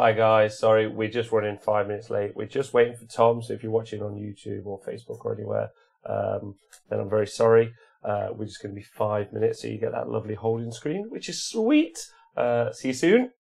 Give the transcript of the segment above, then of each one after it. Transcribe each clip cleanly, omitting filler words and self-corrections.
Hi guys, sorry, we're just running 5 minutes late. We're just waiting for Tom, so if you're watching on YouTube or Facebook or anywhere, then I'm very sorry. We're just going to be 5 minutes, so you get that lovely holding screen, which is sweet. See you soon.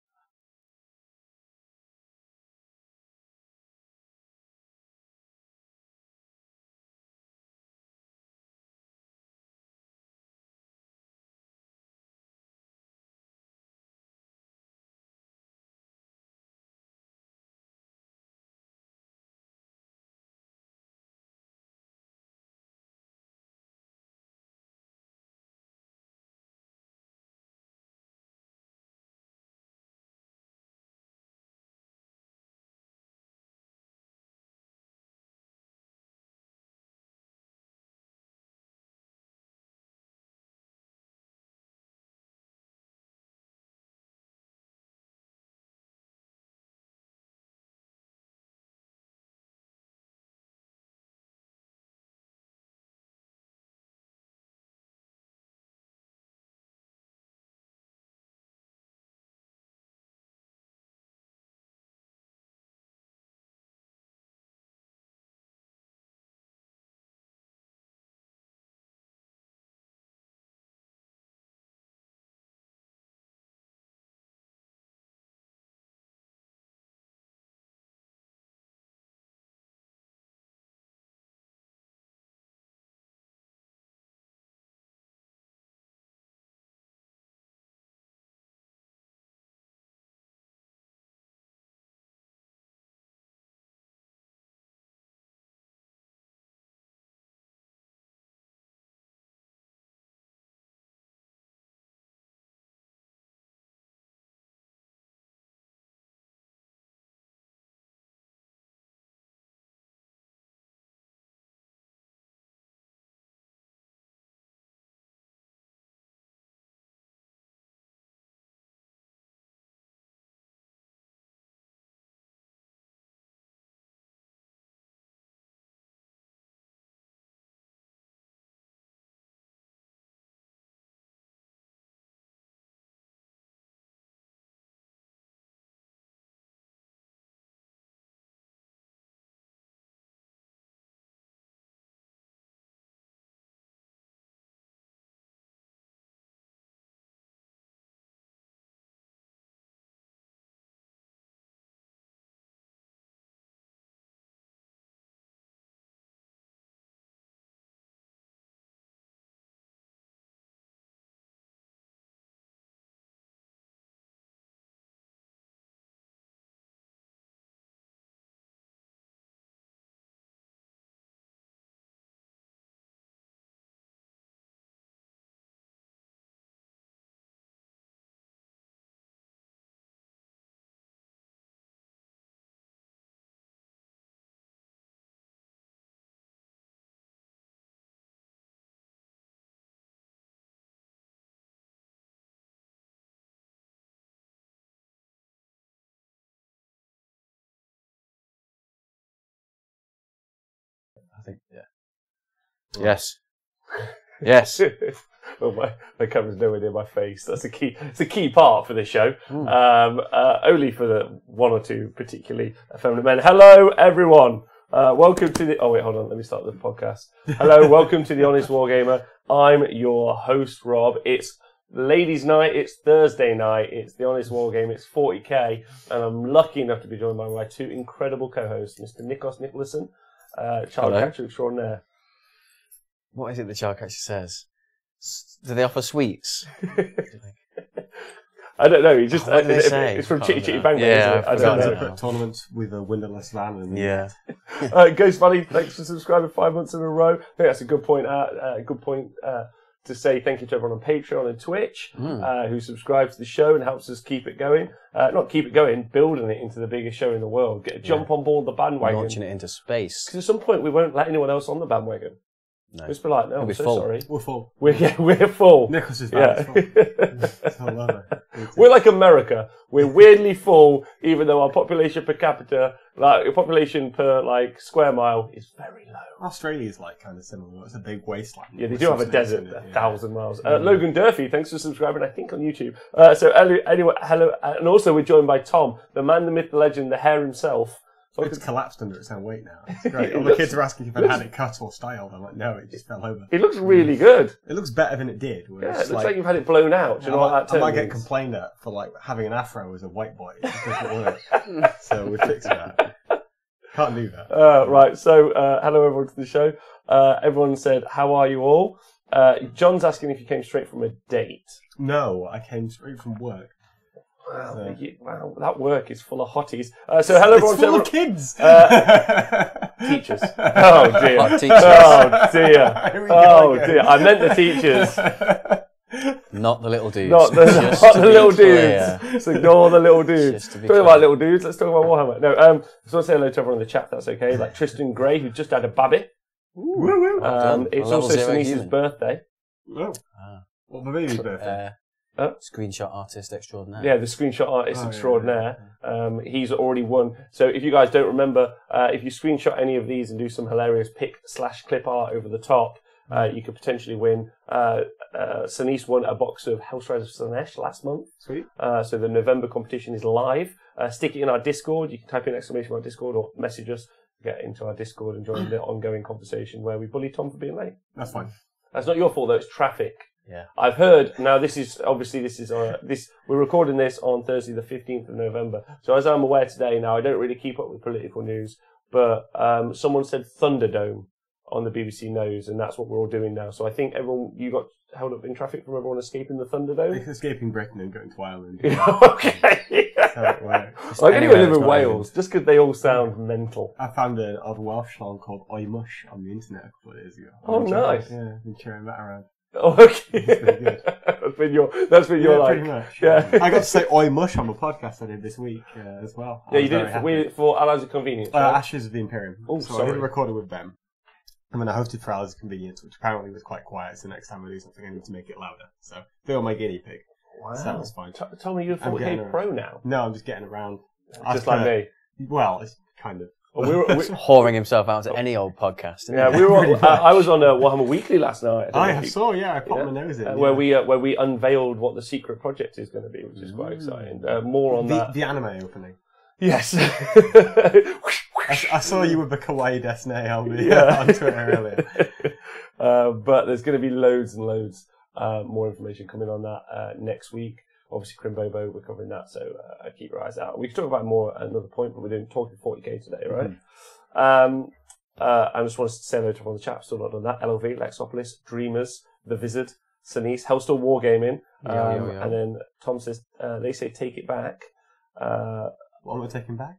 I think, yeah. Right. Yes. Yes. Well, my camera's nowhere near my face. That's a key. It's a key part for this show. Only for the one or two particularly effeminate men. Hello, everyone. Welcome to the. Oh wait, hold on. Let me start the podcast. Hello, welcome to the Honest Wargamer. I'm your host, Rob. It's ladies' night. It's Thursday night. It's the Honest Wargame. It's 40k, and I'm lucky enough to be joined by my two incredible co-hosts, Mr. Nikos Nicholson, child catcher extraordinaire. What is it the child catcher says? Do they offer sweets? I don't know. It's just What do they say? it's from Chitty Chitty Bang Bang. Yeah, isn't it? I don't know. Tournament with a windowless van. And Yeah. Ghost Valley, thanks for subscribing 5 months in a row. I think that's a good point. To say thank you to everyone on Patreon and Twitch who subscribes to the show and helps us keep it going. Not keep it going, building it into the biggest show in the world. Jump on board the bandwagon. Launching it into space. Because at some point we won't let anyone else on the bandwagon. No. Just be like, no, He'll I'm be so full. sorry. We're full. We're full. Nicholas is Yeah. back. I love it. We're like America. We're weirdly full, even though our population per capita, like population per like square mile, is very low. Australia's like kind of similar. It's a big wasteland. Yeah, they with do have a some snakes desert in it, 1,000 miles. Logan Durfee, thanks for subscribing, I think, on YouTube. So anyway, hello. And also we're joined by Tom, the man, the myth, the legend, the hair himself. It's collapsed under its own weight now. It's great. All the kids are asking if I had it cut or styled. I'm like, no, it just fell over. It looks really good. It looks better than it did. Yeah, it looks like you've had it blown out. Do you know what that term I might get means? complained at for like having an afro as a white boy. It just doesn't work. So we're fixing that. Can't do that. Right, so hello everyone to the show. Everyone said, how are you all? John's asking if you came straight from a date. No, I came straight from work. Wow, wow, that work is full of hotties. So hello everyone. It's full of kids. Teachers. Oh dear. Hot teachers. Oh dear. Here we go Oh again. dear. I meant the teachers. Not the little dudes. Not the, Just not to the be little clear. dudes. So ignore the little dudes. Just to be Talking clear. about little dudes, let's talk about Warhammer. No, I just want to say hello to everyone in the chat, if that's okay. Like Tristan Gray, who just had a baby. Woo, woo. It's Level also zero Senise's human. birthday. Oh. Well, my baby's birthday. Screenshot artist extraordinaire. Yeah, the screenshot artist Oh, extraordinaire. He's already won. So if you guys don't remember, if you screenshot any of these and do some hilarious pic/clip art over the top, you could potentially win. Sinise won a box of Hellstriders of Slanesh last month. Sweet. So the November competition is live. Stick it in our Discord. You can type in exclamation mark Discord or message us. Get into our Discord and join the ongoing conversation where we bully Tom for being late. That's fine. That's not your fault though. It's traffic. Yeah. I've heard, now this is we're recording this on Thursday the 15th of November. So as I'm aware today now, I don't really keep up with political news, but someone said Thunderdome on the BBC News, and that's what we're all doing now. So I think you got held up in traffic from everyone escaping the Thunderdome? It's escaping Britain and going to Ireland. Okay. That's how it works. I'm going to go Anywhere live that's in not Wales, just because they all sound mental. I found an odd Welsh song called Oi Mush on the internet a couple of years ago. Oh, nice. Yeah, I've been cheering that around. Oh, okay. It's pretty good. That's been your like. pretty much. Yeah. I got to say Oi Mush on the podcast I did this week as well. Yeah, you did it for Allies of Convenience. Right? Ashes of the Imperium. Oh, so I sorry. did a recording with them. And then I hosted for Allies of Convenience, which apparently was quite quiet, so next time I do something I need to make it louder. So they were my guinea pig. Wow. So that was fine. Tell me you're I'm getting 40k around. pro now. No, I'm just getting around. Just like me. Well, it's kind of. Well, we were, Whoring himself out to any old podcast. Isn't yeah, he? we were. I was on Warhammer Weekly last night. I don't know I if you- saw, yeah, I popped Yeah. my nose in. where we unveiled what the secret project is going to be, which is quite exciting. More on that. the anime opening. Yes. I saw you with the Kawaii Desne on Twitter earlier. But there's going to be loads and loads more information coming on that next week. Obviously, Crimbobo, we're covering that, so keep your eyes out. We can talk about more at another point, but we're talking 40k today, right? I just wanted to say hello to everyone in the chat. Still not done that. LOV, Lexopolis, Dreamers, The Wizard, Sinise, Hellstorm Wargaming. And then Tom says, they say take it back. What am I taking back?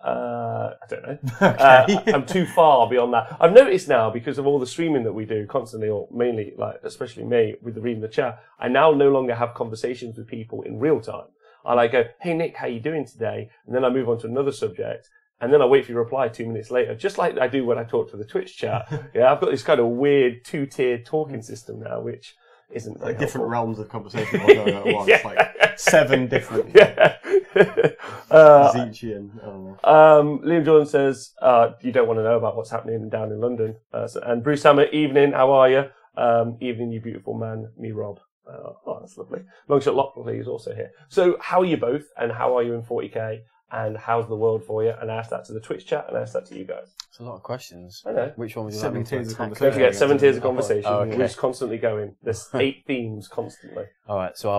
I don't know. Okay. I'm too far beyond that. I've noticed now, because of all the streaming that we do constantly, or mainly, like especially me, with the reading the chat, I now no longer have conversations with people in real time. I like go, hey Nick, how you doing today? And then I move on to another subject, and then I wait for your reply 2 minutes later, just like I do when I talk to the Twitch chat. Yeah, I've got this kind of weird 2-tiered talking system now, which isn't very Like different helpful. realms of conversation all going at once. Yeah. Like 7 different. Yeah. Zechian, I don't know. Liam Jordan says, you don't want to know about what's happening down in London. And Bruce Hammer, evening, how are you? Evening, you beautiful man, me Rob. Oh, that's lovely. Longshot Lockley is also here. So how are you both, and how are you in 40k, and how's the world for you? And I asked that to the Twitch chat, and I asked that to you guys. It's a lot of questions. I know. Which one would you 7 like me to tiers of attack? conversation. Don't forget, 7 tiers of conversation. Oh, okay. We're just constantly going. There's 8 themes constantly. All right, so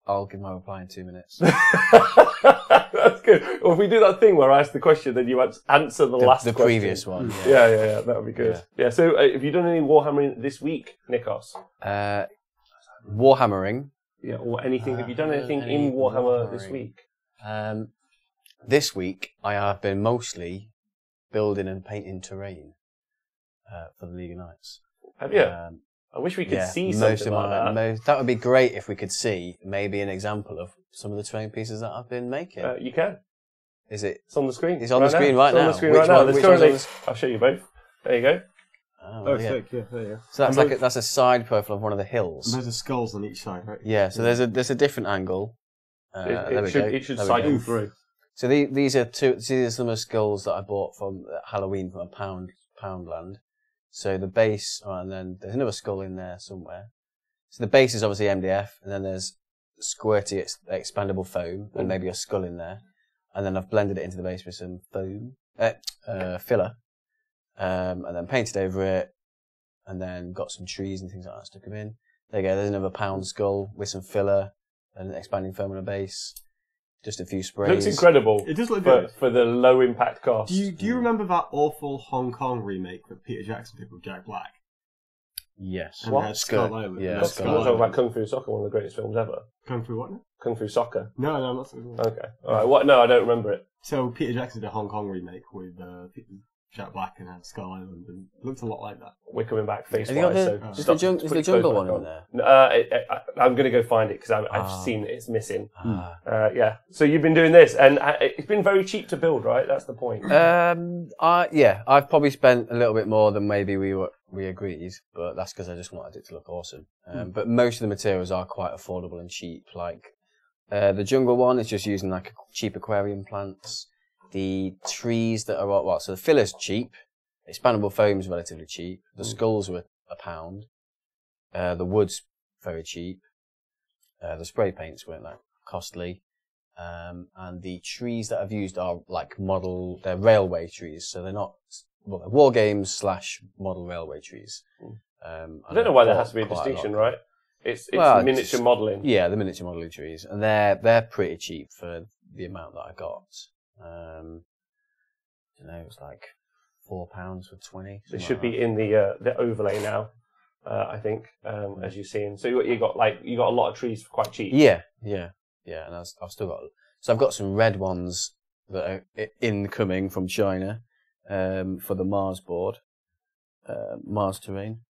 I'll give my reply in 2 minutes. That's good. Or if we do that thing where I ask the question, then you answer the last The question. previous one. Yeah, that would be good. Yeah, so have you done any Warhammering this week, Nikos? Warhammering. Yeah, or anything? Have you done anything any in Warhammer this Warhammering. week? This week, I have been mostly building and painting terrain for the League of Knights. Have you? I wish we could see something like that. That would be great if we could see maybe an example of some of the terrain pieces that I've been making. You can. Is it? It's on the screen. It's on the screen right It's on now. the screen Which right now. one- There's which one's currently. on I'll show you both. There you go. Oh, sick. Yeah, there you go. So that's that's a side profile of one of the hills. And there's skulls on each side, right? Yeah. So there's a different angle. It should cycle through. So these are these are some of the skulls that I bought from Halloween from a Poundland. So the base, and then there's another skull in there somewhere. So the base is obviously MDF, and then there's squirty expandable foam, and maybe a skull in there. And then I've blended it into the base with some foam, filler, and then painted over it, and then got some trees and things like that, stuck them in. There you go, there's another pound skull with some filler and expanding foam on the base. Just a few sprays. Looks incredible. It does look good. For the low impact cost. Do you remember that awful Hong Kong remake that Peter Jackson did with Jack Black? Yes. And What? Skull Island. Yeah, That's Skull we're talking about Kung Fu Soccer, one of the greatest films ever. Kung Fu what now? Kung Fu Soccer. No, I'm not talking about that. Okay. All right. What? No, I don't remember it. So Peter Jackson did a Hong Kong remake with Jack Black and had Skull Island, and it looked a lot like that. We're coming back face Have you got wise. the- So is the jungle one in there? I'm going to go find it because I've seen it. It's missing. Ah. So you've been doing this, and it's been very cheap to build, right? That's the point. I've probably spent a little bit more than maybe we agreed, but that's because I just wanted it to look awesome. But most of the materials are quite affordable and cheap. Like the jungle one is just using like cheap aquarium plants. The trees that are so the filler's cheap. Expandable foam's relatively cheap. The skulls were £1. The wood's very cheap. The spray paints weren't that costly. And the trees that I've used are like they're railway trees, so they're not, they're war games / model railway trees. I don't know why there has to be a distinction, right? It's miniature modelling. Yeah, the miniature modelling trees. And they're pretty cheap for the amount that I got. I don't know, it was like £4 for 20. It should be in the overlay now, I think, as you've seen. So you got a lot of trees for quite cheap. Yeah, and I've still got. So I've got some red ones that are incoming from China for the Mars board, Mars terrain.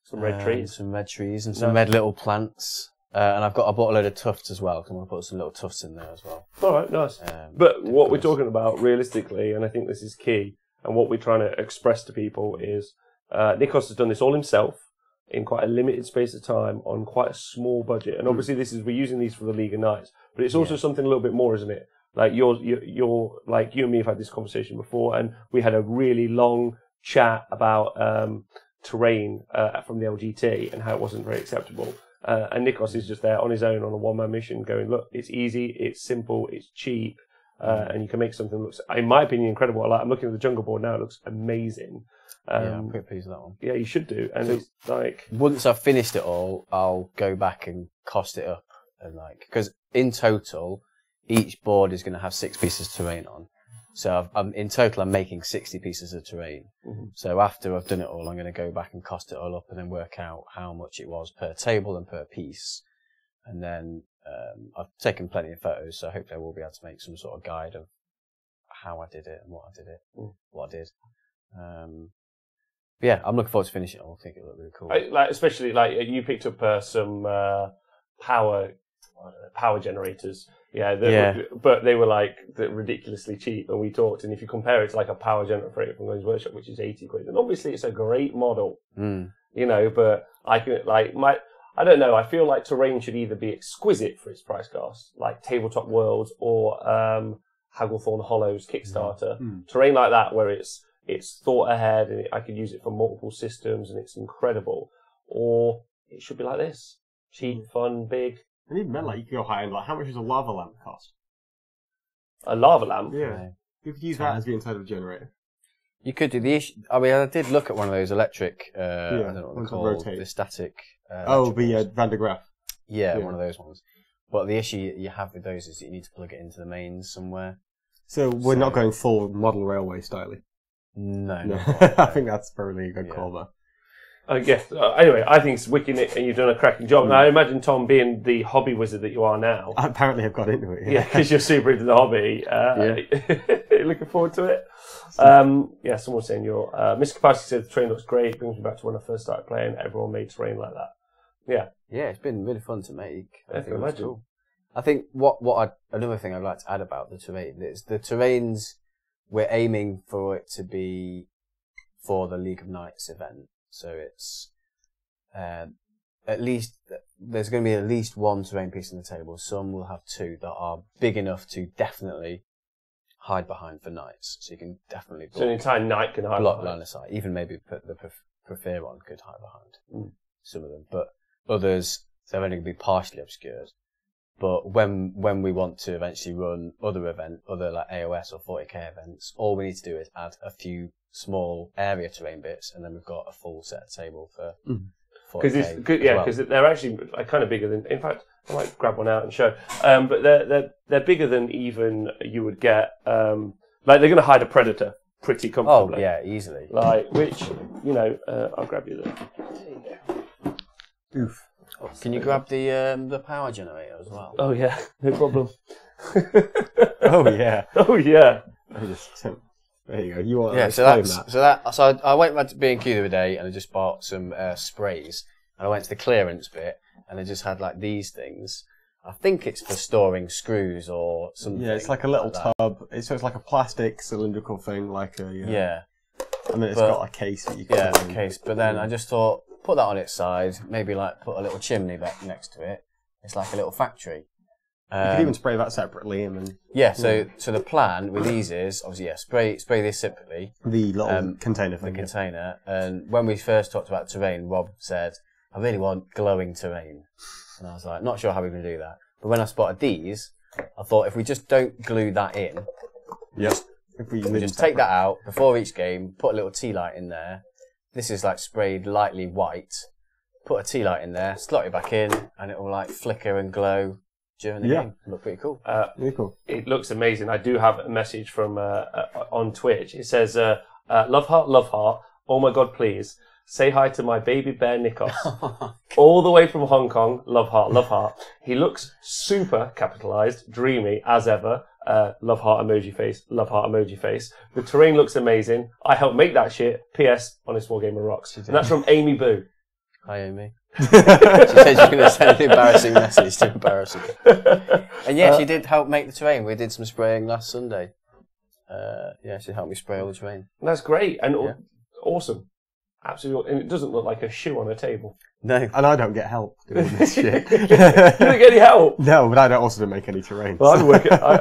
Some red trees. Some red trees and some red little plants. And I bought a load of tufts as well. 'Cause I want to put some little tufts in there as well. All right, nice. But what we're talking about realistically, and I think this is key, and what we're trying to express to people is Nikos has done this all himself in quite a limited space of time on quite a small budget. And obviously we're using these for the League of Knights, but it's also something a little bit more, isn't it? Like you're like you and me have had this conversation before, and we had a really long chat about terrain from the LGT and how it wasn't very acceptable. And Nikos is just there on his own on a one-man mission going, look, it's easy, it's simple, it's cheap, and you can make something that looks, in my opinion, incredible. I'm looking at the jungle board now, it looks amazing. I'm pretty pleased with that one. Yeah, you should do. And it's like... Once I've finished it all, I'll go back and cost it up. And because in total, each board is going to have 6 pieces of terrain on. So in total, I'm making 60 pieces of terrain. Mm-hmm. So after I've done it all, I'm going to go back and cost it all up and then work out how much it was per table and per piece. And then I've taken plenty of photos, so hopefully I will be able to make some sort of guide of how I did it and what I did what I did. But yeah, I'm looking forward to finishing it all. I think it'll look really cool. Especially you picked up some power generators. But they were ridiculously cheap, and we talked. And if you compare it to a power generator from Games Workshop, which is 80 quid, and obviously it's a great model, But I can I don't know. I feel like terrain should either be exquisite for its price cost, like Tabletop Worlds or Hagglethorn Hollows Kickstarter. Terrain like that, where it's thought ahead and I could use it for multiple systems and it's incredible. Or it should be like this: cheap, fun, big. And even then, you could go high end. How much does a lava lamp cost? A lava lamp? Yeah. You could use that as the inside of a generator. You could do the issue. I mean, I did look at one of those electric. I don't know what they're called. Rotate. The static. The Van de Graaff. Yeah, one of those ones. But the issue you have with those is that you need to plug it into the mains somewhere. So we're not going full model railway style. No. I think that's probably a good call there. Anyway, I think it's wicked, and you've done a cracking job. And I imagine, Tom, being the hobby wizard that you are now. I apparently have got into it. Yeah, because you're super into the hobby. Looking forward to it. Someone was saying Mr. Capacity said the terrain looks great. Brings me back to when I first started playing. Everyone made terrain like that. Yeah, it's been really fun to make. I can imagine. Cool. I think another thing I'd like to add about the terrain is the terrains we're aiming for it to be for the League of Knights event. So it's at least there's going to be at least one terrain piece on the table. Some will have two that are big enough to definitely hide behind for knights. So you can definitely So an entire knight can hide block behind. line of sight. Even maybe put the Preferon could hide behind some of them, but others they're only going to be partially obscured. But when we want to eventually run other like AOS or 40k events, all we need to do is add a few small area terrain bits, and then we've got a full set table for 40k. Because it's good, yeah, because they're actually kind of bigger than. In fact, I might grab one out and show. But they're bigger than even you would get. Like they're going to hide a predator pretty comfortably. Oh yeah, easily. Like which I'll grab you there. Oof. Can you grab the power generator as well? Oh yeah, no problem. Oh yeah. Oh yeah. There you go. You want Yeah, so I went back to B&Q the other day and I just bought some sprays, and I went to the clearance bit and they just had like these things. I think it's for storing screws or something. Yeah, it's like a little tub. So it's like a plastic cylindrical thing, like a yeah. And then it's got a case that you can. Yeah, a case. But then I just thought, put that on its side. Maybe like put a little chimney back next to it. It's like a little factory. You could even spray that separately, and then So the plan with these is obviously spray this separately. The little container thing. The container. And when we first talked about terrain, Rob said, "I really want glowing terrain," and I was like, "Not sure how we're going to do that." But when I spotted these, I thought if we just don't glue that in, If we just take that out before each game, put a little tea light in there. This is like sprayed lightly white. Put a tea light in there, slot it back in, and it will like flicker and glow during the game. Look pretty cool. Really cool. It looks amazing. I do have a message from on Twitch. It says, "Love heart. Oh my god, please say hi to my baby bear Nikos, all the way from Hong Kong. Love heart. He looks super capitalized, dreamy as ever. Love heart emoji face. Love heart emoji face. The terrain looks amazing. I helped make that shit. P.S. Honest Wargamer rocks." And that's from Amy Boo. Hi, Amy. She said she's going to send an embarrassing message to embarrass her. And yeah, she did help make the terrain. We did some spraying last Sunday. She helped me spray all the terrain. That's great and awesome. Absolutely. And it doesn't look like a shoe on a table. No. And I don't get help doing this shit. You don't get any help? No, but I also don't make any terrain. Well, I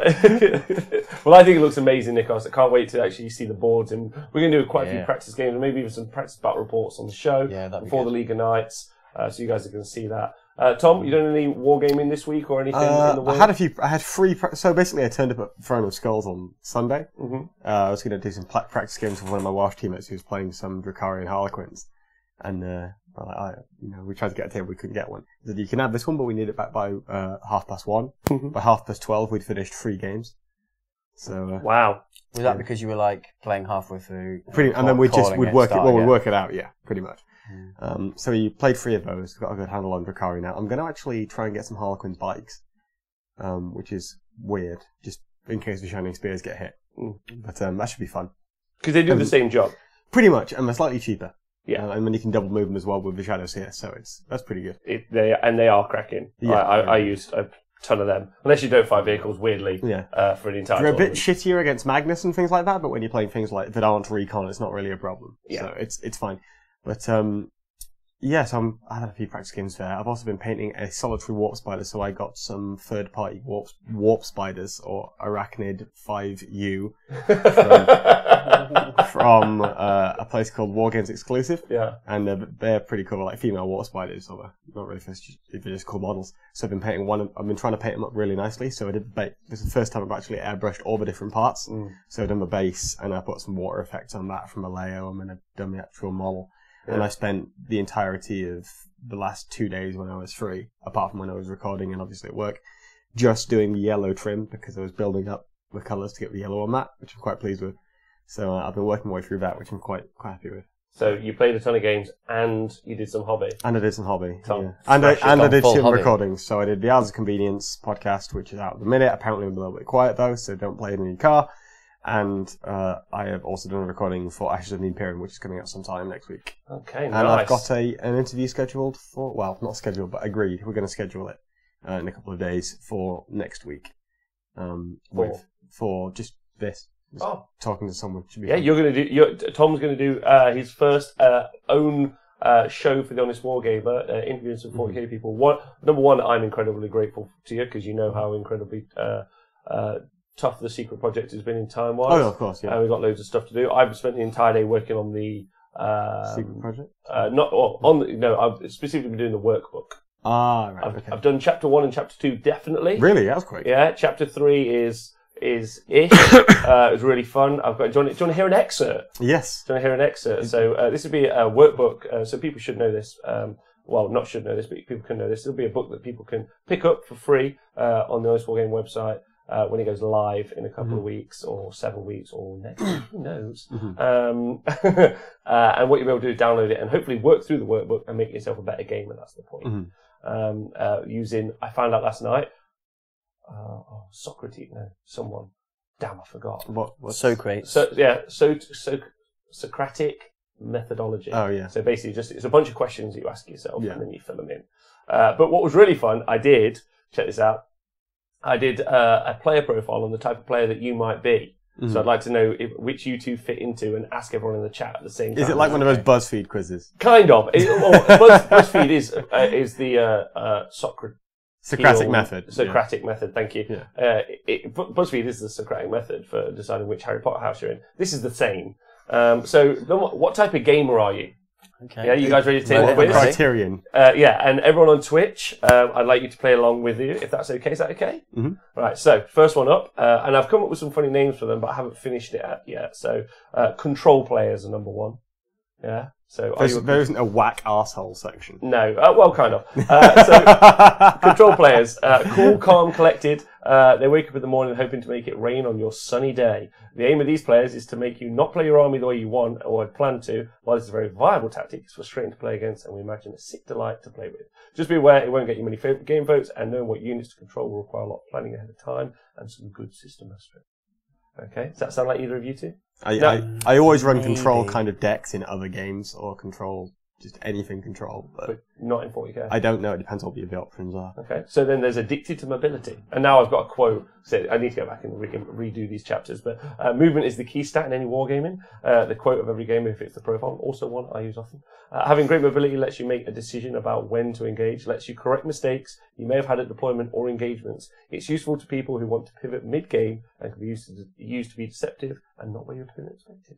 think it looks amazing, Nikos. I can't wait to actually see the boards, and we're going to do quite a few practice games, and maybe even some practice battle reports on the show before the League of Nights, so you guys are going to see that. Tom, you done any wargaming this week or anything in the world? I had three. So basically, I turned up at Throne of Skulls on Sunday. Mm-hmm. I was going to do some practice games with one of my Welsh teammates who was playing some Dracarian Harlequins, and we tried to get a table, we couldn't get one. He said, "You can have this one, but we need it back by 1:30. Mm-hmm. By 12:30, we'd finished 3 games. So wow. Was that because you were like playing halfway through? And then we'd work it. Well, we'd work it out. Yeah, pretty much. So we played 3 of those. We've got a good handle on Dracari now. I'm going to actually try and get some Harlequin bikes, which is weird, just in case the Shining Spears get hit. But that should be fun. Because they do the same job. Pretty much, and they're slightly cheaper. Yeah. And then you can double move them as well with the shadows here, so that's pretty good. They are cracking. Yeah, I used a ton of them. Unless you don't fight vehicles, weirdly, for an entire They're a bit shittier against Magnus and things like that, but when you're playing things like that aren't Recon, it's not really a problem. Yeah. So it's fine. But, so I had a few practice games there. I've also been painting a solitary warp spider, so I got some third-party warp spiders, or Arachnid 5U, from a place called War Games Exclusive. Yeah. And they're pretty cool, like female warp spiders, or not really they're just cool models. So I've been painting one. I've been trying to paint them up really nicely. So I did this is the first time I've actually airbrushed all the different parts. So I've done the base, and I put some water effects on that from a Leo, and then I've done the actual model. Yeah. And I spent the entirety of the last 2 days when I was free, apart from when I was recording and obviously at work, just doing the yellow trim because I was building up the colours to get the yellow on that, which I'm quite pleased with. So I've been working my way through that, which I'm quite happy with. So you played a ton of games and you did some hobby. And I did some hobby. Yeah. And I did some recordings. So I did the Hours of Convenience podcast, which is out at the minute. Apparently I'm a little bit quiet though, so don't play it in your car. And I have also done a recording for Ashes of the Imperium, which is coming out sometime next week. Okay, nice. And I've got an interview scheduled for, well, not scheduled, but agreed. We're going to schedule it in a couple of days for next week. For just this. talking to someone. Should be fun. You're going to do. Tom's going to do his first own show for the Honest Wargamer, interviewing some 40k people. Number one, I'm incredibly grateful to you because you know how incredibly tough the secret project has been in time-wise. Oh, of course, yeah. And we've got loads of stuff to do. I've spent the entire day working on the secret project. I've specifically been doing the workbook. Ah, right. I've done chapter 1 and chapter 2 definitely. Really, that was quick. Yeah, chapter 3 is ish. It was really fun. Do you want to hear an excerpt? Yes. Do you want to hear an excerpt? So this would be a workbook. So people should know this. Well, not should know this, but people can know this. It'll be a book that people can pick up for free on the Honest Wargame website when it goes live in a couple of weeks or 7 weeks or next week. Who knows? And what you'll be able to do is download it and hopefully work through the workbook and make yourself a better gamer. That's the point. Using, I found out last night, Socrates, no, someone. Damn, I forgot. What's Socrates? Socratic methodology. Oh, yeah. So basically, it's a bunch of questions that you ask yourself and then you fill them in. But what was really fun, check this out, I did a player profile on the type of player that you might be. So I'd like to know which you two fit into and ask everyone in the chat at the same time. Is it like one of those BuzzFeed quizzes? Kind of. BuzzFeed is the Socratic method. Socratic method, thank you. Yeah. BuzzFeed is the Socratic method for deciding which Harry Potter house you're in. This is the same. So what type of gamer are you? Okay. Yeah, you guys ready to take the quiz? Criterion. And everyone on Twitch, I'd like you to play along with you, if that's okay. Is that okay? Mm-hmm. Right, so first one up, and I've come up with some funny names for them, but I haven't finished it yet. So, control players are number one. Yeah. So there isn't a whack arsehole section. No, well, kind of. So, control players, cool, calm, collected. They wake up in the morning hoping to make it rain on your sunny day. The aim of these players is to make you not play your army the way you want or had planned to. While this is a very viable tactic, it's frustrating to play against, and we imagine a sick delight to play with. Just be aware it won't get you many favourite game votes, and knowing what units to control will require a lot of planning ahead of time and some good system mastery. Okay, does that sound like either of you two? I always run control kind of decks in other games, or control, just anything control. But not in 40k? I don't know, it depends on what the options are. Okay, so then there's addicted to mobility. And now I've got a quote, so I need to go back and redo these chapters, but movement is the key stat in any wargaming. The quote of every game if it's the profile, also one I use often. Having great mobility lets you make a decision about when to engage, lets you correct mistakes you may have had at deployment or engagements. It's useful to people who want to pivot mid-game and can be used to be deceptive and not where your opponent expected.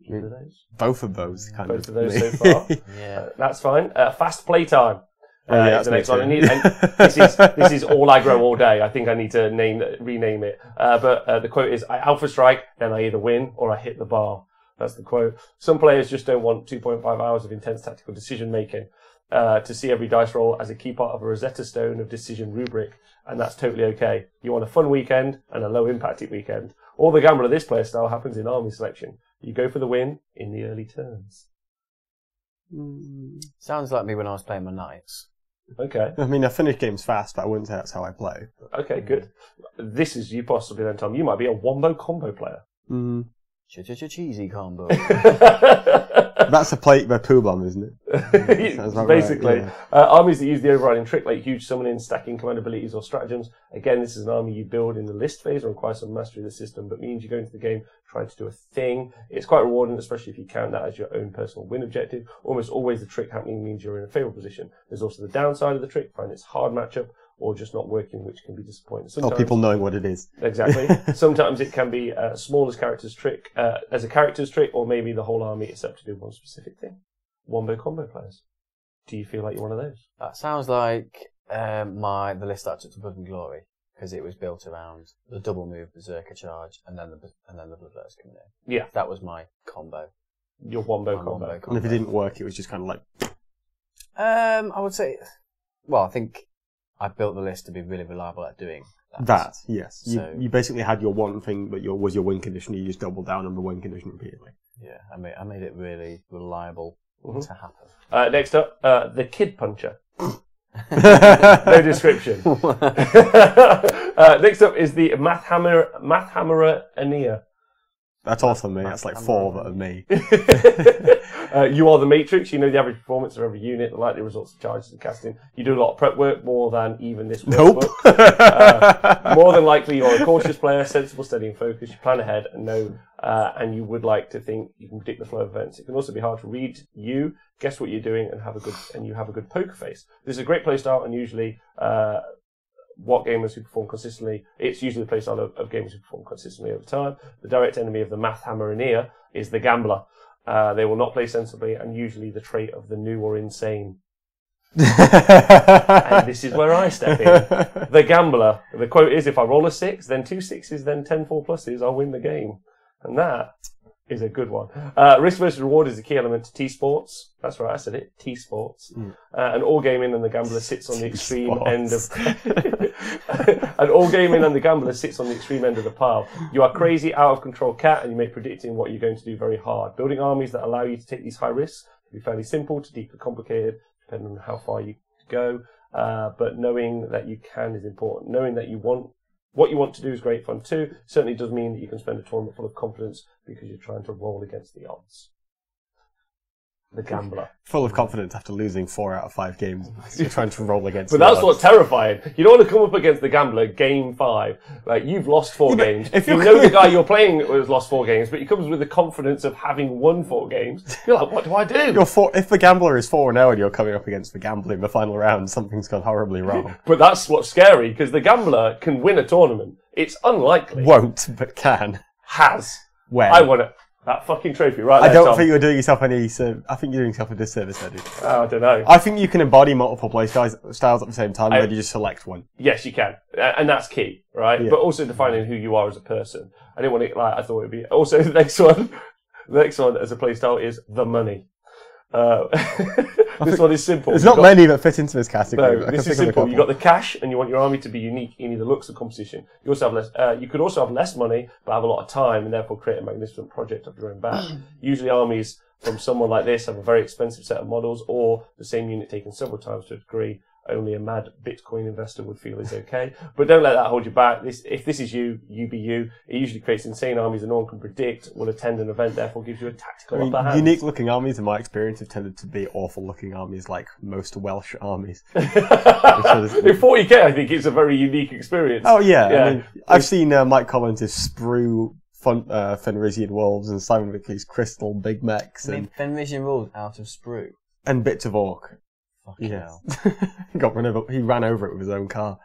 Either of those? Both of those, kind of. Both of those so far. Yeah. That's fine. Fast playtime. That's the next one. This is all I grow all day. I think I need to rename it. But the quote is, I alpha strike, then I either win or I hit the bar. That's the quote. Some players just don't want 2.5 hours of intense tactical decision making. To see every dice roll as a key part of a Rosetta Stone of decision rubric, and that's totally okay. You want a fun weekend and a low impacted weekend. All the gamble of this player style happens in army selection. You go for the win in the early turns. Sounds like me when I was playing my knights. Okay. I mean, I finish games fast, but I wouldn't say that's how I play. Okay, good. This is you possibly then, Tom. You might be a wombo combo player. Cheesy combo. That's a plate by Pooh Bomb, isn't it? Basically. Right, yeah. Armies that use the overriding trick, like huge summoning, stacking command abilities or stratagems. Again, this is an army you build in the list phase and requires some mastery of the system, but means you go into the game trying to do a thing. It's quite rewarding, especially if you count that as your own personal win objective. Almost always the trick happening means you're in a favourable position. There's also the downside of the trick, find it's hard matchup, or just not working, which can be disappointing. Sometimes, or people knowing what it is. Exactly. Sometimes it can be small as a character's trick, or maybe the whole army is set to do one specific thing. Wombo combo players. Do you feel like you're one of those? That sounds like the list that I took to Blood and Glory, because it was built around the double move, Berserker charge, and then the Bloodletters coming in. Yeah. That was my combo. Your wombo combo. And if it didn't work, it was just kind of like... I would say... Well, I think I built the list to be really reliable at doing that. Yes. So, you basically had your one thing that was your win condition. You just doubled down on the win condition repeatedly. Yeah, I made it really reliable to happen. Next up, the Kid Puncher. No description. Next up is the Math Hammerer Ania. That's also me. That's like 4 that are me. You are the matrix. You know the average performance of every unit, the likely results of charges and casting. You do a lot of prep work, more than even this workbook. Nope. More than likely, you're a cautious player, sensible, steady, and focused. You plan ahead and know, and you would like to think you can predict the flow of events. It can also be hard to read you, guess what you're doing, and you have a good poker face. This is a great playstyle, and usually, what gamers who perform consistently, it's usually the playstyle of gamers who perform consistently over time. The direct enemy of the math hammer is the gambler. They will not play sensibly, and usually the trait of the new or insane. And this is where I step in. The gambler. The quote is, if I roll a 6, then 2 6s, then 10 4 pluses, I'll win the game. And that is a good one. Risk versus reward is a key element to T-Sports. That's right, I said it. T-Sports. And all gaming and the gambler sits on the extreme end of... and all gaming and the gambler sits on the extreme end of the pile. You are crazy, out of control cat, and you make predicting what you're going to do very hard. Building armies that allow you to take these high risks can be fairly simple to deeply complicated, depending on how far you go. But knowing that you can is important. Knowing that what you want to do is great fun too. Certainly does mean that you can spend a tournament full of confidence because you're trying to roll against the odds. The gambler. Full of confidence after losing 4 out of 5 games. You're trying to roll against But that's what's terrifying. You don't want to come up against the gambler game 5. Like, you've lost 4 games. If you know the guy you're playing has lost 4 games, but he comes with the confidence of having won 4 games. You're like, what do I do? If the gambler is 4-0 and you're coming up against the gambler in the final round, something's gone horribly wrong. But that's what's scary, because the gambler can win a tournament. It's unlikely. Won't, but can. Has. When? I won it. That fucking trophy right there, I don't Tom. think you're doing yourself I think you're doing yourself a disservice, Eddie. I don't know. I think you can embody multiple play styles at the same time, and then you just select one. Yes, you can. And that's key, right? Yeah. But also defining who you are as a person. I didn't want to, I thought it would be... Also, the next one as a play style is the money. This one is simple. There's not many that fit into this category. No, this is simple. You've got the cash, and you want your army to be unique in either looks or composition. You also have less. You could also have less money, but have a lot of time, and therefore create a magnificent project of your own back. Usually, armies from someone like this have a very expensive set of models, or the same unit taken several times to a degree only a mad Bitcoin investor would feel is okay. But don't let that hold you back. If this is you, you be you. It usually creates insane armies that no one can predict, will attend an event, therefore gives you a tactical upper hand. Unique looking armies, in my experience, have tended to be awful looking armies, like most Welsh armies. In 40k, I think it's a very unique experience. Oh, yeah. I mean, I've seen Mike Collins' sprue Fenrisian Wolves and Simon Wickley's Crystal Big Mechs. And Fenrisian Wolves out of sprue. And bits of Orc. Fucking hell. He ran over it with his own car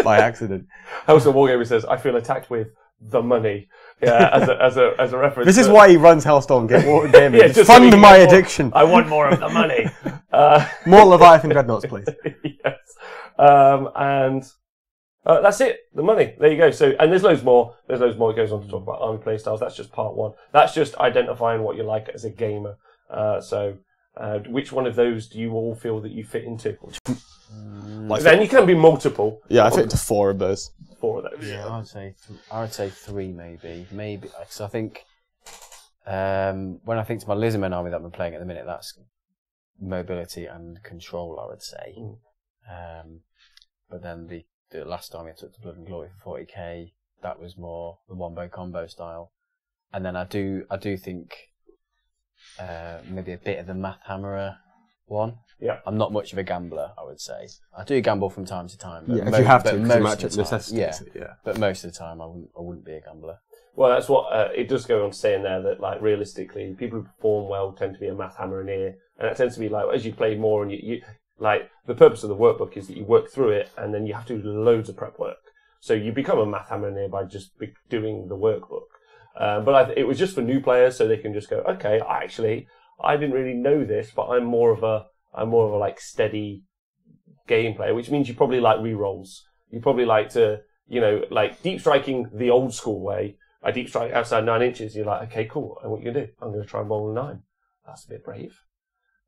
by accident. Also, Wargamer says, "I feel attacked with the money." Yeah, as a reference. This is why he runs Hellstorm Gaming. Yeah, just fund my addiction. I want more of the money. More Leviathan Dreadnoughts, please. Yes. And that's it. The money. There you go. So, and there's loads more. It goes on to talk about army playstyles. That's just part 1. That's just identifying what you like as a gamer. Which one of those do you all feel that you fit into? Then you can be multiple. Yeah, I fit into 4 of those. 4 of those. Yeah, I would say 3 maybe. Because I think when I think to my Lizardmen army that I'm playing at the minute, that's mobility and control, I would say. But then the last army I took to Blood and Glory for 40k, that was more the wombo combo style. And then I do think maybe a bit of the Math Hammerer one. Yeah. I'm not much of a gambler, I would say. I do gamble from time to time. But if you have to, most of the time, necessitates it. Yeah. But most of the time, I wouldn't be a gambler. Well, that's what it does go on to say in there, that like realistically, people who perform well tend to be a Math Hammerer, and that tends to be like as you play more and you like the purpose of the workbook is that you work through it and then you have to do loads of prep work. So you become a Math Hammerer by just doing the workbook. But it was just for new players, so they can just go, okay, I didn't really know this, but I'm more of a like steady game player, which means you probably like rerolls. You probably like to, like deep striking the old school way. I deep strike outside 9 inches. You're like, okay, cool. And what you gonna do? I'm gonna try and roll a 9. That's a bit brave.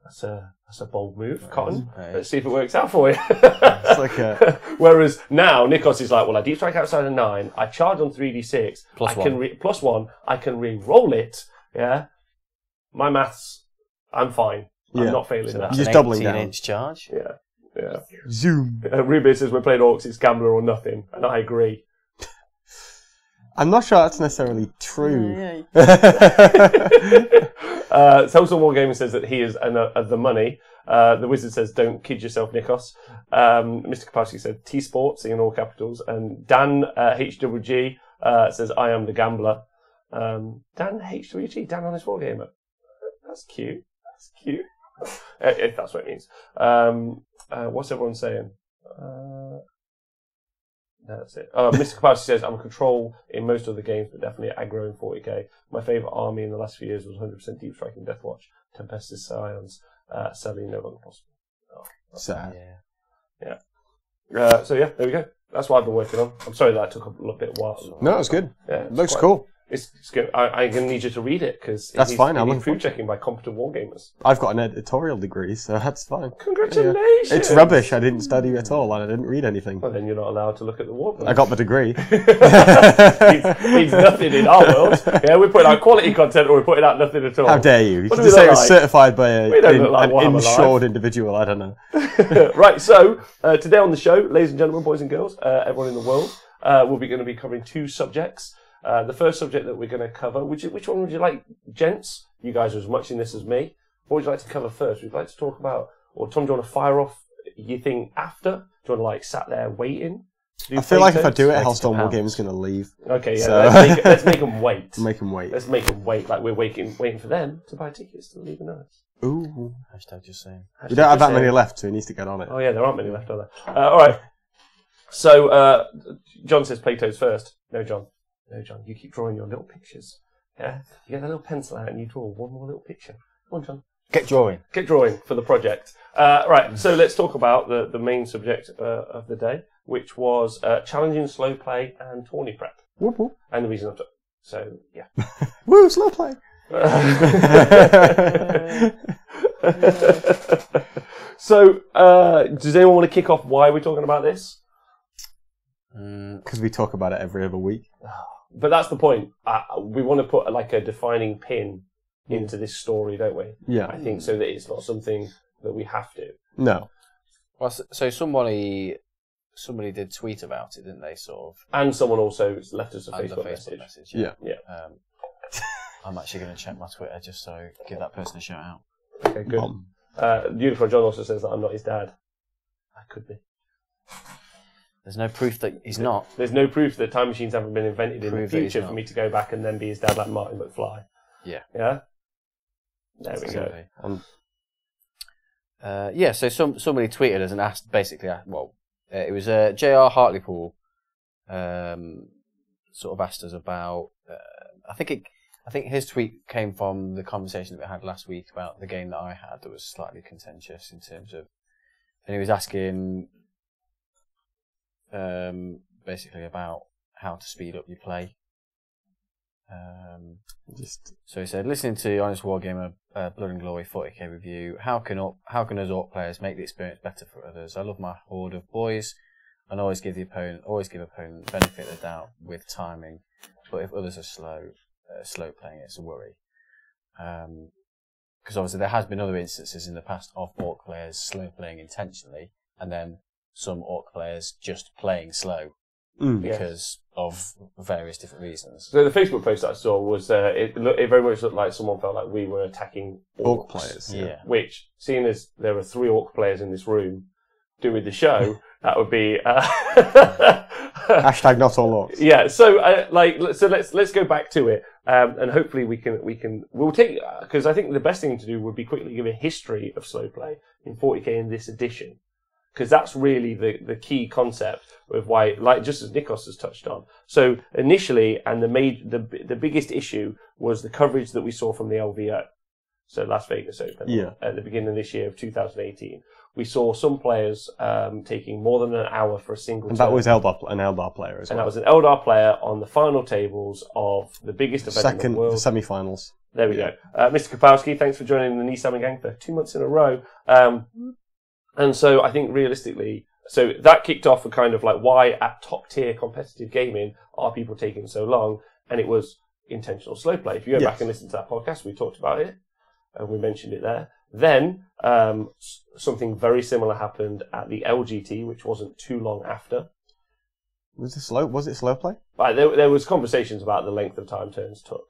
That's a bold move, Cotton. Let's see if it works out for you. It's like Whereas now, Nikos is like, well, I deep strike outside a 9, I charge on 3d6, plus 1, I can re-roll it, yeah? My maths, I'm fine. I'm not failing that. You're just doubling down. 18-inch charge? Yeah. Zoom. Ruby says, we're playing Orcs, it's gambler or nothing, and I agree. I'm not sure that's necessarily true. Total Wargaming says that he is the money. The Wizard says, don't kid yourself, Nikos. Mr. Kapowski said, T-Sports, in all capitals. And Dan HWG says, I am the gambler. Dan HWG, Dan Honest Wargamer. That's cute. That's cute. If that's what it means. What's everyone saying? That's it. Mr. Kapowski says, I'm a control in most of the games, but definitely aggro in 40k. My favourite army in the last few years was 100% Deep Striking Deathwatch, Tempestus Scions, sadly no longer possible. Oh, sad. Yeah. So yeah, there we go. That's what I've been working on. I'm sorry that took a little bit while. No, it was good. Yeah, looks cool. It's good. I'm going to need you to read it because that's fine. I'm food checking by competent wargamers. I've got an editorial degree, so that's fine. Congratulations! Yeah. It's rubbish. I didn't study at all, and I didn't read anything. Well, then you're not allowed to look at the warbook. I got the degree. means nothing in our world. Yeah, we're putting out quality content, or we're putting out nothing at all. How dare you? You can just say it was certified by an insured individual. I don't know. Right. So today on the show, ladies and gentlemen, boys and girls, everyone in the world, we're going to be covering two subjects. The first subject that we're going to cover, which one would you like, gents? You guys are as much in this as me. What would you like to cover first? Would you like to talk about, or Tom, do you want to fire off your thing after? Do you want to like sat there waiting? I feel like if I do it, Hellstorm Wargamer's going to leave. Okay, yeah, so let's make them wait. Make them wait. Let's make them wait, like we're waiting for them to buy tickets to leave us. Ooh. Hashtag just saying. We don't have that many left, so he needs to get on it. Oh yeah, there aren't many left, are there? All right. So John says Plato's first. No, John, you keep drawing your little pictures. Yeah, you get a little pencil out and you draw one more little picture. Come on, John. Get drawing for the project. Right, so let's talk about the main subject of the day, which was challenging slow play and tourney prep. Whoop, whoop. And the reason I'm so yeah. Woo, slow play. So, does anyone want to kick off why we're talking about this? Because we talk about it every other week. But that's the point. We want to put like a defining pin into this story, don't we? Yeah. I think so that it's not something that we have to. No. Well, so somebody did tweet about it, didn't they? Sort of. And someone also left us a Facebook message. Yeah. I'm actually going to check my Twitter just so give that person a shout out. Okay, good. Unicorn John also says that I'm not his dad. I could be. There's no proof that he's not. There's no proof that time machines haven't been invented in the future for me to go back and then be his dad like Martin McFly. Yeah. Yeah? There we go. So somebody tweeted us and asked, basically, it was J.R. Hartlepool sort of asked us about, I think his tweet came from the conversation that we had last week about the game that I had that was slightly contentious in terms of, and he was asking basically about how to speed up your play. So he said, listening to Honest Wargamer Blood and Glory 40k review, how can us Orc players make the experience better for others? I love my horde of boys and always give opponent benefit of the doubt with timing, but if others are slow playing, it's a worry. Because obviously there has been other instances in the past of Orc players slow playing intentionally, and then some Orc players just playing slow because of various different reasons. So the Facebook post that I saw was it very much looked like someone felt like we were attacking Orc players. Yeah. Which, seeing as there are 3 Orc players in this room doing the show, that would be hashtag not all Orcs. Yeah. So let's go back to it, and hopefully we'll take, because I think the best thing to do would be quickly give a history of slow play in 40k in this edition. Because that's really the key concept of why, like just as Nikos has touched on. So initially, and the biggest issue was the coverage that we saw from the LVO, so Las Vegas Open, at the beginning of this year of 2018. We saw some players taking more than an hour for a single. And that was an Eldar player as well. And that was an Eldar player on the final tables of the biggest event in the world. The semi-finals. There we go. Mr. Kapowski, thanks for joining the Nissan Gang for 2 months in a row. And so I think realistically, so that kicked off a kind of like why at top tier competitive gaming are people taking so long? And it was intentional slow play. If you go back and listen to that podcast, we talked about it and we mentioned it there. Then something very similar happened at the LGT, which wasn't too long after, Was it slow play? Right, there was conversations about the length of time turns took.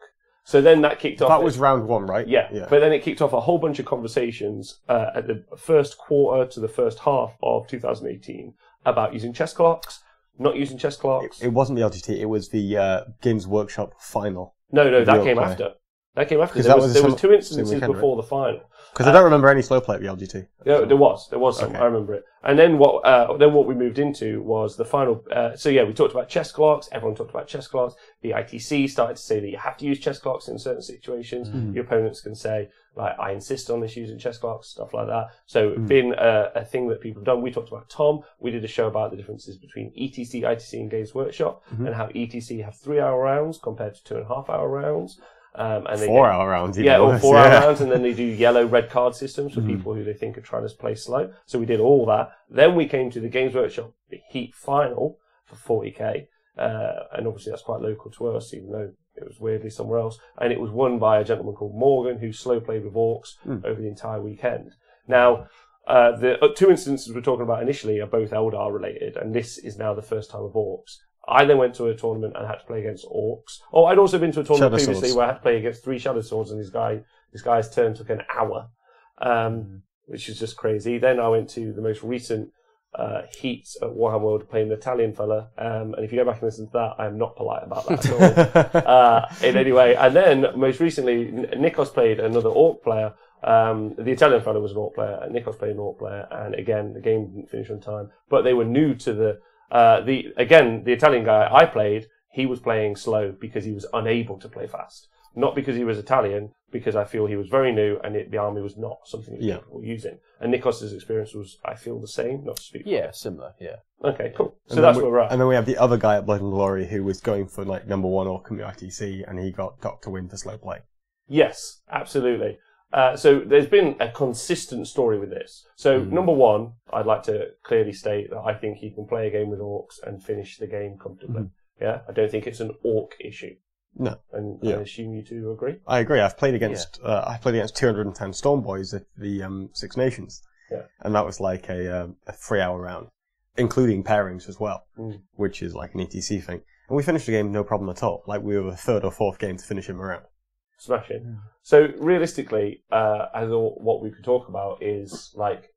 So then that kicked off. That was round 1, right? Yeah. But then it kicked off a whole bunch of conversations at the first quarter to the first half of 2018 about using chess clocks, not using chess clocks. It wasn't the LGT, it was the Games Workshop final. No, that came after. That came after. There was 2 instances before the final. Because I don't remember any slow play at the LGT. Yeah, there was some. Okay. I remember it. And then what we moved into was the final. We talked about chess clocks. Everyone talked about chess clocks. The ITC started to say that you have to use chess clocks in certain situations. Your opponents can say, like, I insist on this using chess clocks, stuff like that. So it's been a thing that people have done. We talked about Tom. We did a show about the differences between ETC, ITC, and Games Workshop, and how ETC have 3-hour rounds compared to 2.5-hour rounds. And 4-hour rounds. Yeah, or 4-hour rounds, and then they do yellow, red card systems for people who they think are trying to play slow. So we did all that. Then we came to the Games Workshop Heat Final for 40k, and obviously that's quite local to us, even though it was weirdly somewhere else. And it was won by a gentleman called Morgan, who slow played with Orcs over the entire weekend. Now, the 2 instances we're talking about initially are both Eldar related, and this is now the first time of Orcs. I then went to a tournament and had to play against Orcs. Oh, I'd also been to a tournament previously where I had to play against 3 Shadow Swords, and this guy's turn took an hour, which is just crazy. Then I went to the most recent heats at Warhammer World playing an Italian fella, and if you go back and listen to that, I am not polite about that at all. In any way. And then, most recently, Nikos played another Orc player. The Italian fella was an Orc player, and Nikos played an Orc player, and again, the game didn't finish on time, but they were new to the Italian guy I played, he was playing slow because he was unable to play fast. Not because he was Italian, because I feel he was very new and the army was not something he was capable of using. And Nikos' experience was, I feel, the same, not to speak for him. Similar, yeah. Okay, cool. So that's where we're at. And then we have the other guy at Blood and Glory who was going for like number 1 or ITC, and he got Dr. Win for slow play. Yes, absolutely. So there's been a consistent story with this. So number 1, I'd like to clearly state that I think he can play a game with Orcs and finish the game comfortably. Yeah, I don't think it's an Orc issue. No, and I assume you two agree. I agree. I've played against 210 Storm Boys at the Six Nations, and that was like a 3-hour round, including pairings as well, which is like an ETC thing. And we finished the game no problem at all. Like we were the 3rd or 4th game to finish him around. Smashing. Yeah. So realistically, I thought what we could talk about is like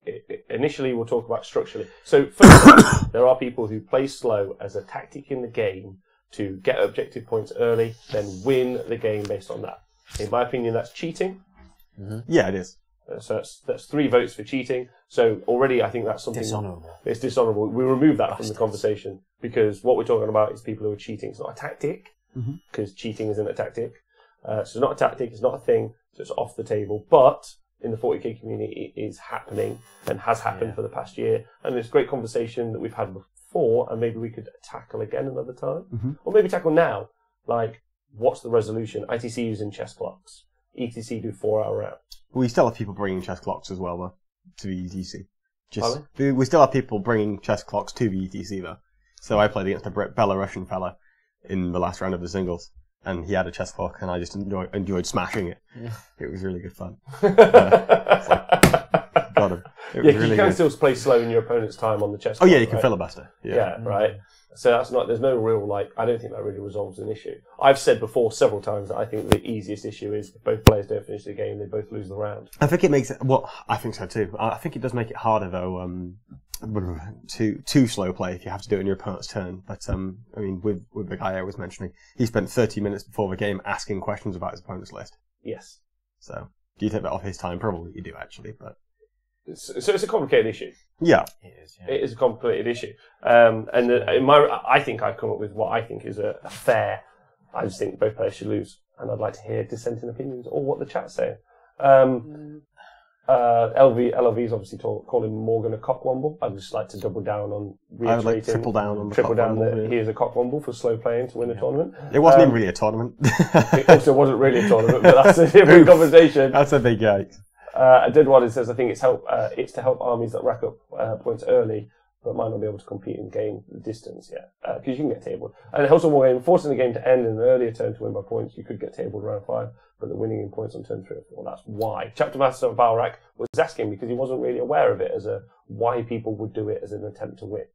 initially we'll talk about structurally. So first, there are people who play slow as a tactic in the game to get objective points early, then win the game based on that. In my opinion, that's cheating. Yeah, it is. So that's 3 votes for cheating. So already, I think that's something dishonourable. It's dishonourable. We remove that from the conversation because what we're talking about is people who are cheating. It's not a tactic because cheating isn't a tactic. So it's not a tactic, it's not a thing, so it's off the table. But in the 40k community, it is happening and has happened for the past year. And it's a great conversation that we've had before, and maybe we could tackle again another time. Or maybe tackle now. Like, what's the resolution? ITC using chess clocks. ETC do 4-hour rounds. We still have people bringing chess clocks as well, though, to the ETC. We still have people bringing chess clocks to the ETC, though. So I played against a Belarusian fella in the last round of the singles. And he had a chess clock, and I just enjoyed smashing it. Yeah. It was really good fun. Got him. You can still play slow in your opponent's time on the chess clock. Oh yeah, you can filibuster. Yeah, right. So that's not. There's no real I don't think that really resolves an issue. I've said before several times that I think the easiest issue is if both players don't finish the game, they both lose the round. I think it makes it. Well, I think so too. I think it does make it harder though. To slow play if you have to do it in your opponent's turn. But I mean, with the guy I was mentioning, he spent 30 minutes before the game asking questions about his opponent's list. Yes. So do you take that off his time? Probably you do actually, but so it's a complicated issue. Yeah, it is. Yeah. It is a complicated issue. I think I've come up with what I think is a fair. I just think both players should lose, and I'd like to hear dissenting opinions or what the chat's saying. LV's obviously calling Morgan a cockwomble. I'd just like to double down on reiterating. I would like triple down on the that he is a cockwomble for slow playing to win a tournament. It wasn't even really a tournament. It also wasn't really a tournament, but that's a different conversation. That's a big yikes. I did one that says I think it's to help armies that rack up points early but might not be able to compete in game distance yet because you can get tabled. And it helps one more game, forcing the game to end in an earlier turn to win by points. You could get tabled round 5, but the winning in points on turn 3 or 4. That's why. Chapter Master of Balrak was asking because he wasn't really aware of it as why people would do it as an attempt to win.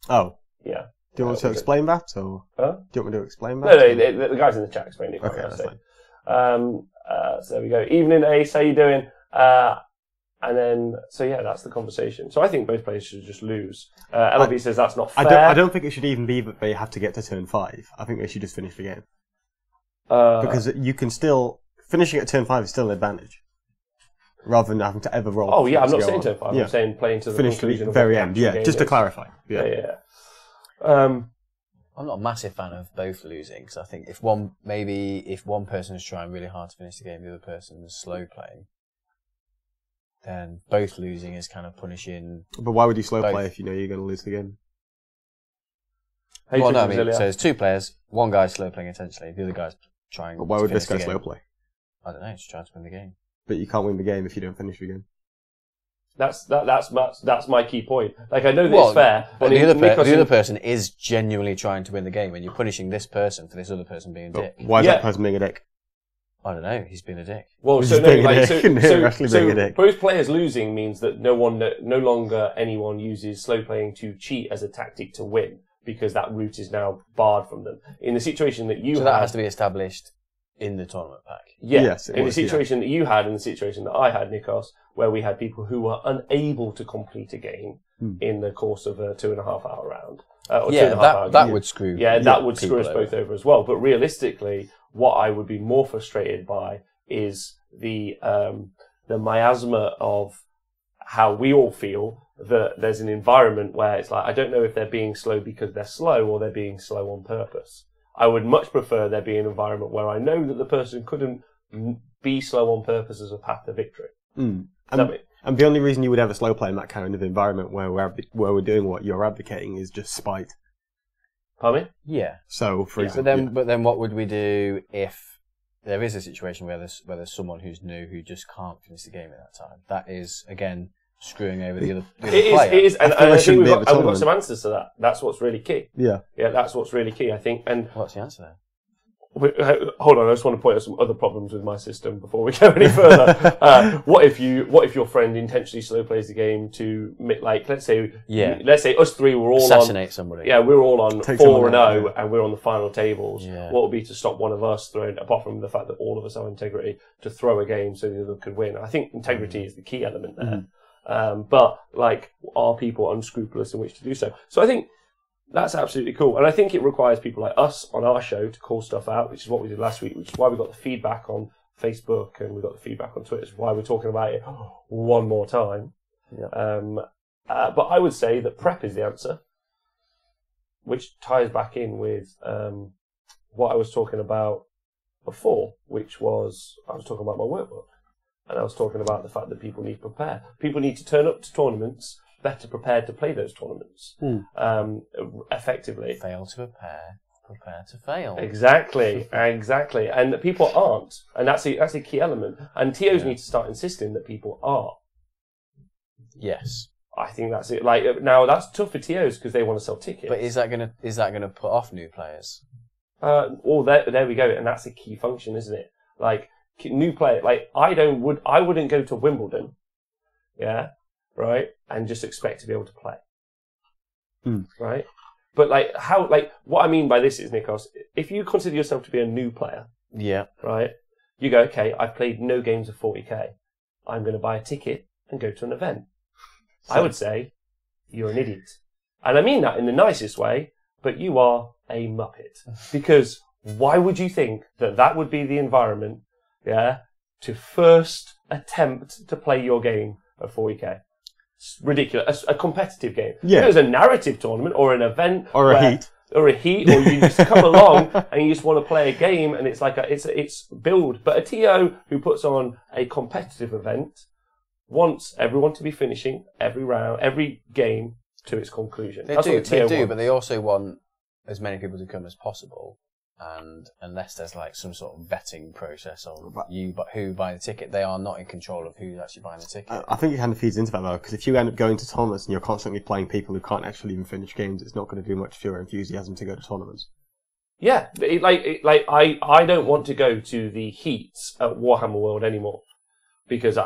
Oh. Yeah. Do you want to explain that, or huh? do you want me to explain that? No, the guys in the chat explained it. Okay, that's fine. So there we go. Evening, Ace. How you doing? And then, so yeah, that's the conversation. So I think both players should just lose. LB says that's not fair. I don't think it should even be that they have to get to turn 5. I think they should just finish the game. Because you can still... Finishing at turn 5 is still an advantage. Rather than having to ever roll. Oh yeah, I'm not saying turn 5. I'm saying playing to the conclusion to the very end. Yeah, just to clarify. Yeah. I'm not a massive fan of both losing, because I think if one person is trying really hard to finish the game, the other person is slow playing, then both losing is kind of punishing. But why would you slow play if you know you're going to lose the game? Well, no, I mean, so there's 2 players, one guy's slow playing intentionally, the other guy's trying. But why would this guy slow play? I don't know, he's trying to win the game. But you can't win the game if you don't finish the game. That's my key point. Like, I know that it's fair. But the other person is genuinely trying to win the game, and you're punishing this person for this other person being a dick. Why is that person being a dick? I don't know. He's been a dick. Well, so both players losing means that no longer anyone uses slow playing to cheat as a tactic to win, because that route is now barred from them. In the situation that you that has to be established in the tournament pack. Yeah. Yes, in the situation that you had, in the situation that I had, Nikos, where we had people who were unable to complete a game in the course of a 2.5 hour round. That would screw. Yeah, that would screw us both over as well. But realistically, what I would be more frustrated by is the miasma of how we all feel that there's an environment where it's like, I don't know if they're being slow because they're slow or they're being slow on purpose. I would much prefer there be an environment where I know that the person couldn't be slow on purpose as a path to victory. And the only reason you would ever slow play in that kind of environment where we're doing what you're advocating is just spite. Pardon me? Yeah. So, for example... But then what would we do if there is a situation where there's someone who's new who just can't finish the game at that time? That is, again, screwing over the other player. It is, and I think we've got some answers to that. That's what's really key. Yeah. Yeah, that's what's really key, I think. And what's the answer there? Hold on, I just want to point out some other problems with my system before we go any further. What if your friend intentionally slow plays the game to, like, let's say us three were all assassinate somebody. Yeah, we're all on 4-0 and we're on the final tables. Yeah. What would be to stop one of us throwing, apart from the fact that all of us have integrity, to throw a game so the other could win? I think integrity is the key element there. But like, are people unscrupulous in which to do so? So I think that's absolutely cool. And I think it requires people like us on our show to call stuff out, which is what we did last week, which is why we got the feedback on Facebook and we got the feedback on Twitter, which is why we're talking about it one more time. Yeah. But I would say that prep is the answer, which ties back in with what I was talking about before, which was I was talking about my workbook. And I was talking about the fact that people need to prepare. People need to turn up to tournaments better prepared to play those tournaments effectively. Fail to prepare to fail. Exactly. And people aren't, and that's a key element. And TOs need to start insisting that people are. Yes, I think that's it. Like, now that's tough for TOs because they want to sell tickets. But is that gonna put off new players? There we go, and that's a key function, isn't it? Like, new player. Like, I wouldn't go to Wimbledon. Yeah. Right, and just expect to be able to play. Right, but what I mean by this is, Nikos, if you consider yourself to be a new player, right, you go, okay, I've played no games of 40k. I'm going to buy a ticket and go to an event. I would say you're an idiot, and I mean that in the nicest way. But you are a muppet, because why would you think that would be the environment, to first attempt to play your game of 40k? It's ridiculous. A competitive game. Yeah. If it was a narrative tournament or an event or a heat, or you just come along and you just want to play a game, and it's like it's build. But a TO who puts on a competitive event wants everyone to be finishing every round, every game to its conclusion. They do, but they also want as many people to come as possible. And unless there's like some sort of vetting process on who buy the ticket, they are not in control of who's actually buying the ticket. I think it kind of feeds into that though, because if you end up going to tournaments and you're constantly playing people who can't actually even finish games, it's not going to do much for your enthusiasm to go to tournaments. Yeah, I don't want to go to the heats at Warhammer World anymore, because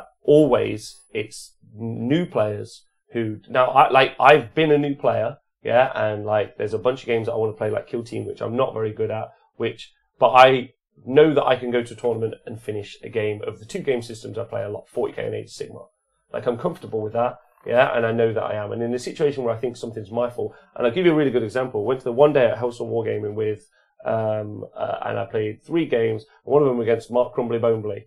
it's new players who now I've been a new player Yeah, and like there's a bunch of games that I want to play, like Kill Team, which I'm not very good at. But I know that I can go to a tournament and finish a game of the 2 game systems I play a lot, 40k and Age of Sigmar. Like I'm comfortable with that. Yeah, and I know that I am. And in a situation where I think something's my fault, and I'll give you a really good example. Went to the one day at Hellstorm Wargaming with, and I played 3 games. One of them against Mark Crumbly Bonebly,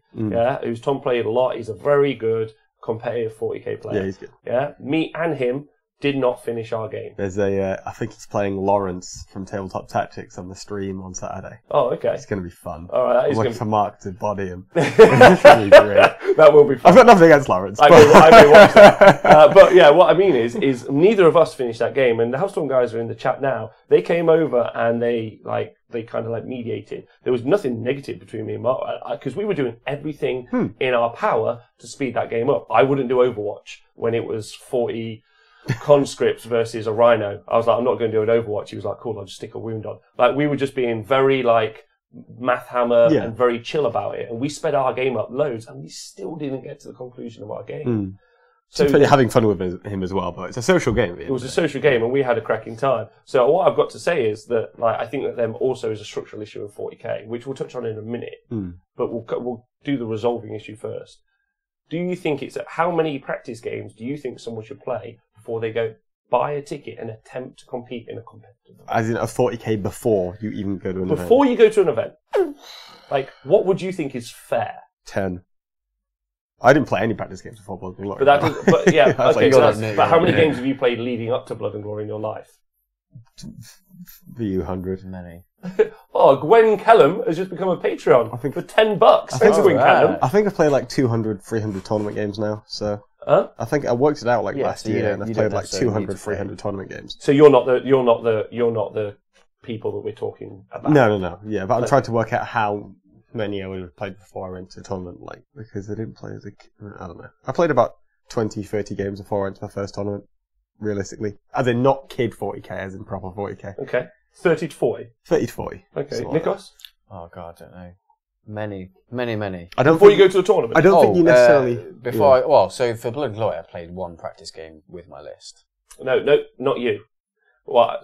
who's Tom played a lot. He's a very good competitive 40k player. Yeah, he's good. Yeah, me and him did not finish our game. There's I think he's playing Lawrence from Tabletop Tactics on the stream on Saturday. Oh, okay. It's going to be fun. All right, I'm looking for Mark to body him. It's going to be great. That will be fun. I've got nothing against Lawrence. I may watch that. But yeah, what I mean is neither of us finished that game, and the Hellstorm guys are in the chat now. They came over and they kind of mediated. There was nothing negative between me and Mark because we were doing everything in our power to speed that game up. I wouldn't do Overwatch when it was 40 conscripts versus a rhino. I was like, I'm not going to do an Overwatch. He was like, cool, I'll just stick a wound on. Like, we were just being very math hammer and very chill about it, and we sped our game up loads, and we still didn't get to the conclusion of our game. So you're having fun with him as well, but it's a social game. It was a social game, and we had a cracking time. So what I've got to say is that I think that them also is a structural issue in 40k, which we'll touch on in a minute, but we'll do the resolving issue first. Do you think how many practice games do you think someone should play before they go buy a ticket and attempt to compete in a competitive event? As in a 40k before you even go to an event? Before you go to an event. What would you think is fair? 10. I didn't play any practice games before Blood and Glory. But yeah, okay. But how many games have you played leading up to Blood and Glory in your life? VU 100. Many. Oh, Gwen Kellum has just become a Patreon for $10. Thanks, Gwen Kellum. I think I've played 200, 300 tournament games now. So I think I worked it out last year, and I've played 200, 300 tournament games. So you're not the people that we're talking about. No. Yeah, but I'm trying to work out how many I would have played before I went to a tournament, because I didn't play as a kid. I don't know. I played about 20, 30 games before I went to my first tournament, realistically. As in not kid 40k, as in proper 40k. Okay. 30 to 40? 30 to 40. Okay. Nikos? Oh, God, I don't know. Many. Before you go to a tournament? I don't think you necessarily... So for Blood and Glory, I played 1 practice game with my list. No, not you.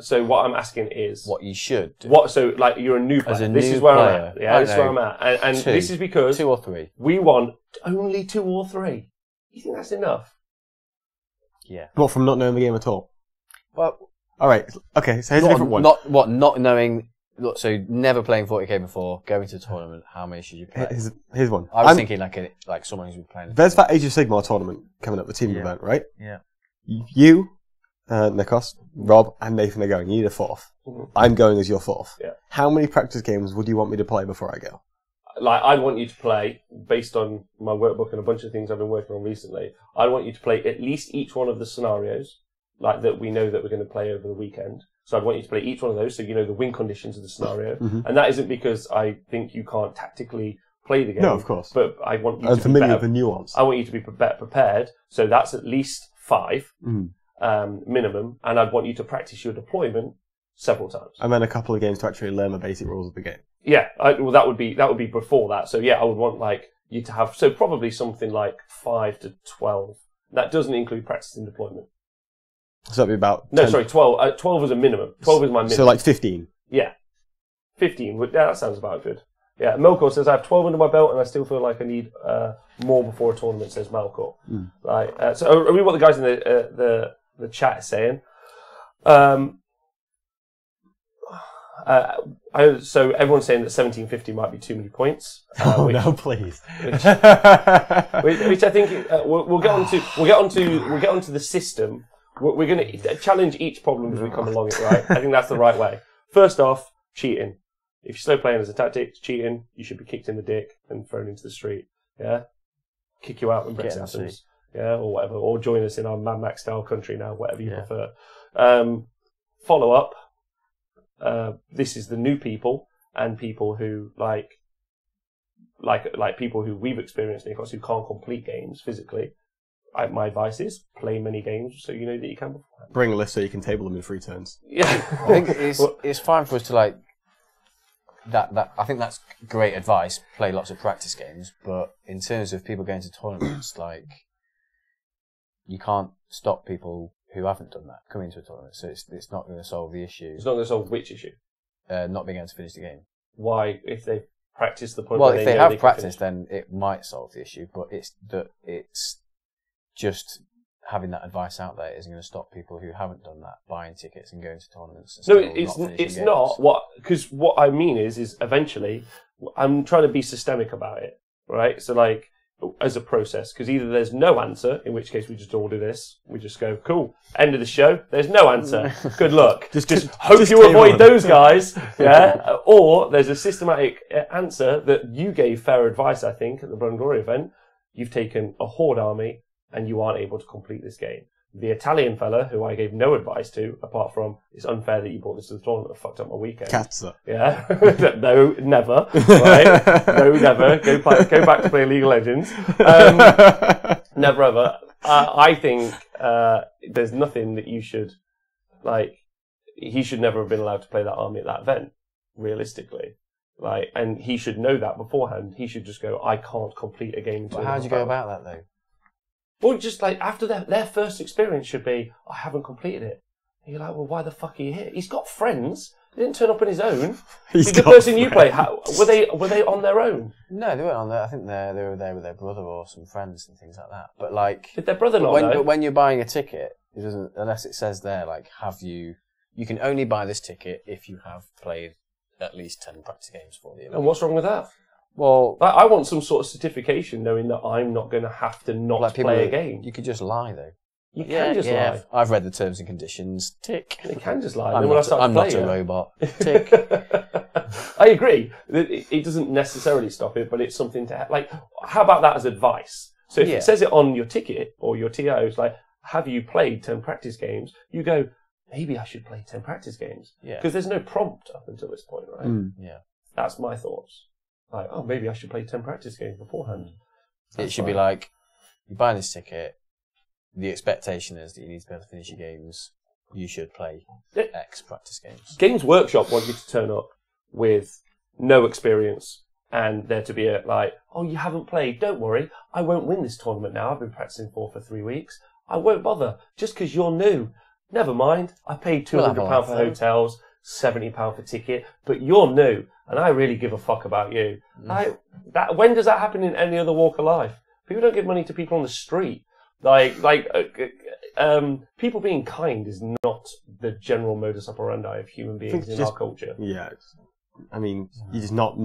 So what I'm asking is... What you should do. So, you're a new player. As a this new is where player. I'm at. Yeah, this is where I'm at. And this is because... 2 or 3. We want only 2 or 3. You think that's enough? Yeah. What, from not knowing the game at all? Well... Alright, okay, so here's a different one. Not knowing... So, never playing 40k before, going to a tournament, how many should you play? Here's one. I was thinking like someone who's been playing... There's that Age of Sigmar tournament coming up, the team event, right? Yeah. You... Nikos, Rob, and Nathan are going. You need a 4th. I'm going as your 4th. Yeah. How many practice games would you want me to play before I go? I want you to play, based on my workbook and a bunch of things I've been working on recently, I want you to play at least each one of the scenarios, that we know that we're going to play over the weekend. So I'd want you to play each one of those so you know the win conditions of the scenario. And that isn't because I think you can't tactically play the game. No, of course. But I want you to be familiar with the nuance. I want you to be better prepared. So that's at least 5. Minimum, and I'd want you to practice your deployment several times. And then a couple of games to actually learn the basic rules of the game. Yeah, that would be before that. So yeah, I would want you to have probably something like 5 to 12. That doesn't include practicing deployment. So that'd be about 12. 12 is a minimum. 12 is my minimum. So 15. Yeah, 15. That sounds about good. Yeah, Melkor says I have 12 under my belt and I still feel like I need more before a tournament. Says Melkor. So I read what the guys in the chat is saying. So everyone's saying that 1750 might be too many points. No, please. Which I think we'll get onto the system. We're going to challenge each problem as we come along it, right? I think that's the right way. First off, cheating. If you're slow playing as a tactic, it's cheating. You should be kicked in the dick and thrown into the street. Yeah, kick you out when Brexit happens. Yeah, or whatever, or join us in our Mad Max style country now, whatever you prefer. Follow up. This is the new people and people who like people who we've experienced, Nikos, who can't complete games physically. My advice is play many games so you know that you can. Bring a list so you can table them in 3 turns. Yeah, I think it's fine for us to that. I think that's great advice. Play lots of practice games, but in terms of people going to tournaments, you can't stop people who haven't done that coming into a tournament. So it's not going to solve the issue. It's not going to solve which issue? Not being able to finish the game. Why? If they practice the point. Well, if they have practice, then it might solve the issue. But it's just having that advice out there isn't going to stop people who haven't done that buying tickets and going to tournaments. And no, it's not because what I mean is eventually I'm trying to be systemic about it, right? So like as a process, because either there's no answer, in which case we just all do this, we just go cool, end of the show. There's no answer. Good luck. just hope you avoid those guys, yeah. Or there's a systematic answer that you gave fair advice, I think, at the Blood and Glory event. You've taken a horde army and you aren't able to complete this game. The Italian fella, who I gave no advice to, apart from, it's unfair that you brought this to the tournament, it fucked up my weekend. Cazzo. Yeah. No, never. Right? No, never. Go back to play League of Legends. Never ever. I think there's nothing that you should, like, he should never have been allowed to play that army at that event, realistically. Like, and he should know that beforehand. He should just go, I can't complete a game. But how do you go about that, though? Well, just like after their first experience should be, I haven't completed it. And you're like, well, why the fuck are you here? He's got friends. He didn't turn up on his own. The person you play, were they on their own? No, they weren't on there. I think they were there with their brother or some friends and things like that. But like, did their brother not know? But when you're buying a ticket, it doesn't, unless it says there like, you can only buy this ticket if you have played at least 10 practice games for the event. And what's wrong with that? Well, I want some sort of certification knowing that I'm not going to have to not play a game. You could just lie, though. You can just lie. I've read the terms and conditions. Tick. You can just lie. I'm not a robot. Tick. I agree. It doesn't necessarily stop it, but it's something to like. How about that as advice? So if it says it on your ticket or your TO, it's like, have you played 10 practice games? You go, maybe I should play 10 practice games. Yeah. Because there's no prompt up until this point, right? Yeah. That's my thoughts. Like, oh, maybe I should play 10 practice games beforehand. It should be like, you buy this ticket, the expectation is that you need to be able to finish your games, you should play X practice games. Games Workshop want you to turn up with no experience and there to be like, oh, you haven't played, don't worry, I won't win this tournament now, I've been practicing for 3 weeks, I won't bother, just because you're new. Never mind, I paid £200 for hotels, £70 for ticket, but you're new, and I really give a fuck about you. When does that happen in any other walk of life? People don't give money to people on the street. People being kind is not the general modus operandi of human beings in our culture. Yeah, I mean, you're just not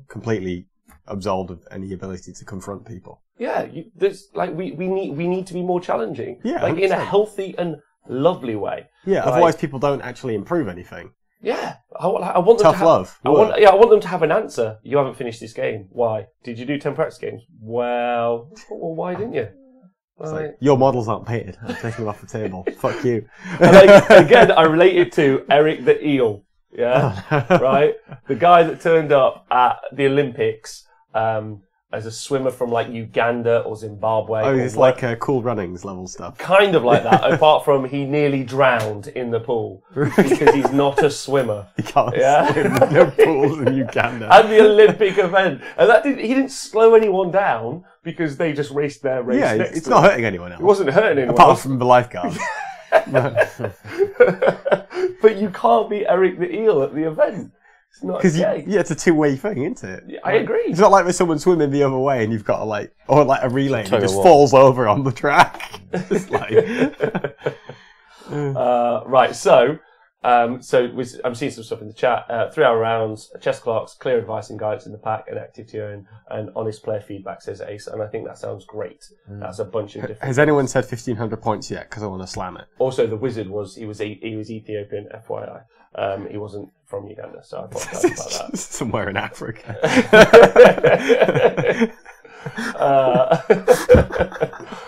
completely absolved of any ability to confront people. Yeah, we need to be more challenging. Yeah, like 100%. In a healthy and lovely way. Yeah, otherwise people don't actually improve anything. Yeah, I want them tough to love. I want them to have an answer. You haven't finished this game. Why? Did you do 10 practice games? Well, why didn't you? Like, your models aren't painted. I'm taking them off the table. Fuck you. Again, I related to Eric the Eel. Yeah, right. The guy that turned up at the Olympics as a swimmer from like Uganda or Zimbabwe. Oh, it's like Cool Runnings level stuff. Kind of like that, apart from he nearly drowned in the pool because he's not a swimmer. He can't swim. No pools in Uganda. At the Olympic event. And he didn't slow anyone down because they just raced their race. Yeah, it's not hurting anyone else. It wasn't hurting anyone apart from the lifeguard. But you can't be Eric the Eel at the event. It's not okay. It's a two-way thing, isn't it? Yeah, I agree. It's not like there's someone swimming the other way and you've got to or like a relay and he just falls over on the track. Right, so I'm seeing some stuff in the chat. 3-hour rounds, chess clocks, clear advice and guidance in the pack, and activity and honest player feedback, says Ace, and I think that sounds great. That's a bunch of different. Has anyone said 1,500 points yet? Because I want to slam it. Also, the wizard was Ethiopian, FYI. He wasn't from Uganda, so I apologize about that. Somewhere in Africa.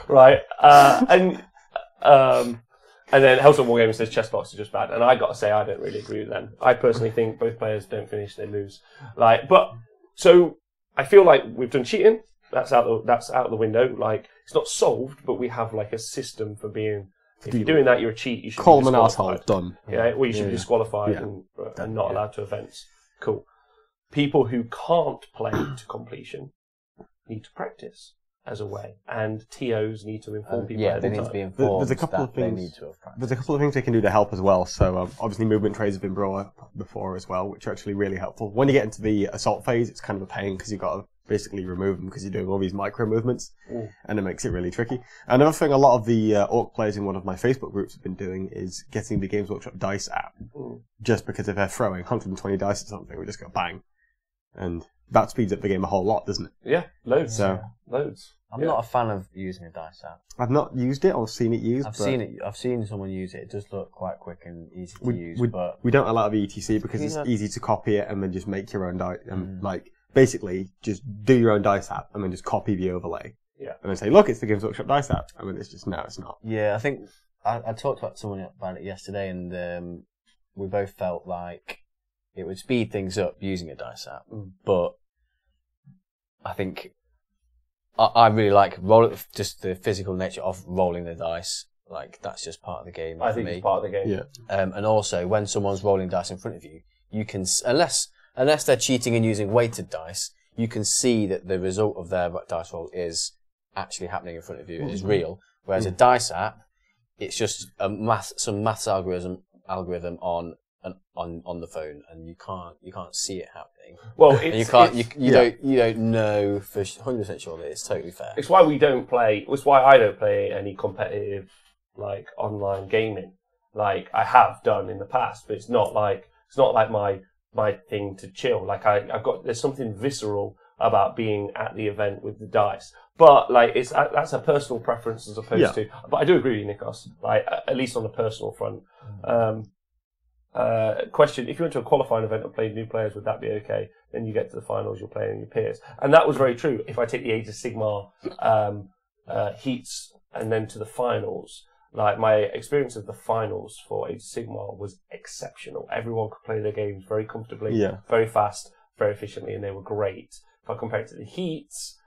Right, and then Hellstorm Wargaming says chess blocks are just bad, and I got to say I don't really agree with them. I personally think both players don't finish, they lose. So I feel like we've done cheating. That's out the window. Like, it's not solved, but we have like a system for being. If you're doing that, you're a cheat. You should call be them an asshole. Done. Yeah, or you should be disqualified and not allowed to events. Cool. People who can't play to completion need to practice. as a way, and TOs need to inform people. Yeah, they need to be informed. There's a couple of things. They need to have practiced. There's a couple of things they can do to help as well. So obviously, movement trays have been brought up before as well, which are actually really helpful. When you get into the assault phase, it's kind of a pain because you've got to basically remove them because you're doing all these micro movements, and it makes it really tricky. Another thing a lot of the Orc players in one of my Facebook groups have been doing is getting the Games Workshop dice app, just because if they're throwing 120 dice or something, we just go bang, and that speeds up the game a whole lot, doesn't it? Yeah, loads. Loads. I'm not a fan of using a dice app. I've not used it or seen it used. I've seen someone use it. It does look quite quick and easy to use. But we don't allow the ETC because it's easy to copy it and then just make your own dice. Like basically, just do your own dice app and then just copy the overlay. Yeah. And then say, look, it's the Games Workshop dice app. I mean, it's just no, it's not. Yeah, I think I talked to someone about it yesterday, and we both felt like it would speed things up using a dice app, but I think I really like just the physical nature of rolling the dice. Like, that's just part of the game. I think it's part of the game. Yeah. And also, when someone's rolling dice in front of you, you can, unless they're cheating and using weighted dice, you can see that the result of their dice roll is actually happening in front of you. It is real. Whereas a dice app, it's just some maths algorithm on the phone, and you can't see it happening. Well, you don't know for 100% sure that it's totally fair. It's why we don't play. It's why I don't play any competitive like online gaming. Like I have done in the past, but it's not like my thing to chill. Like there's something visceral about being at the event with the dice. But like that's a personal preference as opposed to. But I do agree with you, Nikos. Like at least on a personal front. Question: if you went to a qualifying event and played new players, would that be okay? Then you get to the finals, you're playing your peers, and that was very true. If I take the Age of Sigmar heats and then to the finals, like my experience of the finals for Age of Sigmar was exceptional. Everyone could play their games very comfortably, very fast, very efficiently, and they were great. If I compare it to the heats,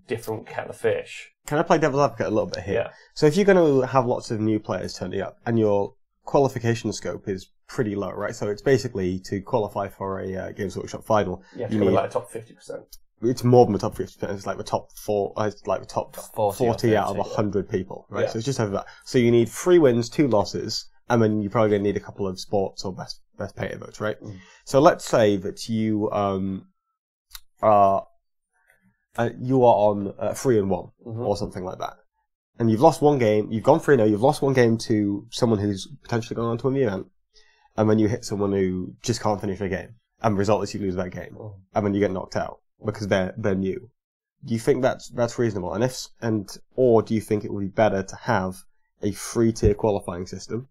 different kettle of fish. Can I play devil's advocate a little bit here? Yeah. So if you're going to have lots of new players turning up and your qualification scope is pretty low, right? So it's basically to qualify for a Games Workshop final. Yeah, you need like top 50%. It's more than the top 50%. It's like the top 40 out of 100 people, right? Yeah. So it's just over that. So you need 3 wins, 2 losses, and then you're probably going to need a couple of sports or best painter votes, right? So let's say that you are on 3-1 or something like that. And you've lost one game, you've gone 3-0, you've lost one game to someone who's potentially gone on to win the event, and then you hit someone who just can't finish a game, and the result is you lose that game, and then you get knocked out because they're new. Do you think that's reasonable? Or do you think it would be better to have a 3-tier qualifying system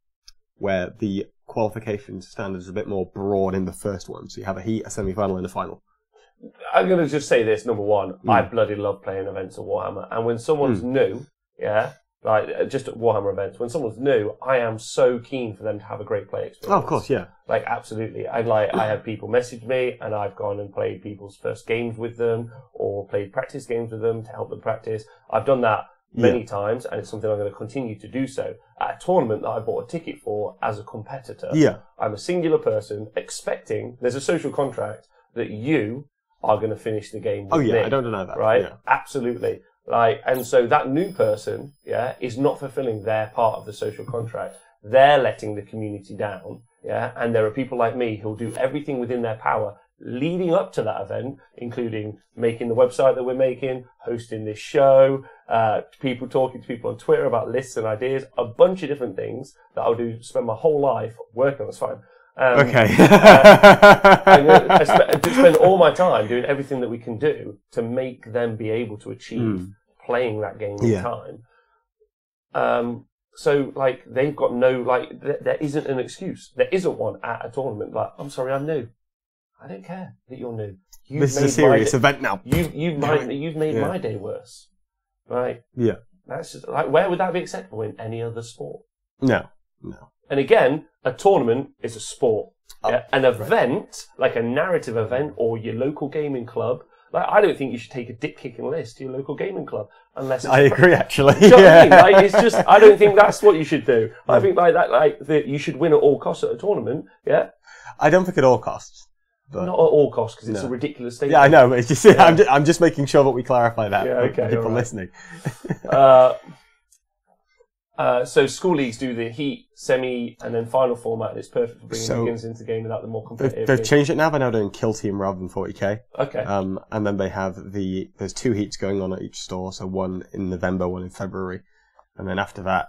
where the qualification standards are a bit more broad in the first one, so you have a heat, a semi-final, and a final? I'm going to just say this, number one, I bloody love playing events of Warhammer, and when someone's new, like just at Warhammer events, when someone's new, I am so keen for them to have a great play experience. Oh, of course, yeah. Like absolutely. I have people message me, and I've gone and played people's first games with them, or played practice games with them to help them practice. I've done that many times, and it's something I'm going to continue to do so. At a tournament that I bought a ticket for as a competitor, I'm a singular person expecting there's a social contract that you are going to finish the game with me. I don't deny that. Right? Yeah. Absolutely. Like, and so that new person, is not fulfilling their part of the social contract. They're letting the community down, and there are people like me who'll do everything within their power leading up to that event, including making the website that we're making, hosting this show, people talking to people on Twitter about lists and ideas, a bunch of different things that I'll spend my whole life working on. It's fine. Okay. I spend all my time doing everything that we can do to make them be able to achieve playing that game in time. So, like, they've got there isn't an excuse. There isn't one at a tournament. Like, I'm sorry, I'm new. I don't care that you're new. This is a serious event now. You've made my day worse. Right? Yeah. That's just, like, where would that be acceptable in any other sport? No. And again, a tournament is a sport. An event, like a narrative event or your local gaming club, like I don't think you should take a dick-kicking list to your local gaming club unless it's... I agree, actually. Do you know what I mean? Like, it's just, I don't think that's what you should do. I think that you should win at all costs at a tournament, I don't think at all costs. But not at all costs, because it's a ridiculous statement. Yeah, I know. But it's just I'm just making sure that we clarify that for people listening. So school leagues do the heat, semi, and then final format, and it's perfect for bringing beginners into the game without the more competitive. They've changed it now. They're now doing kill team rather than 40k. Okay. And then they have there's 2 heats going on at each store. So one in November, one in February, and then after that,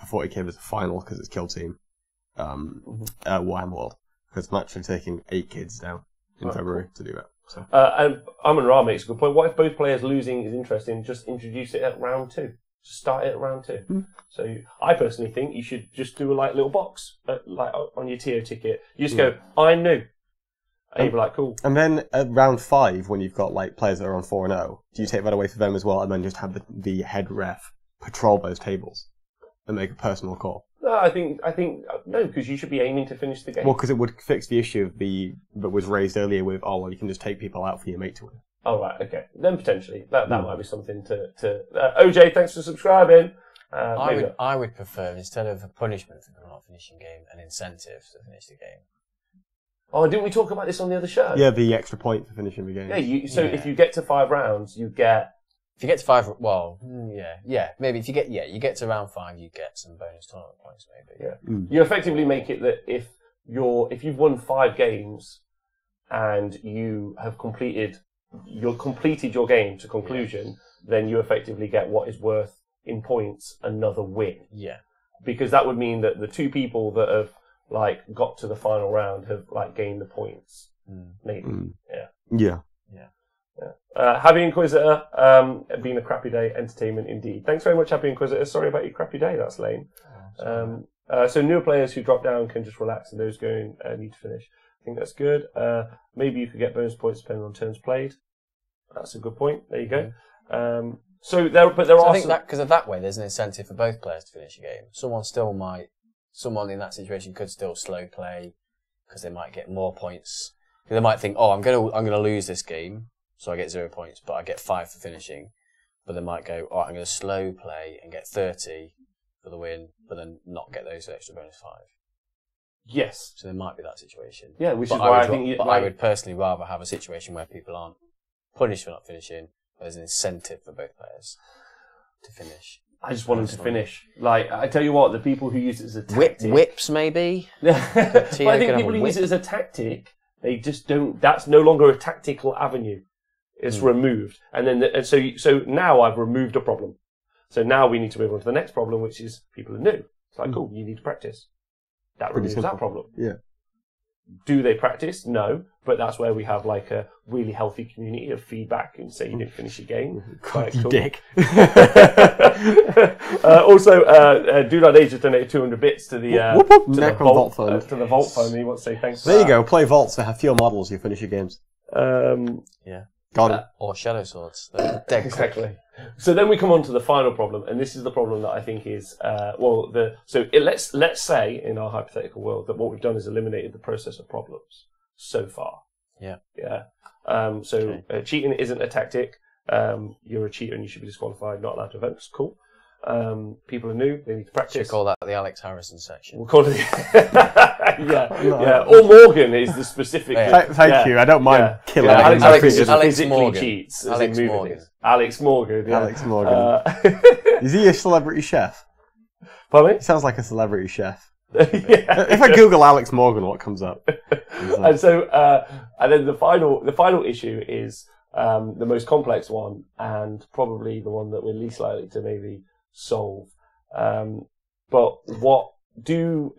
for 40k there's a final because it's kill team. Warhammer World, because I'm actually taking 8 kids down in February to do that. So. And Amun Ra makes a good point. What if both players losing is interesting? Just introduce it at round 2. Start it at round 2. So I personally think you should just do a little box, like on your TO ticket. You just go, I'm new. And you'd be like, cool. And then at round 5, when you've got players that are on 4-0, do you take that away for them as well, and then just have the head ref patrol those tables and make a personal call? No, I think no, because you should be aiming to finish the game. Well, because it would fix the issue that was raised earlier with, you can just take people out for your mate to win. Oh, right, okay. Then potentially. That might be something to OJ, thanks for subscribing. I would prefer, instead of a punishment for not finishing game, an incentive to finish the game. Oh, didn't we talk about this on the other show? Yeah, the extra point for finishing the game. Yeah, if you get to 5 rounds, you get... If you get to 5, maybe if you get to round 5, you get some bonus tournament points, maybe. Yeah. You effectively make it that if you've won 5 games and you have completed your game to conclusion, then you effectively get what is worth in points another win. Yeah. Because that would mean that the 2 people that have got to the final round have gained the points. Maybe. Yeah. Happy Inquisitor, been a crappy day, entertainment indeed. Thanks very much, Happy Inquisitor. Sorry about your crappy day, that's lame. So newer players who drop down can just relax, and those going need to finish. I think that's good. Maybe you could get bonus points depending on turns played. That's a good point. There you go. I think that because of that way, there's an incentive for both players to finish a game. Someone in that situation could still slow play because they might get more points. They might think, I'm gonna lose this game, so I get 0 points, but I get 5 for finishing. But they might go, I'm going to slow play and get 30 for the win, but then not get those extra bonus 5. Yes. So there might be that situation. Yeah, which is why I would personally rather have a situation where people aren't punished for not finishing, but there's an incentive for both players to finish. I just want them to finish. I tell you what, the people who use it as a tactic... Whips, maybe? But I think people who use it as a tactic, they just don't... That's no longer a tactical avenue. It's removed. So now I've removed a problem. So now we need to move on to the next problem, which is people are new. It's cool, you need to practice. That removes that problem. Yeah. Do they practice? No. But that's where we have a really healthy community of feedback and say you didn't finish your game. Quite cool. Dick. Also, Do Not Age has donated 200 bits to the Vault Fund. To the Vault Fund. He wants to say thanks. There you go. Play Vaults. They have fewer models. You finish your games. Yeah. Got it. Or Shadow Swords. Exactly. So then we come on to the final problem, and this is the problem that I think is let's say in our hypothetical world that what we've done is eliminated the process of problems so far. Yeah. Yeah. Cheating isn't a tactic. You're a cheater and you should be disqualified, not allowed to event. Cool. People are new, they need to practice. Should call that the Alex Harrison section. We'll call it yeah. Or Morgan is the specific. Thank you. I don't mind killing Alex physically Morgan. Cheats. Alex Morgan. Alex Morgan. Yeah. Alex Morgan. Is he a celebrity chef? Pardon me? He sounds like a celebrity chef. Yeah. If I Google Alex Morgan, what comes up? And then the final issue is the most complex one, and probably the one that we're least likely to maybe solve. But what do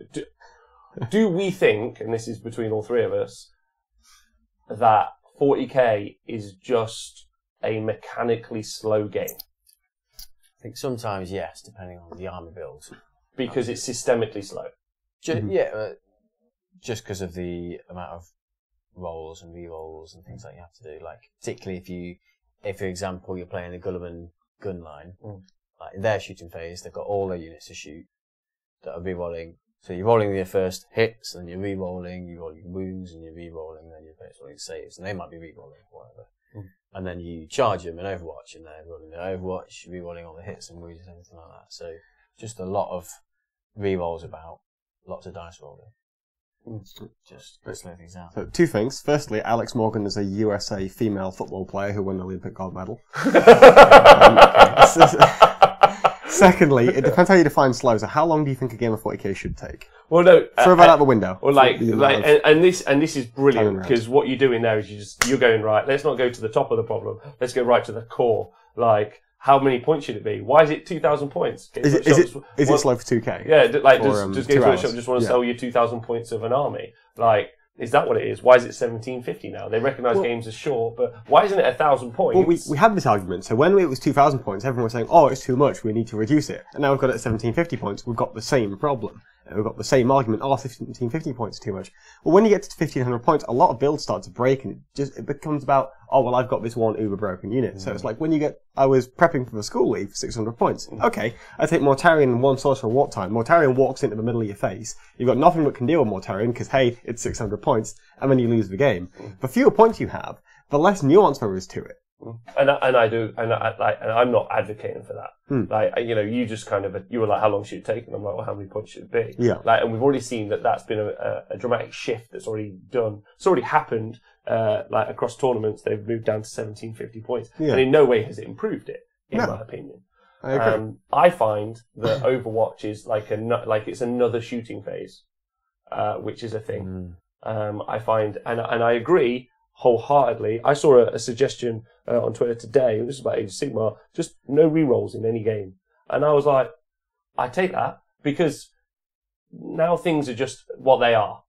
we think, and this is between all 3 of us, that 40k is just a mechanically slow game? I think sometimes yes, depending on the army build. Because it's systemically slow. Just because of the amount of rolls and re-rolls and things like you have to do. Particularly if for example, you're playing the Gulliman gun line, in their shooting phase, they've got all their units to shoot that are re-rolling. So you're rolling your first hits, and you're re-rolling, you're rolling wounds, and you're re-rolling, and then you're rolling saves, and they might be re-rolling, whatever. And then you charge them in Overwatch, and they're rolling their Overwatch, re-rolling all the hits and wounds and everything like that. So just a lot of re-rolls about, lots of dice rolling. Just slow things down. So, two things. Firstly, Alex Morgan is a USA female football player who won the Olympic gold medal. Secondly, it depends how you define slow. So how long do you think a game of 40k should take? Well, no. Throw that out the window. Well, and this is brilliant because what you're doing now is you're going, right, let's not go to the top of the problem. Let's go right to the core. Like, how many points should it be? Why is it 2,000 points? Is it slow for 2k? Yeah, like, does Games Workshop just want to sell you 2,000 points of an army? Like, is that what it is? Why is it 1750 now? They recognise games as short, but why isn't it 1,000 points? Well, we had this argument. So when it was 2,000 points, everyone was saying, oh, it's too much, we need to reduce it. And now we've got it at 1,750 points, we've got the same problem. We've got the same argument, oh, 1,750 points is too much. Well, when you get to 1,500 points, a lot of builds start to break, and it becomes about, oh, well, I've got this one uber broken unit. So it's like when I was prepping for the school leave for 600 points. Okay, I take Mortarion and one Sorcerer Warp Time. Mortarion walks into the middle of your face. You've got nothing that can deal with Mortarion, because, hey, it's 600 points, and then you lose the game. The fewer points you have, the less nuance there is to it. And I'm not advocating for that. Like, you just you were like, how long should it take? And I'm like, well, how many points should it be? Yeah. Like, and we've already seen that's been a dramatic shift that's already done. It's already happened. Like across tournaments, they've moved down to 1,750 points, and in no way has it improved it, in my opinion. I agree. I find that Overwatch is like it's another shooting phase, which is a thing. I find, and I agree wholeheartedly. I saw a suggestion on Twitter today. This is about Age of Sigmar. Just no rerolls in any game, and I was like, I take that because now things are just what they are.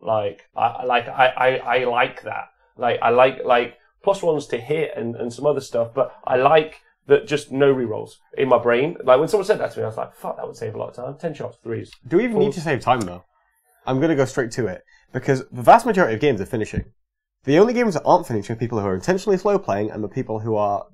Like I like that. Like I like +1s to hit and some other stuff, but I like that just no rerolls in my brain. Like when someone said that to me, I was like, fuck, that would save a lot of time. 10 shots, 3s. Do we even need to save time though? I'm going to go straight to it because the vast majority of games are finishing. The only games that aren't finishing are people who are intentionally slow playing and the people who are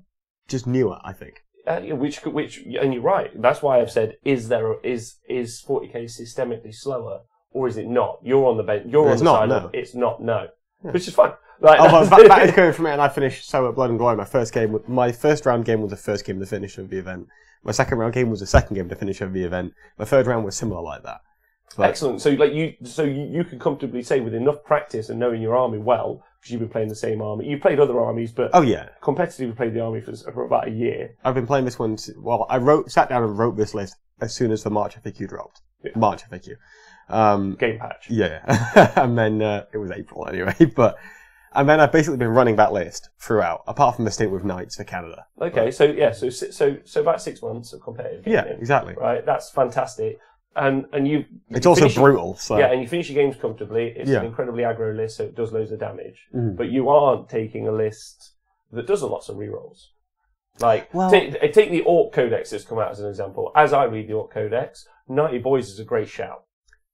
just newer, I think. Which, and you're right. That's why I've said, is 40k systemically slower or is it not? You're on the bench. You're on the side of it's not. No, which is fine. Like, that is going for me. And I finished so at Blood and Glory. My first round game was the first game to finish of the event. My second round game was the second game to finish of the event. My third round was similar like that. But excellent. So you can comfortably say with enough practice and knowing your army well, because you've been playing the same army. You've played other armies, but competitively played the army for about a year. I've been playing this one. Well, I sat down and wrote this list as soon as the March FAQ dropped. Yeah. March FAQ. Game patch. Yeah. And then it was April anyway. And then I've basically been running that list throughout, apart from the stint with Knights for Canada. Okay, right. So about 6 months of competitive gaming. Yeah, exactly. Right, that's fantastic. And it's also brutal. So. Yeah, and you finish your games comfortably. It's an incredibly aggro list, so it does loads of damage. But you aren't taking a list that does a lot of rerolls. Like, take the Orc Codex that's come out as an example. As I read the Orc Codex, 90 Boys is a great shout.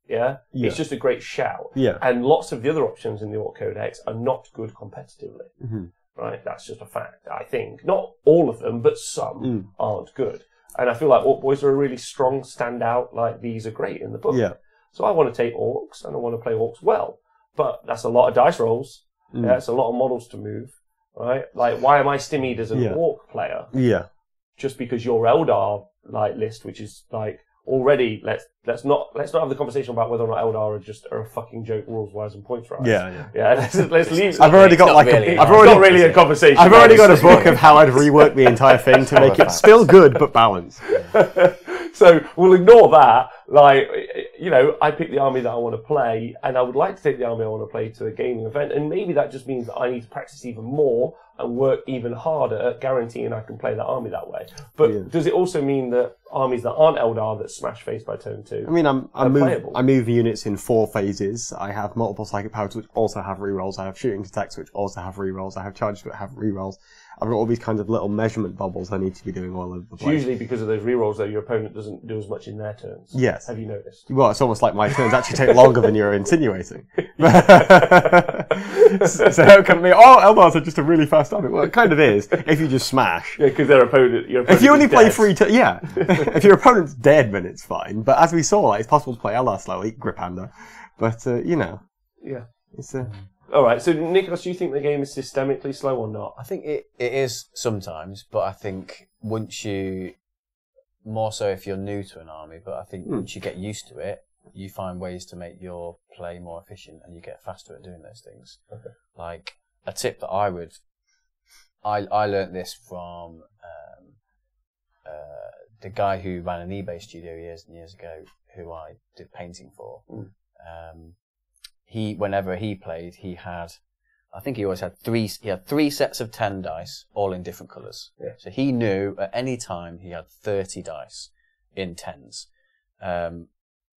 Yeah? It's just a great shout. Yeah. And lots of the other options in the Orc Codex are not good competitively. Right? That's just a fact, I think. Not all of them, but some aren't good. And I feel like Orc Boys are a really strong standout, like these are great in the book. Yeah. So I want to take Orcs and I want to play Orcs well. But that's a lot of dice rolls. Yeah, it's a lot of models to move. Right? Like, why am I stimmied as an Orc player? Yeah. Just because your Eldar list, which is like already let's not have the conversation about whether or not Eldar are a fucking joke rules wise and points wise. Yeah. Let's leave. I've already got not really a conversation. I've already got a book of how I'd rework the entire thing to make it still good but balanced. So we'll ignore that. Like, I pick the army that I want to play, and I would like to take the army I want to play to a gaming event, and maybe that just means that I need to practice even more and work even harder at guaranteeing I can play that army that way. But does it also mean that armies that aren't Eldar that smash face by turn 2? I mean, I move units in 4 phases. I have multiple psychic powers which also have rerolls. I have shooting attacks which also have rerolls. I have charges that have rerolls. I've got all these kinds of little measurement bubbles I need to be doing all over the place. Usually because of those rerolls, though, your opponent doesn't do as much in their turns. Yes. Have you noticed? Well, it's almost like my turns actually take longer than you're insinuating. So how can they? Oh, Eldars are just a really fast army. Well, it kind of is if you just smash. Yeah, because your opponent. If you only play 3 turns, if your opponent's dead, then it's fine. But as we saw, it's possible to play Eldar slowly, Griphander. But yeah, it's All right, so Nicholas, do you think the game is systemically slow or not? I think it is sometimes, but I think once you, more so if you're new to an army, but I think once you get used to it, you find ways to make your play more efficient, and you get faster at doing those things. Okay. Like a tip that I learned this from the guy who ran an eBay studio years and years ago, who I did painting for. Whenever he played, I think he always had three sets of 10 dice, all in different colours. Yeah. So he knew at any time he had 30 dice in 10s. And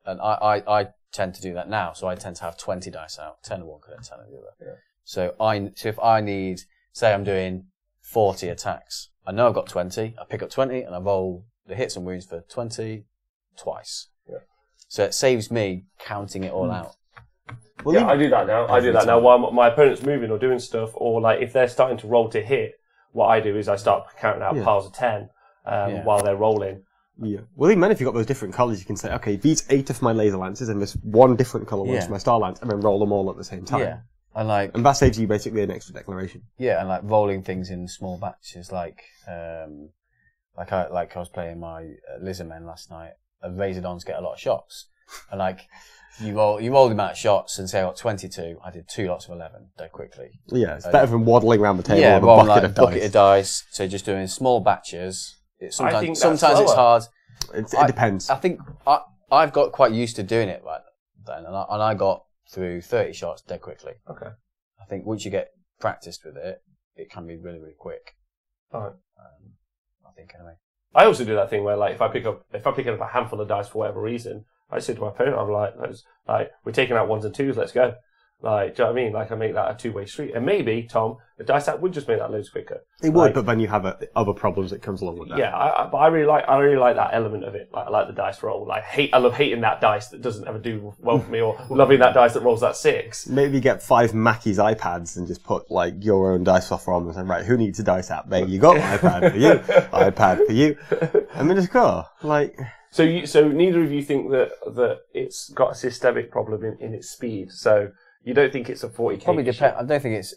I tend to do that now, so I tend to have 20 dice out, 10 of one colour, 10 of the other. Yeah. So if I need, say I'm doing 40 attacks, I know I've got 20, I pick up 20 and I roll the hits and wounds for 20 twice. Yeah. So it saves me counting it all out. Well, yeah, I do that now. While my opponent's moving or doing stuff, or like if they're starting to roll to hit, what I do is I start counting out piles of 10 while they're rolling. Yeah. Well, even then, if you've got those different colours, you can say, okay, these 8 of my laser lances and this one different colour one for my star lance, and then roll them all at the same time. Yeah. And that saves you basically an extra declaration. Yeah, and like rolling things in small batches, like I was playing my Lizardmen last night. Razordons get a lot of shots, and like you roll the amount of shots, and say I got 22. I did 2 lots of 11 dead quickly. Yeah, it's better than waddling around the table with a bucket of dice. So just doing small batches. Sometimes slower. it's hard. It depends. I think I've got quite used to doing it right then, and I got through 30 shots dead quickly. Okay. I think once you get practiced with it, it can be really, really quick. All right. I think anyway. I also do that thing where, like, if I pick up a handful of dice for whatever reason, I say to my opponent, I'm like, we're taking out 1s and 2s, let's go. Like, do you know what I mean? Like, I make that a two-way street. And maybe, Tom, the dice app would just make that loads quicker. It would, but then you have other problems that comes along with that. Yeah, but I really like that element of it. Like, I like the dice roll. I love hating that dice that doesn't ever do well for me, or loving that dice that rolls that 6. Maybe get 5 Mackie's iPads and just put, like, your own dice software on and say, right, who needs a dice app? There you go, iPad for you, iPad for you. And then just go, like... So neither of you think that it's got a systemic problem in its speed. So you don't think it's a 40k? Probably depends. I don't think it's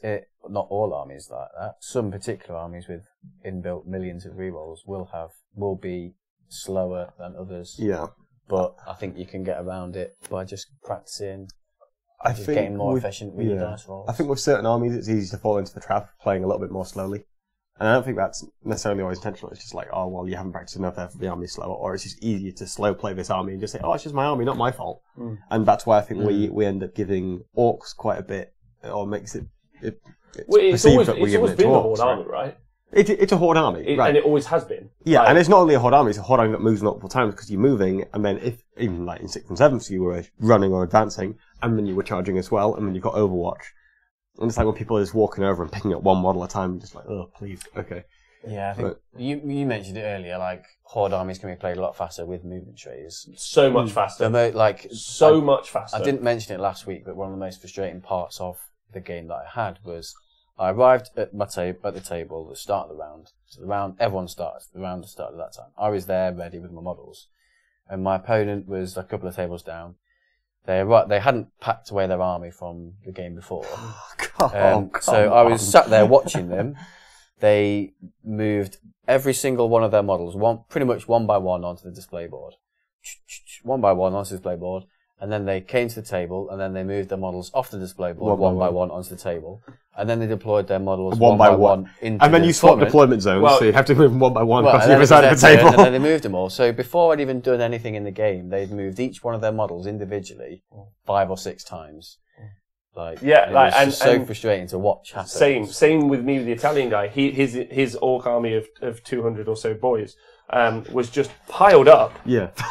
not all armies like that. Some particular armies with inbuilt millions of rerolls will be slower than others. Yeah. But I think you can get around it by just practicing. Getting more efficient with your dice rolls. I think with certain armies, it's easy to fall into the trap of playing a little bit more slowly. And I don't think that's necessarily always intentional. It's just like, oh, well, you haven't practiced enough, therefore the army's slower. Or it's just easier to slow play this army and just say, oh, it's just my army, not my fault. And that's why I think we end up giving orcs quite a bit, or makes it... It's always been a horde army, right? It's a horde army, right? And it always has been. Yeah, and it's not only a horde army, it's a horde army that moves multiple times because you're moving, and then if, even like in 6th and 7th, you were running or advancing, and then you were charging as well, and then you've got Overwatch. And it's like when people are just walking over and picking up one model at a time, just like, oh, please, okay. Yeah, I think you mentioned it earlier, like, horde armies can be played a lot faster with movement trays. So much faster. Much faster. I didn't mention it last week, but one of the most frustrating parts of the game that I had was I arrived at the table at the start of the round. So everyone starts. The round started at that time. I was there ready with my models. And my opponent was a couple of tables down. They hadn't packed away their army from the game before. So I was sat there watching them. They moved every single one of their models, pretty much one by one onto the display board. One by one onto the display board. And then they came to the table, and then they moved their models off the display board one by one onto the table. And then they deployed their models one by one into and then you swap deployment zones, so you have to move them one by one across the other side of the table. And then they moved them all. So before I'd even done anything in the game, they'd moved each one of their models individually 5 or 6 times. It's so frustrating to watch happen. Same with me with the Italian guy. His orc army of 200 or so boys was just piled up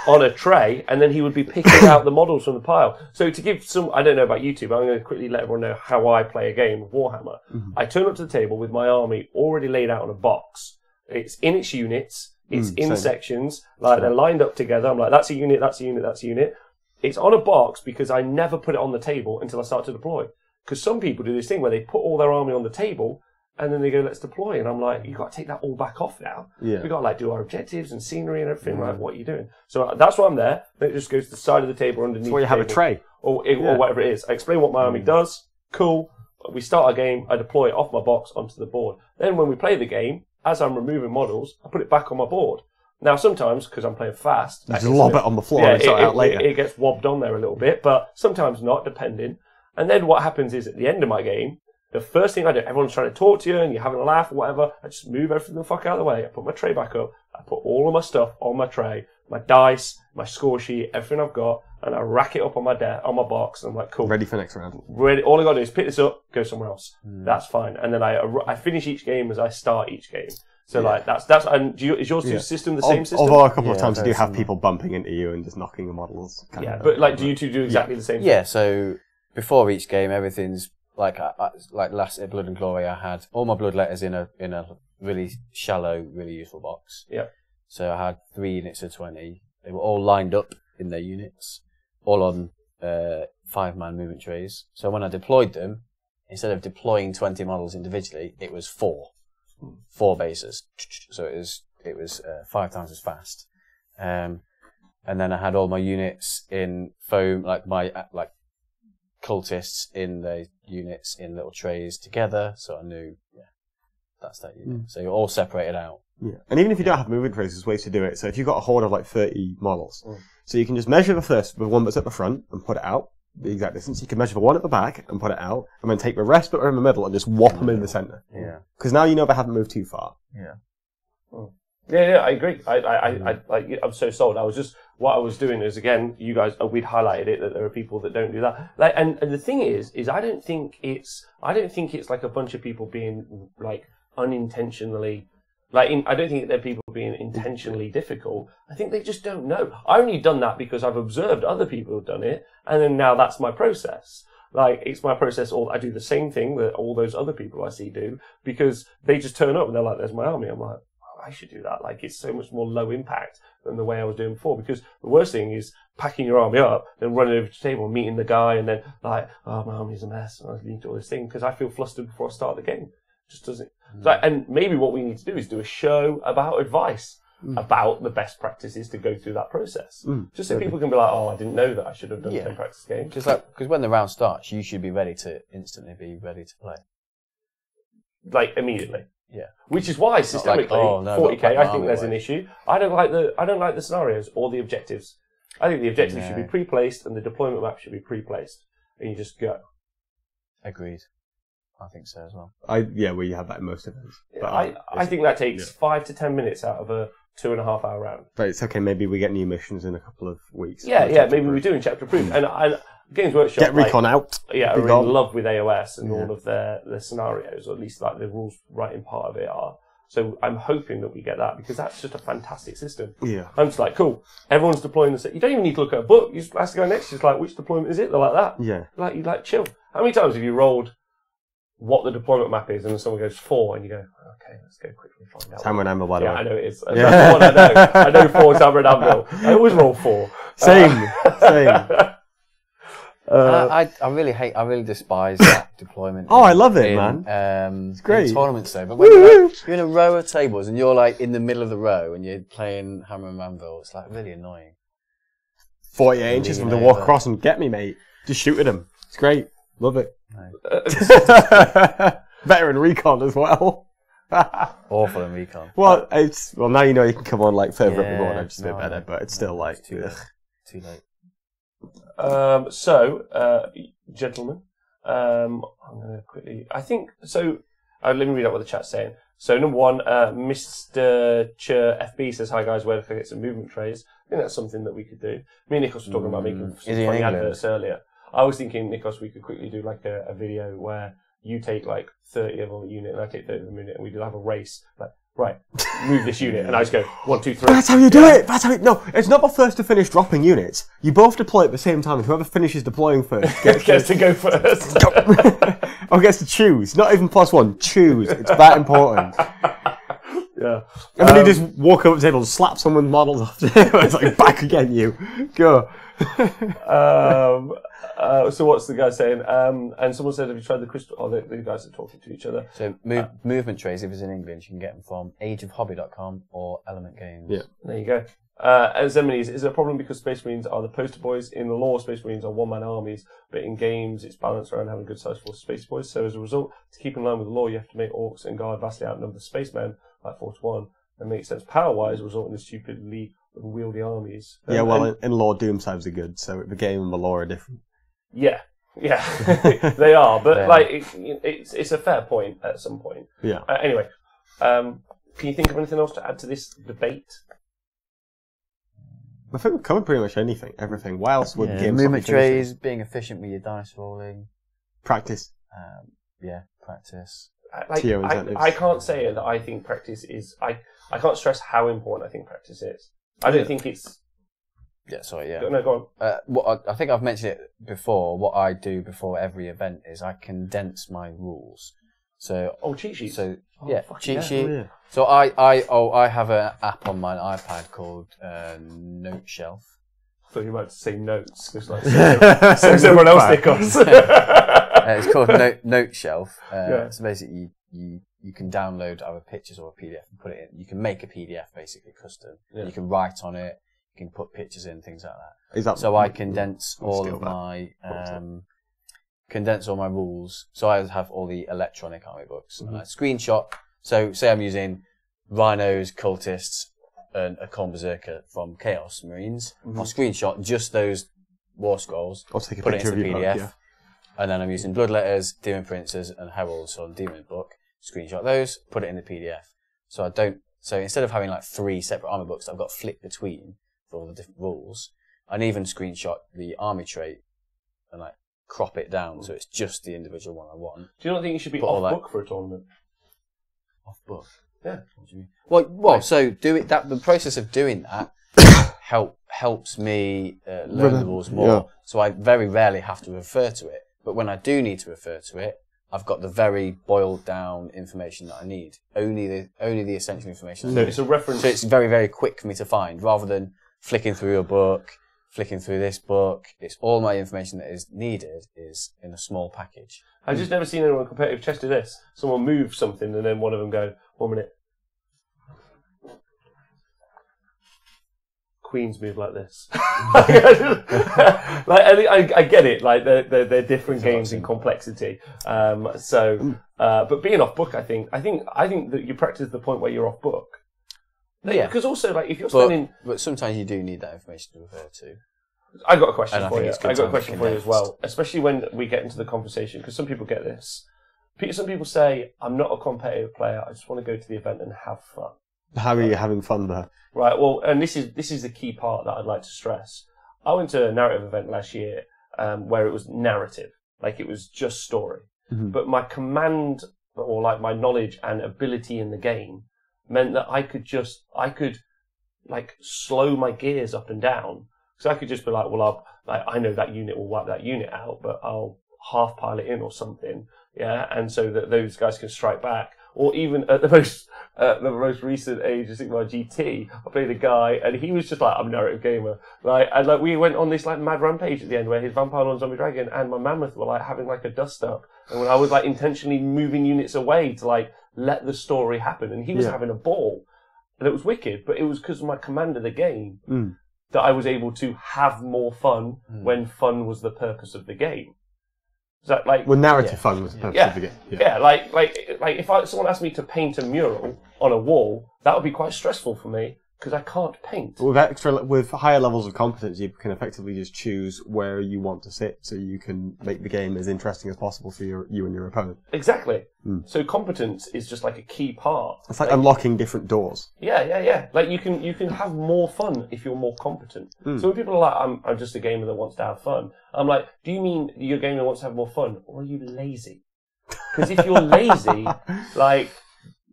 on a tray, and then he would be picking out the models from the pile. So to give some, I don't know about YouTube, I'm going to quickly let everyone know how I play a game of Warhammer. I turn up to the table with my army already laid out on a box. It's in its units. It's in sections. Like they're lined up together. I'm like, that's a unit, that's a unit, that's a unit. It's on a box because I never put it on the table until I start to deploy. Because some people do this thing where they put all their army on the table and then they go, let's deploy. And I'm like, you've got to take that all back off now. Yeah. We've got to like do our objectives and scenery and everything. Like, what are you doing? So that's why I'm there. Then it just goes to the side of the table underneath. That's why you have a tray. Or whatever it is. I explain what my army does. Cool. We start our game. I deploy it off my box onto the board. Then when we play the game, as I'm removing models, I put it back on my board. Now, sometimes, because I'm playing fast... You just lob it on the floor and sort it out later. It gets wobbed on there a little bit, but sometimes not, depending. And then what happens is, at the end of my game, the first thing I do, everyone's trying to talk to you and you're having a laugh or whatever, I just move everything the fuck out of the way. I put my tray back up. I put all of my stuff on my tray, my dice, my score sheet, everything I've got, and I rack it up on my box. And I'm like, cool. Ready for next round. Ready. All I got to do is pick this up, go somewhere else. That's fine. And then I finish each game as I start each game. So like that's and is your system the same system? Although a couple of times you do have people bumping into you and just knocking the models. But like, do you two do exactly the same thing? Yeah. So before each game, everything's like last at Blood and Glory. I had all my blood letters in a really shallow, really useful box. Yeah. So I had 3 units of 20. They were all lined up in their units, all on 5-man movement trays. So when I deployed them, instead of deploying 20 models individually, it was 4 bases. So it was 5 times as fast. And then I had all my units in foam, like my cultists in the units in little trays together. So I knew, that's that unit. So you're all separated out. Yeah, and even if you don't have movement trays, there's ways to do it. So if you've got a horde of like 30 models, so you can just measure the one that's at the front and put it out the exact distance. You can measure the one at the back and put it out, and then take the rest that are in the middle and just whop them in the center. Yeah, because now you know they haven't moved too far. Yeah. Yeah, I agree. I'm so sold. What I was doing is, again, you guys, we'd highlighted it that there are people that don't do that. Like, and the thing is I don't think it's like a bunch of people being like unintentionally. I don't think they're people being intentionally difficult. I think they just don't know. I only done that because I've observed other people who've done it, and then now that's my process. Like, it's my process. I do the same thing that all those other people I see do, because they just turn up and they're like, "There's my army." I'm like, "Oh, I should do that." Like, it's so much more low impact than the way I was doing before. Because the worst thing is packing your army up, then running over to the table, meeting the guy, and then like, "Oh, my army's a mess," and I need to do all this thing because I feel flustered before I start the game. Just doesn't. And maybe what we need to do is do a show about advice about the best practices to go through that process. Just so people can be like, "Oh, I didn't know that. I should have done 10 practice games." Because when the round starts, you should be ready to instantly be ready to play. Like, immediately. Yeah. Which is why systemically, 40k, I think there's an issue. I don't like the scenarios or the objectives. I think the objectives should be pre-placed and the deployment map should be pre-placed, and you just go. Agreed. I think so as well. Where you have that in most events. But I think that takes 5 to 10 minutes out of a 2.5 hour round. But it's okay, maybe we get new missions in a couple of weeks. Maybe we do in Chapter Approved. And Games Workshop... Get Recon out. Yeah, are in love with AOS and all of their scenarios, or at least like the rules writing part of it are. So I'm hoping that we get that, because that's just a fantastic system. Yeah. I'm just like, cool, everyone's deploying the... You don't even need to look at a book. You just ask the guy next to you, just like, which deployment is it? They're like that. Yeah. You chill. How many times have you rolled what the deployment map is, and then someone goes 4, and you go, okay, let's go quickly find out. Tamron Amber, by the way. I know it is. That's the one I know. I know 4 Tamron Amber. I always roll 4. Same. I really despise that deployment. Oh, I love it, man. It's great. In tournaments though, but when you're in a row of tables and you're like in the middle of the row and you're playing Hammer and Anvil, it's like really annoying. 48 inches from the walk across and get me, mate. Just shoot at him. It's great. Love it. Better in recon as well. Awful in recon. Well, now you know you can come on like further up the board. It's just a bit better, but it's still like too late. Gentlemen, I'm going to quickly. I think so. Let me read out what the chat's saying. So, number 1, Mr. Chur FB says, "Hi guys, where can I get some movement trays?" I think that's something that we could do. Me and Nikos were talking about making some funny adverts earlier. I was thinking, Nikos, we could quickly do like a video where you take like 30 of a unit and I take 30 of a unit, and we do have a race. Like, right, move this unit, and I just go 1, 2, 3. That's how you do it. No, it's not the first to finish dropping units. You both deploy at the same time, and whoever finishes deploying first gets to go first. Or gets to choose. Not even +1. Choose. It's that important. Yeah. And then you just walk over to the table and slap someone's models off. It's like, back again, you. Go. So what's the guy saying? And someone said, have you tried the crystal? Oh, the guys are talking to each other. So movement trays, if it's in England, you can get them from ageofhobby.com or Element Games. Yeah. There you go. As Zemini's, is it a problem because Space Marines are the poster boys? In the lore, Space Marines are one-man armies, but in games, it's balanced around having a good sized force of Space Boys. So as a result, to keep in line with the lore, you have to make Orcs and Guard vastly outnumber spacemen, like 4 to 1. That makes sense. Power-wise, resulting in stupidly unwieldy armies. Yeah, well, in lore, doom saves are good, so the game and the lore are different. Yeah, they are. But it's a fair point at some point. Yeah. Anyway, can you think of anything else to add to this debate? I think we've covered pretty much everything. What else would games movement trays, being efficient with your dice rolling, practice? Practice. I can't say that I think practice is. I can't stress how important I think practice is. I don't think it's. Yeah, sorry, yeah. No, go on. I think I've mentioned it before. What I do before every event is I condense my rules. So cheat sheets. So cheat sheet. Oh, yeah. So I have an app on my iPad called Note Shelf. I thought you were about to say notes, just like so everyone else stick us. It's called Note Shelf. So basically, you can download either pictures or a PDF and put it in. You can make a PDF basically custom. Yeah. You can write on it. You can put pictures in, things like that. So I condense all of my rules. So I have all the electronic army books and I screenshot. So say I'm using rhinos, cultists, and a Khorne Berserker from Chaos Marines. I'll screenshot just those war scrolls. I'll take a put it picture into of the your PDF. book, And then I'm using Bloodletters, Demon Princes, and Heralds on Demon Book. Screenshot those, put it in the PDF. So instead of having like 3 separate army books that I've got to flick between for all the different rules, I can even screenshot the army trait and like crop it down so it's just the individual one I want. Do you not think you should be off book for a tournament? Off book? Yeah. What do you mean? Well, so the process of doing that helps me learn the rules more. Yeah. So I very rarely have to refer to it. But when I do need to refer to it, I've got the very boiled down information that I need. Only the essential information. No, it's a reference. So it's very, very quick for me to find, rather than flicking through a book, flicking through this book. It's all my information that is needed is in a small package. I've just never seen anyone in competitive chess do this. Someone move something and then one of them go, 1 minute. Queens move like this. I get it. Like they're different games in complexity. But being off book, I think that you practice the point where you're off book. Yeah. Because also, like, if you're spending, but sometimes you do need that information to refer to. I got a question for you. I got a question for you as well, especially when we get into the conversation, because some people get this. Some people say, "I'm not a competitive player. I just want to go to the event and have fun." How are you having fun there? Right. Well, and this is the key part that I'd like to stress. I went to a narrative event last year where it was narrative, like it was just story. Mm-hmm. But my command, or like my knowledge and ability in the game, meant that I could like slow my gears up and down. So I could just be like, well, I know that unit will wipe that unit out, but I'll half pile it in or something, yeah, and so that those guys can strike back. Or even at the most recent Age of Sigmar GT, I played a guy, and he was just like, I'm a narrative gamer. And we went on this like mad rampage at the end where his Vampire and Zombie Dragon and my Mammoth were like having like a dust up, and when I was like intentionally moving units away to like let the story happen, and he was having a ball, and it was wicked. But it was because of my command of the game that I was able to have more fun when fun was the purpose of the game. Is that like narrative fun was the purpose of the game. Yeah, like if someone asked me to paint a mural on a wall, that would be quite stressful for me because I can't paint. With higher levels of competence, you can effectively just choose where you want to sit, so you can make the game as interesting as possible for you and your opponent. Exactly. So competence is just like a key part. It's like unlocking different doors. Yeah. Like you can have more fun if you're more competent. So when people are like, I'm just a gamer that wants to have fun, I'm like, do you mean you're a gamer that wants to have more fun, or are you lazy? Because if you're lazy, like.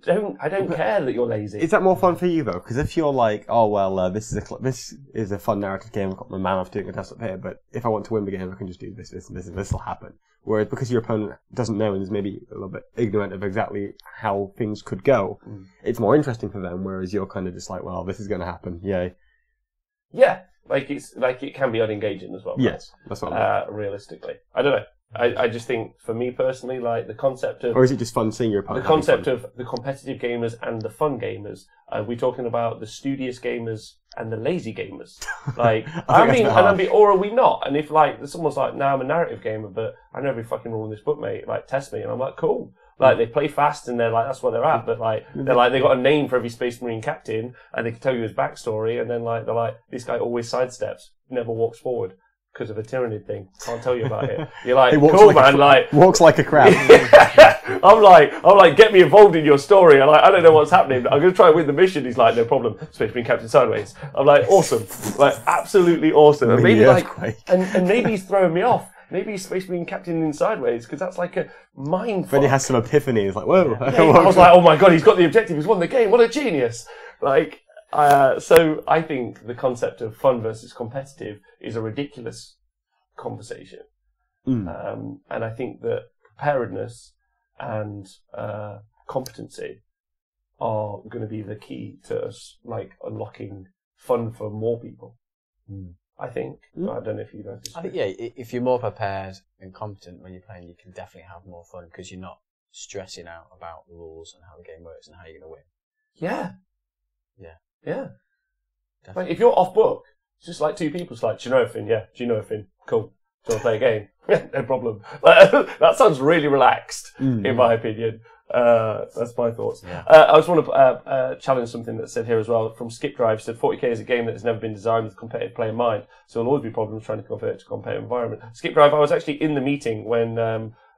I don't care that you're lazy. Is that more fun for you though? Because if you're like, oh well, this is a fun narrative game. I've got my Mammoth doing a test up here, but if I want to win the game, I can just do this, and this will happen. Whereas because your opponent doesn't know and is maybe a little bit ignorant of exactly how things could go, it's more interesting for them. Whereas you're kind of just like, well, this is going to happen, yay. Yeah, like it can be unengaging as well. Yes, that's what I mean. Realistically, I don't know. I just think, for me personally, like the concept of... Or is it just fun seeing your opponent? The concept of the competitive gamers and the fun gamers. We're talking about the studious gamers and the lazy gamers. Like, or are we not? And if like someone's like, nah, I'm a narrative gamer, but I know every fucking rule in this book, mate. Like, test me. And I'm like, cool. Like, they play fast and they're like, that's where they're at. But like, they're like, they got a name for every Space Marine captain and they can tell you his backstory. And then like, they're like, this guy always sidesteps, never walks forward because of a Tyrannid thing. Can't tell you about it. You're like, cool, man. Like, walks like a crab. I'm like, get me involved in your story. And like, I don't know what's happening. I'm going to try and win the mission. He's like, no problem. Space Marine captain sideways. I'm like, awesome. Like, absolutely awesome. And maybe like, and maybe he's throwing me off. Maybe he's Space Marine captain in sideways because that's like a mind fuck. But he has some epiphany. He's like, whoa. Yeah, I was like, oh my God, he's got the objective. He's won the game. What a genius. Like, so I think the concept of fun versus competitive is a ridiculous conversation. And I think that preparedness and competency are going to be the key to us, like, unlocking fun for more people. I think. I don't know if you guys disagree. I think, yeah, if you're more prepared and competent when you're playing, you can definitely have more fun because you're not stressing out about the rules and how the game works and how you're going to win. Yeah. Yeah. Yeah. Definitely. Like, if you're off book, it's just like two people. It's like, do you know anything? Yeah. Do you know anything? Cool. Do you want to play a game? Yeah, no problem. Like, that sounds really relaxed, in my opinion. That's my thoughts. Yeah. I just want to challenge something that's said here as well. From Skip Drive, said 40k is a game that has never been designed with competitive play in mind, so there'll always be problems trying to convert it to a competitive environment. Skip Drive, I was actually in the meeting when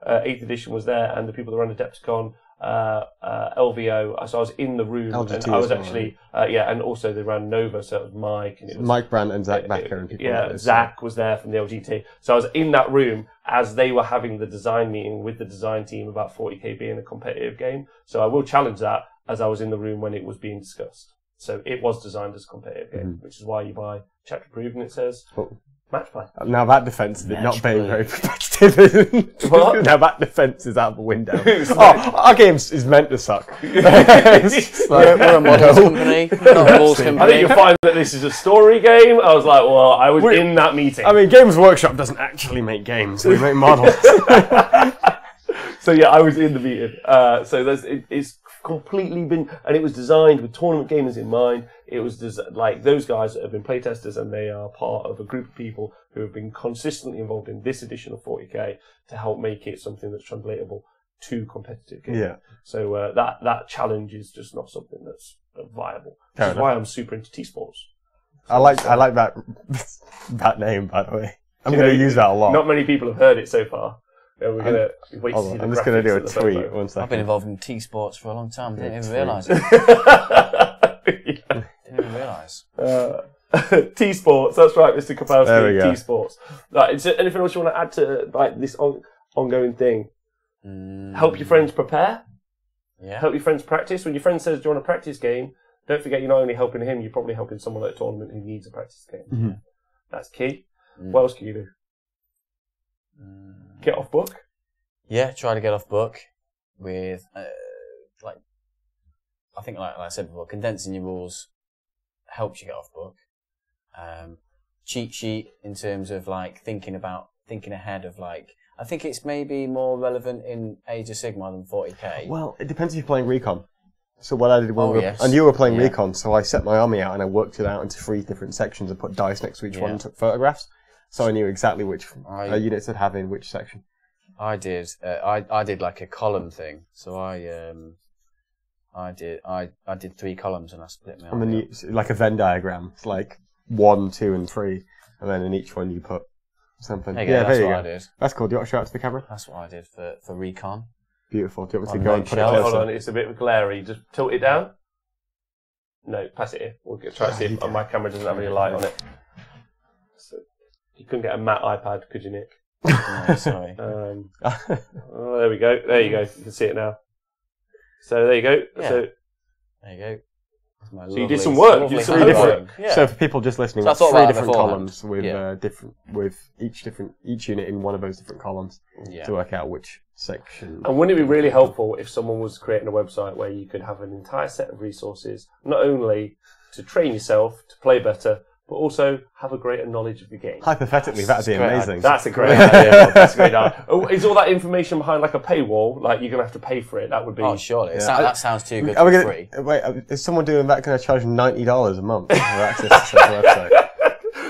8th edition was there, and the people that ran Adepticon, LVO, so I was in the room, LGT and I was actually, and also they ran Nova, so it was Mike, and it was Mike Brandt and Zach Becker and people like this. Zach was there from the LGT. So I was in that room as they were having the design meeting with the design team about 40k being a competitive game. So I will challenge that as I was in the room when it was being discussed. So it was designed as a competitive game, which is why you buy chapter approved and it says match play. Now that defence is not being very competitive. What? Now that defence is out the window. Our game is meant to suck. We're a models company, not a rules company. I think you'll find that this is a story game. I was like, well, I was in that meeting. I mean, Games Workshop doesn't actually make games; we make models. So yeah, I was in the meeting. So it's completely been, and it was designed with tournament gamers in mind. It was like those guys that have been playtesters, and they are part of a group of people who have been consistently involved in this edition of 40k to help make it something that's translatable to competitive games. Yeah. So that challenge is just not something that's viable. Which is why I'm super into T-Sports. I like that name, by the way. I'm going to use that a lot. Not many people have heard it so far. Yeah, we're gonna wait to see the I'm just going to do a graphics tweet. 1 second. I've been involved in T-Sports for a long time. Didn't even realise it. Didn't even realise. T-Sports, that's right, Mr. Kapowski. There we go. T-Sports. Right, is there anything else you want to add to like this ongoing thing? Help your friends prepare. Yeah. Help your friends practice. When your friend says, "Do you want a practice game?" Don't forget, you're not only helping him, you're probably helping someone at a tournament who needs a practice game. That's key. What else can you do? Get off book. Yeah, try to get off book with, I think, like I said before, condensing your rules helps you get off book. Cheat sheet in terms of like thinking ahead of like, I think it's maybe more relevant in Age of Sigmar than 40k. Well, it depends if you're playing Recon. So what I did and you were playing Recon, so I set my army out and I worked it out into 3 different sections and put dice next to each one and took photographs. So I knew exactly which units I'd have in which section. I did. I did like a column thing. So I did 3 columns and I split my army up. Like a Venn diagram. It's like 1, 2, and 3, and then in each one you put something. That's what I did. That's cool. Do you want to show it to the camera? That's what I did for Recon. Beautiful. Do you want me to go and put it closer? Hold on, it's a bit glary. Just tilt it down. No, pass it here. We'll try to see if my camera doesn't have any light on it. So, you couldn't get a matte iPad, could you, Nick? No, sorry. There we go. There you go. You can see it now. So there you go. Yeah. So there you go. So you did some work. You did some work. Yeah. So for people just listening, so that's 3 different columns with each unit in one of those different columns to work out which section. And wouldn't it be really helpful if someone was creating a website where you could have an entire set of resources, not only to train yourself to play better, but also have a greater knowledge of the game? Hypothetically, that'd be amazing. That's a great idea. That's a great idea. Is all that information behind like a paywall? Like you're going to have to pay for it? That would be... Oh, surely. That sounds too good for free. Wait, is someone doing that going to charge $90 a month for access to the website?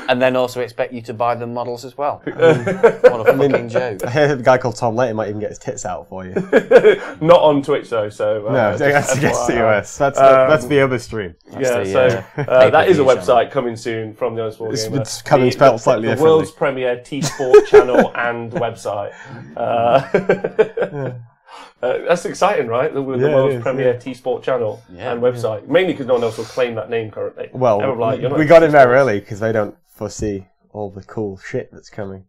And then also expect you to buy the models as well. What a fucking joke. I hear a guy called Tom Layton might even get his tits out for you. Not on Twitch though, so no, that's against the US. That's the other stream. That is a website coming soon from the Honest Wargamer. It's coming spelled slightly differently. The world's premier T-Sport channel and website. That's exciting, right? The world's premier T-Sport channel and website. Mainly because no one else will claim that name currently. Well, we got in there early because they don't foresee all the cool shit that's coming.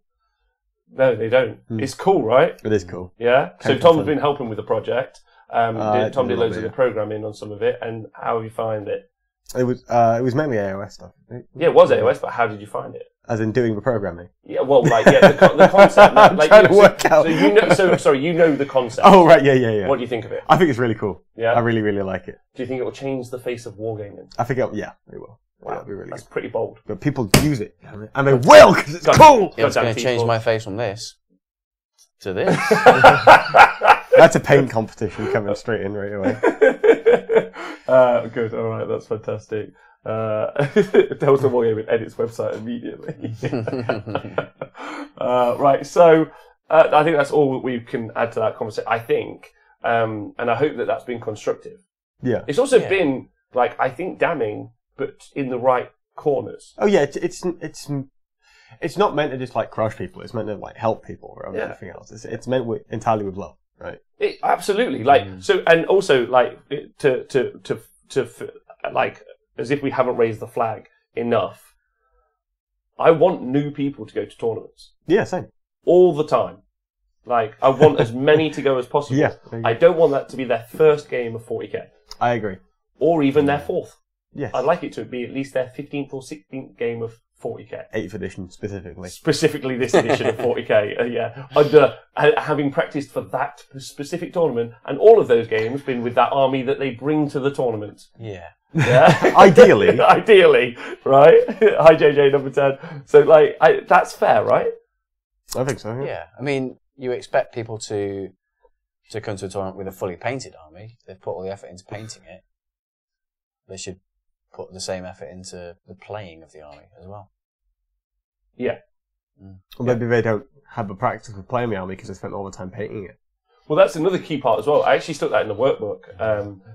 No, they don't. It's cool, right? It is cool. Yeah. So Tom's been helping with the project. Tom did loads of the programming on some of it, and how have you find it? It was mainly AOS stuff. Yeah, it was AOS, but how did you find it? As in doing the programming. Yeah, well, the concept. I'm trying to work out. So you know the concept. Oh right, yeah. What do you think of it? I think it's really cool. Yeah, I really, really like it. Do you think it will change the face of wargaming? I think it will. Wow, it'll be really that's good. pretty bold. But people use it, and they will because it's cool. It's going to change my face from this to this. That's a paint competition coming straight in right away. Good. All right, that's fantastic. Delta Wargaming edits website immediately. Right, so I think that's all we can add to that conversation. I think, and I hope that that's been constructive. Yeah, it's also been I think damning, but in the right corners. Oh yeah, it's not meant to just crush people. It's meant to help people rather than anything else. It's meant entirely with love, right? Absolutely. So, and also to as if we haven't raised the flag enough, I want new people to go to tournaments. Yeah, same. All the time. I want as many to go as possible. Yeah. I don't want that to be their first game of 40k. I agree. Or even their fourth. Yes. I'd like it to be at least their 15th or 16th game of 40k. 8th edition, specifically. Specifically this edition of 40k, having practiced for that specific tournament, and all of those games been with that army that they bring to the tournament. Yeah. Ideally. Ideally, right? Hi, JJ, number 10. So, that's fair, right? I think so, yeah. I mean, you expect people to come to a tournament with a fully painted army. They've put all the effort into painting it. They should put the same effort into the playing of the army as well. Yeah. Or maybe they don't have the practice of playing the army because they spent all the time painting it. Well, that's another key part as well. I actually stuck that in the workbook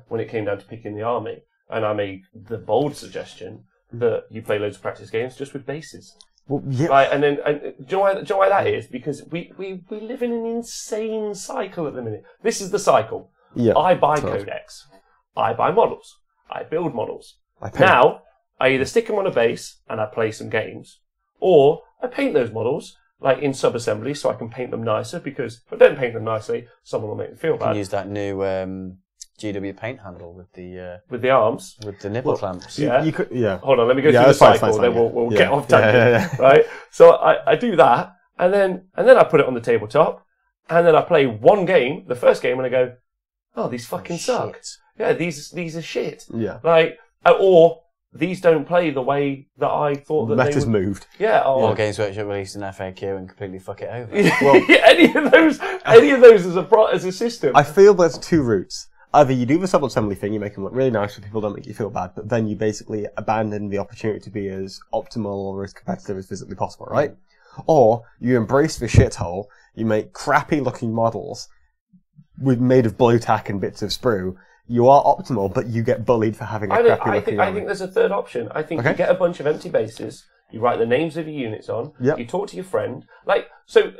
when it came down to picking the army. And I made the bold suggestion that you play loads of practice games just with bases. Well, yeah. Right, and do you know why that is? Because we live in an insane cycle at the minute. This is the cycle. Yeah. I buy codex. I buy models. I build models. I either stick them on a base and I play some games, or I paint those models in sub-assembly so I can paint them nicer, because if I don't paint them nicely, someone will make them feel bad. You can use that new GW paint handle with the arms. With the nipple clamps. Yeah. You could, yeah. Hold on, let me go through the cycle, then we'll get off tangent. Right? So I do that, and then I put it on the tabletop, and then I play one game, the first game, and I go, oh, these fucking suck. Yeah, these are shit. Yeah. Or these don't play the way that I thought that Meta's they would. moved. Yeah. Or Games Workshop released an FAQ and completely fuck it over. Well, any of those as a system. I feel there's two routes. Either you do the sub-assembly thing, you make them look really nice so people don't make you feel bad, but then you basically abandon the opportunity to be as optimal or as competitive as physically possible, right? Or you embrace the shithole, you make crappy-looking models made of blue tack and bits of sprue. You are optimal, but you get bullied for having a crappy-looking I think there's a third option. I think you get a bunch of empty bases, you write the names of your units on, you talk to your friend. So,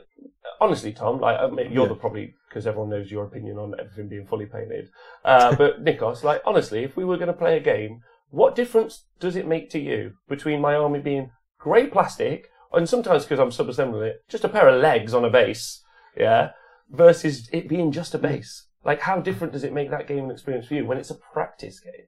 honestly, Tom, you're probably, because everyone knows your opinion on everything being fully painted. But Nikos, honestly, if we were going to play a game, what difference does it make to you between my army being grey plastic, and sometimes because I'm sub-assembling it, just a pair of legs on a base, versus it being just a base? How different does it make that gaming experience for you when it's a practice game?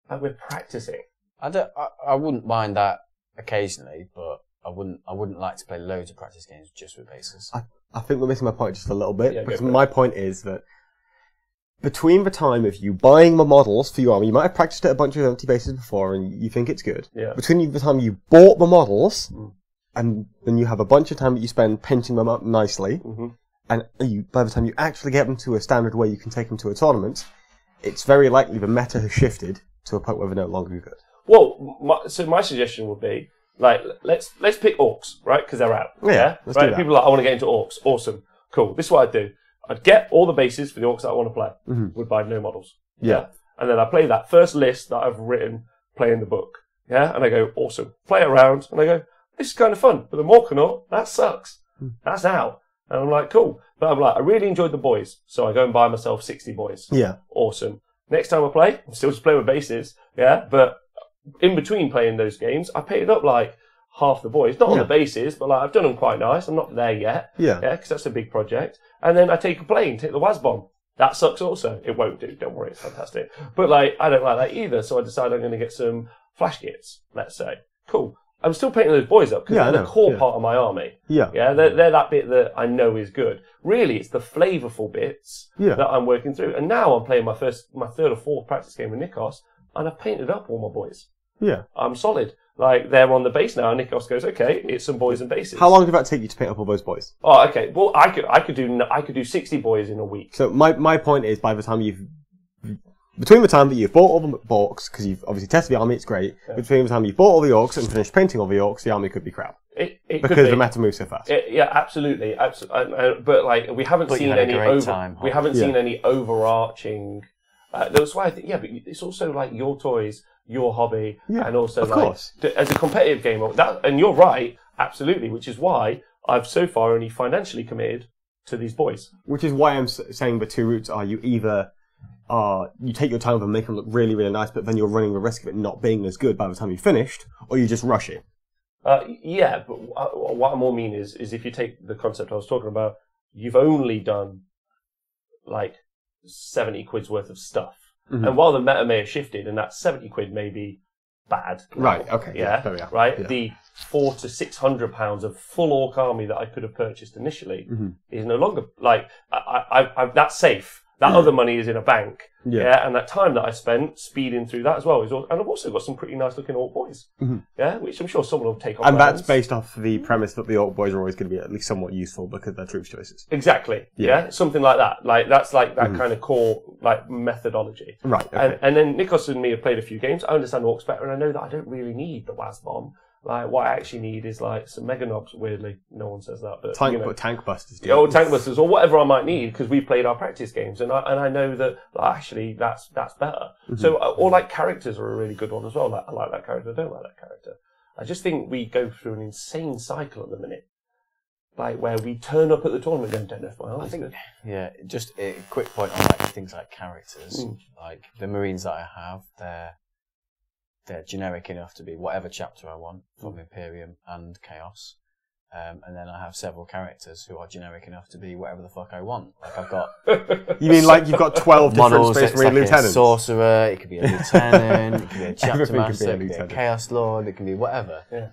We're practicing. I wouldn't mind that occasionally, but I wouldn't like to play loads of practice games just with bases. I think we're missing my point just a little bit, because my point is that between the time of you buying the models for your army, you might have practiced at a bunch of empty bases before and you think it's good. Yeah. Between the time you bought the models, and then you have a bunch of time that you spend painting them up nicely, and by the time you actually get them to a standard where you can take them to a tournament, it's very likely the meta has shifted to a point where they're no longer good. Well, so my suggestion would be, like, let's pick orcs, right? Because they're out. Yeah, let's right? do that. People are like, I want to get into orcs. Awesome. Cool. This is what I'd do. I'd get all the bases for the orcs that I want to play. Would buy no models. Yeah. And then I play that first list that I've written, play in the book. Yeah. And I go, awesome. Play it around. And I go, this is kind of fun. But the Morkanaut, that sucks. That's out. And I'm like, cool. But I'm like, I really enjoyed the boys. So I go and buy myself 60 boys. Yeah. Awesome. Next time I play, I'm still just playing with bases. Yeah. But in between playing those games, I painted up like half the boys. Not on the bases, but like I've done them quite nice. I'm not there yet. Yeah. Yeah. Because that's a big project. And then I take a plane, take the WASBomb. That sucks also. It won't do. Don't worry. It's fantastic. But like, I don't like that either. So I decided I'm going to get some flash kits, let's say. Cool. I'm still painting those boys up because they're the core part of my army. Yeah. Yeah. They're that bit that I know is good. Really, it's the flavourful bits that I'm working through. And now I'm playing my third or fourth practice game with Nikos, and I've painted up all my boys. Yeah. I'm solid. Like, they're on the base now, and Nikos goes, okay, it's some boys and bases. How long did that take you to paint up all those boys? Oh, okay. Well, I could do 60 boys in a week. So my point is, between the time that you've bought all the orcs, because you've obviously tested the army, it's great. Yeah. Between the time you bought all the orcs and finished painting all the orcs, the army could be crap. Because the meta moves so fast. Yeah, absolutely. But like, we haven't seen any overarching. That's why I think, but it's also like your toys, your hobby, and also as a competitive game. And you're right, absolutely. Which is why I've so far only financially committed to these boys. Which is why I'm saying the two routes are: you either you take your time and make them look really, really nice, but then you're running the risk of it not being as good by the time you've finished, or you just rush it. But what I more mean is if you take the concept I was talking about, you've only done like 70 quid's worth of stuff. And while the meta may have shifted, and that 70 quid may be bad. Right, okay. Yeah, there we are. Right? Yeah. The £400 to £600 of full orc army that I could have purchased initially is no longer, like, that's safe. That other money is in a bank. Yeah. And that time that I spent speeding through that as well is, and I've also got some pretty nice looking orc boys. Yeah, which I'm sure someone will take on. And that's based off the premise that the orc boys are always going to be at least somewhat useful because they're troops choices. Exactly. Yeah. Something like that. Like, that's like that kind of core, like, methodology. Right. Okay. And then Nikos and me have played a few games. I understand orcs better, and I know that I don't really need the WASBomb. Like, what I actually need is, like, some mega knobs, weirdly. No one says that, but, tank busters. Tank busters, or whatever I might need, because we played our practice games, and I know that, actually, that's better. So, or, like, characters are a really good one as well. Like, I like that character, I don't like that character. I just think we go through an insane cycle at the minute. Like, where we turn up at the tournament and don't know if my army's good. Yeah, just a quick point on, like, things like characters. Like, the Marines that I have, they're generic enough to be whatever chapter I want from Imperium and Chaos. And then I have several characters who are generic enough to be whatever the fuck I want. Like, I've got... You mean like you've got 12 different Space Marine lieutenants? A sorcerer, it could be a lieutenant, it could be a chapter master, it could be a Chaos Lord, it can be whatever. Yeah.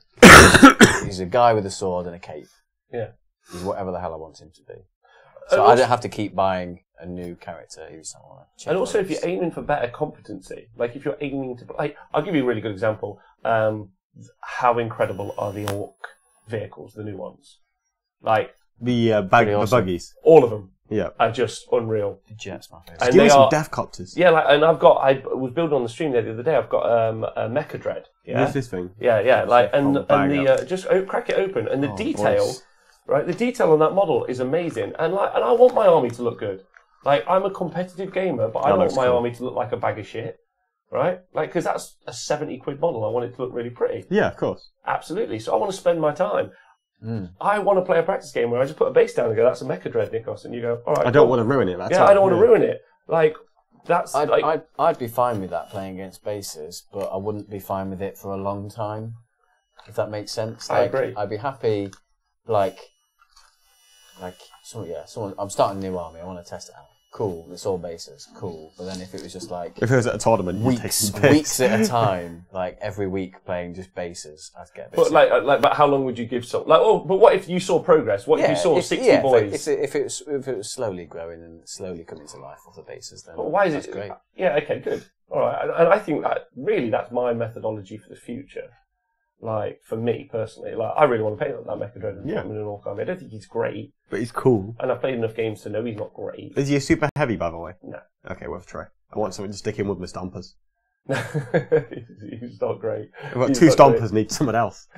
He's a guy with a sword and a cape. Yeah. He's whatever the hell I want him to be. So I don't have to keep buying a new character every time I want to check. And also, if you're aiming for better competency, like if you're aiming to, like, I'll give you a really good example. How incredible are the orc vehicles, the new ones? Like the buggies, all of them. Yeah, are just unreal. The jet's my favourite. And they are death copters. Yeah, like, and I was building on the stream there the other day. I've got a Mecha Dread. Yeah, what's this thing? Yeah, like just crack it open, and the detail. Boys. Right, the detail on that model is amazing, and I want my army to look good. Like, I'm a competitive gamer, but I don't want my army to look like a bag of shit, right? Like, because that's a 70 quid model. I want it to look really pretty. Yeah, of course. Absolutely. So I want to spend my time. I want to play a practice game where I just put a base down and go, "That's a Mecha Dread, Nikos," and you go, "All right." I don't want to ruin it. I don't want to ruin it. Like, that's. I'd be fine with that playing against bases, but I wouldn't be fine with it for a long time. If that makes sense. I agree. I'd be happy, like, I'm starting a new army, I want to test it out. Cool, it's all bases, cool. But then if it was just like... If it was at a tournament, weeks at a time, like every week playing just bases, I'd get a bit sick. But how long would you give but what if you saw progress? What if you saw 60 boys? If it was slowly growing and slowly coming to life off the bases, then but why is it great? Yeah, okay, good. All right, and I think that really that's my methodology for the future. Like, for me personally, like, I really want to paint up that Mecha Dread in an orc army. I don't think he's great. But he's cool. And I've played enough games to know he's not great. Is he a super heavy, by the way? No. Okay, worth a try. I want something to stick in with my stompers. He's not great. We've got 2 stompers, need someone else.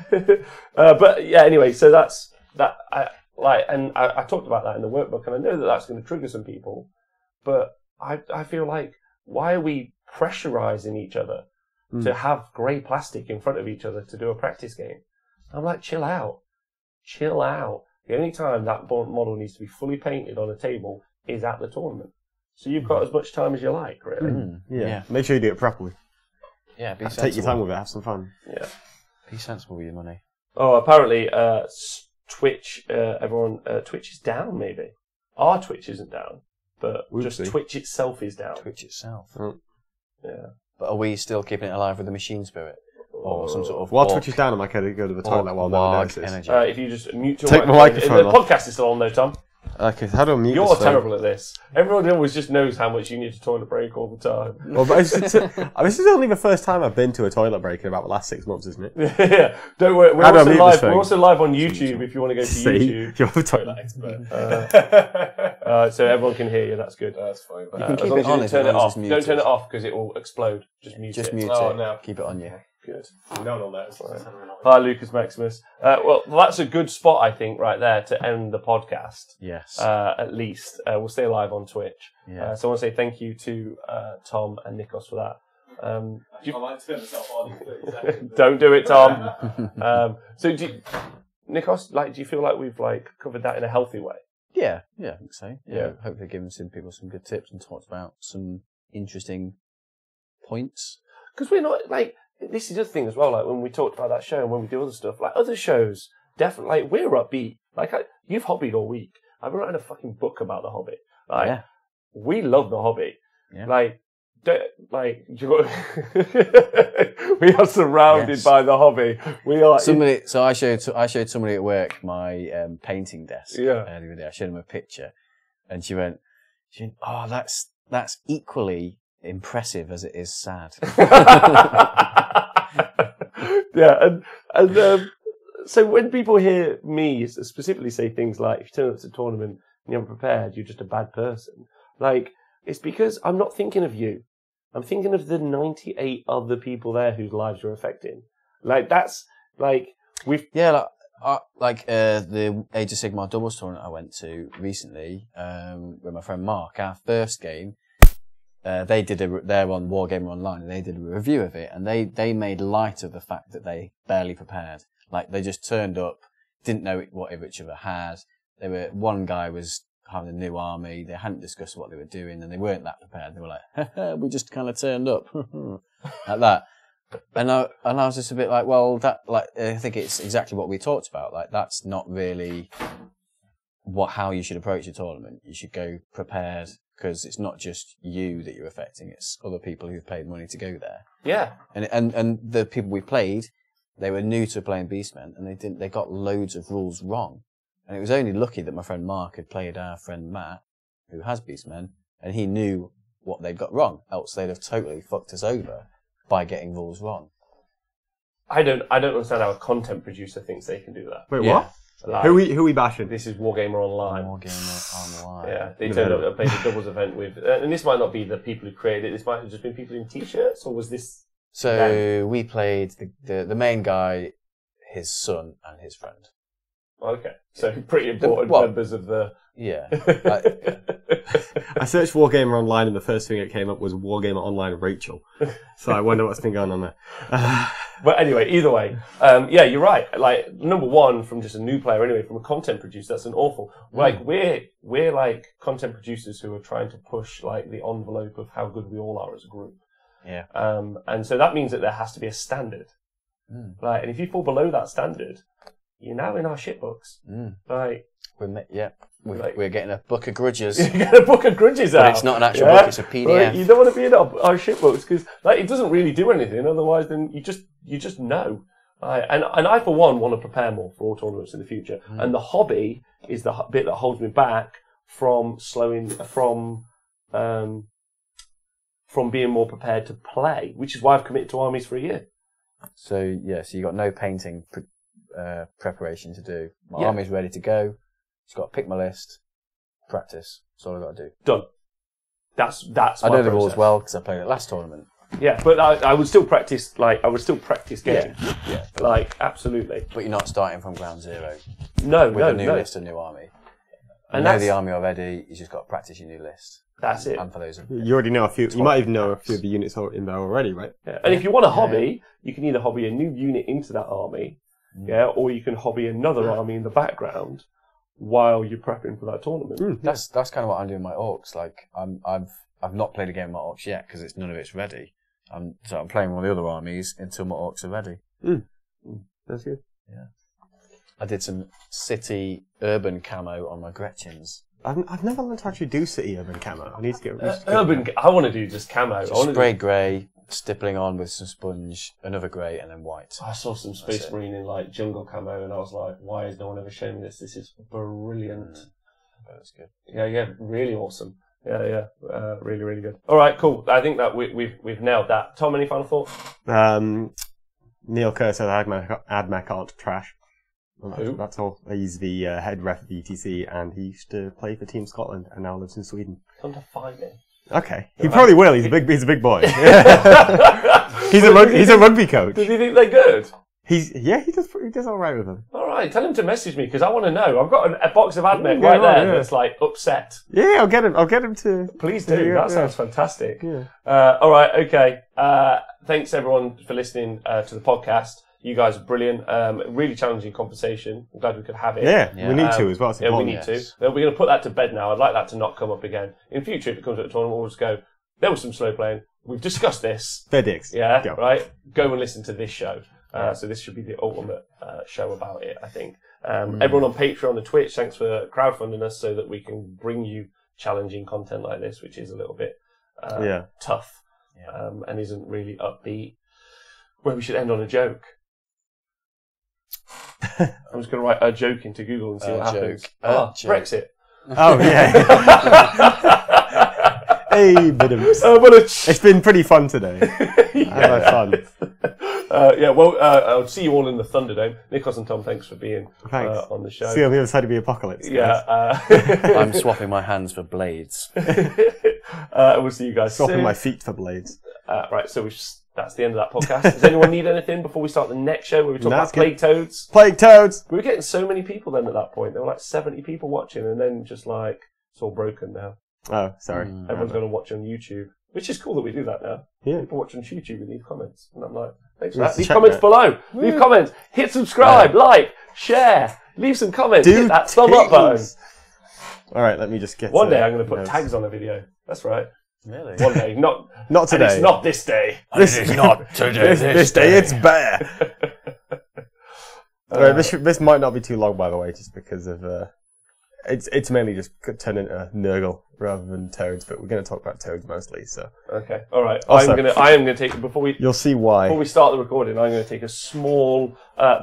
But yeah, anyway, so that's that. I talked about that in the workbook, and I know that that's going to trigger some people. But I feel like, why are we pressurizing each other to have grey plastic in front of each other to do a practice game? I'm like, chill out. The only time that model needs to be fully painted on a table is at the tournament. So you've got as much time as you like, really. Yeah. Make sure you do it properly. Yeah, be sensible. Take your time with it, have some fun. Yeah. Be sensible with your money. Oh, apparently, Twitch, Twitch is down, maybe. Our Twitch isn't down, but just Twitch itself is down. Twitch itself. Yeah. But are we still keeping it alive with the machine spirit? Or some sort of... While Twitch is down, I might go to the toilet while no one notices. If you just mute your Take my microphone The off. podcast is still on, though, Tom. Okay, how do I mute You're this thing? terrible at this. Everyone always just knows how much you need to toilet break all the time. Well, but this is only the first time I've been to a toilet break in about the last 6 months, isn't it? Yeah, don't worry. We're also live on YouTube if you want to go to YouTube. You're a toilet expert. So everyone can hear you. That's good. That's fine. You can keep as long it as on you as turn it long as off. it's Don't turn it off because it will explode. Just mute it. Just mute Oh, it. no. Keep it on you. Good. No one will notice. Hi, Lucas Maximus. Well, that's a good spot, I think, right there to end the podcast. Yes. At least. We'll stay live on Twitch. Yeah. So I want to say thank you to Tom and Nikos for that. I like to turn myself on in 30 seconds. Don't do it, Tom. Nikos, do you feel like we've covered that in a healthy way? Yeah, I think so. Yeah. Hopefully given some people some good tips and talked about some interesting points. Because we're not, this is the other thing as well, when we talked about that show and when we do other stuff, other shows, definitely, we're upbeat. You've hobbied all week. I've been writing a fucking book about the hobby. We love the hobby. Yeah. We are surrounded by the hobby. We are. So I showed somebody at work my painting desk the other day. I showed him a picture, and she went, "Oh, that's equally impressive as it is sad." Yeah, and so when people hear me specifically say things like, "If you turn up to a tournament and you haven't prepared, you're just a bad person," it's because I'm not thinking of you. I'm thinking of the 98 other people there whose lives you're affecting. We've... Yeah, the Age of Sigmar doubles tournament I went to recently with my friend Mark. Our first game, they did they're on Wargamer Online, and they did a review of it, and they made light of the fact that they barely prepared. They just turned up, didn't know what each other had. One guy was having a new army, they hadn't discussed what they were doing, and they weren't that prepared. They were like, we just kind of turned up. Like that. And I was just a bit like, well, I think it's exactly what we talked about. That's not really how you should approach a tournament. You should go prepared, because it's not just you that you're affecting, it's other people who've paid money to go there. Yeah. And the people we played, they were new to playing Beastmen, and they got loads of rules wrong. And it was only lucky that my friend Mark had played our friend Matt, who has Beastmen, and he knew what they'd got wrong. Else they'd have totally fucked us over by getting rules wrong. I don't understand how a content producer thinks they can do that. Wait, what? Who we bashing? This is Wargamer Online. Wargamer Online. Yeah, they turned up and played a doubles event with, and this might not be the people who created it. This might have just been people in t-shirts, or was this? So we played the main guy, his son, and his friend. Okay, so pretty important members of the... Yeah. I searched Wargamer Online, and the first thing that came up was Wargamer Online Rachel. So I wonder what's been going on there. But anyway, either way, yeah, you're right. Number one, from just a new player anyway, from a content producer, that's an awful... We're content producers who are trying to push, the envelope of how good we all are as a group. Yeah. And so that means that there has to be a standard. And if you fall below that standard... You're now in our shit books. We're getting a book of grudges. You're getting a book of grudges out. But it's not an actual book, it's a PDF. You don't want to be in our shit books because it doesn't really do anything. Otherwise, then you just know. And I, for one, want to prepare more for all tournaments in the future. And the hobby is the bit that holds me back from being more prepared to play, which is why I've committed to armies for a year. So you got no painting preparation to do. My army's ready to go. Just got to pick my list, practice. That's all I've got to do. Done. That's I know the rules well because I played it last tournament. Yeah, but I would still practice. Like I would still practice games. Yeah. Like absolutely. But you're not starting from ground zero. No, with a new list, a new army. And you know the army already. You just got to practice your new list. That's it. And for those, you already know a few. You might even know a few of the units in there already, right? Yeah. And if you want a hobby, you can either hobby a new unit into that army, or you can hobby another army in the background while you're prepping for that tournament. That's kind of what I'm doing with my orcs. Like I've not played a game with my orcs yet because none of it's ready. So I'm playing one of the other armies until my orcs are ready. That's good. Yeah. I did some city urban camo on my Gretchens. I've never learned to actually do city urban camo. I need to get urban. I want to do just camo. Just spray grey, stippling on with some sponge, another grey, and then white. I saw some Space Marine in like jungle camo, and I was like, "Why is no one ever showing me this? This is brilliant." That's good. Yeah, really awesome. Yeah, really, really good. All right, cool. I think that we've nailed that. Tom, any final thoughts? Neil Kerr says AdMech aren't trash. Who? That's all. He's the head ref of ETC, and he used to play for Team Scotland, and now lives in Sweden. Come to find him. Okay, he probably will. He's a big boy. he's a rugby coach. Does he think they're good? He does all right with them. All right, tell him to message me because I want to know. I've got a box of AdMech right there that's like upset. Yeah, I'll get him to. Please do. That sounds fantastic. Yeah. All right. Okay. Thanks everyone for listening to the podcast. You guys are brilliant. Really challenging conversation. I'm glad we could have it. Yeah. We need to as well. Yeah, we need to. We're going to put that to bed now. I'd like that to not come up again. In future, if it comes at a tournament, we'll just go, there was some slow playing. We've discussed this. Fair dicks. Yeah, right? Go and listen to this show. So this should be the ultimate show about it, I think. Everyone on Patreon and Twitch, thanks for crowdfunding us so that we can bring you challenging content like this, which is a little bit tough and isn't really upbeat. Where we should end on a joke. I'm just going to write a joke into Google and see what happens. Brexit. Oh, yeah. Hey, it's been pretty fun today. I've had fun. I'll see you all in the Thunderdome. Nikos and Tom, thanks for being on the show. See you on the other side of the apocalypse. I'm swapping my hands for blades. We'll see you guys swapping soon. my feet for blades. Right, so that's the end of that podcast. Does anyone need anything before we start the next show where we talk about Plague Toads? Plague Toads! We were getting so many people then at that point. There were like 70 people watching, and then just like, it's all broken now. Oh, sorry. Everyone's going to watch on YouTube, which is cool that we do that now. Yeah. People watch on YouTube and leave comments. And I'm like, thanks for that. Leave comments below. Leave comments. Hit subscribe, like, share. Leave some comments. Hit that thumb up button. All right, let me just get... One day I'm going to put tags on a video. That's right. Really? One day. Not today. And it's not this day. This is not today. This day it's bear. All right, this might not be too long, by the way, just because of... It's mainly just turned into Nurgle rather than Toads, but we're going to talk about Toads mostly. So okay, all right. Also, I am going to take You'll see why. Before we start the recording, I'm going to take a small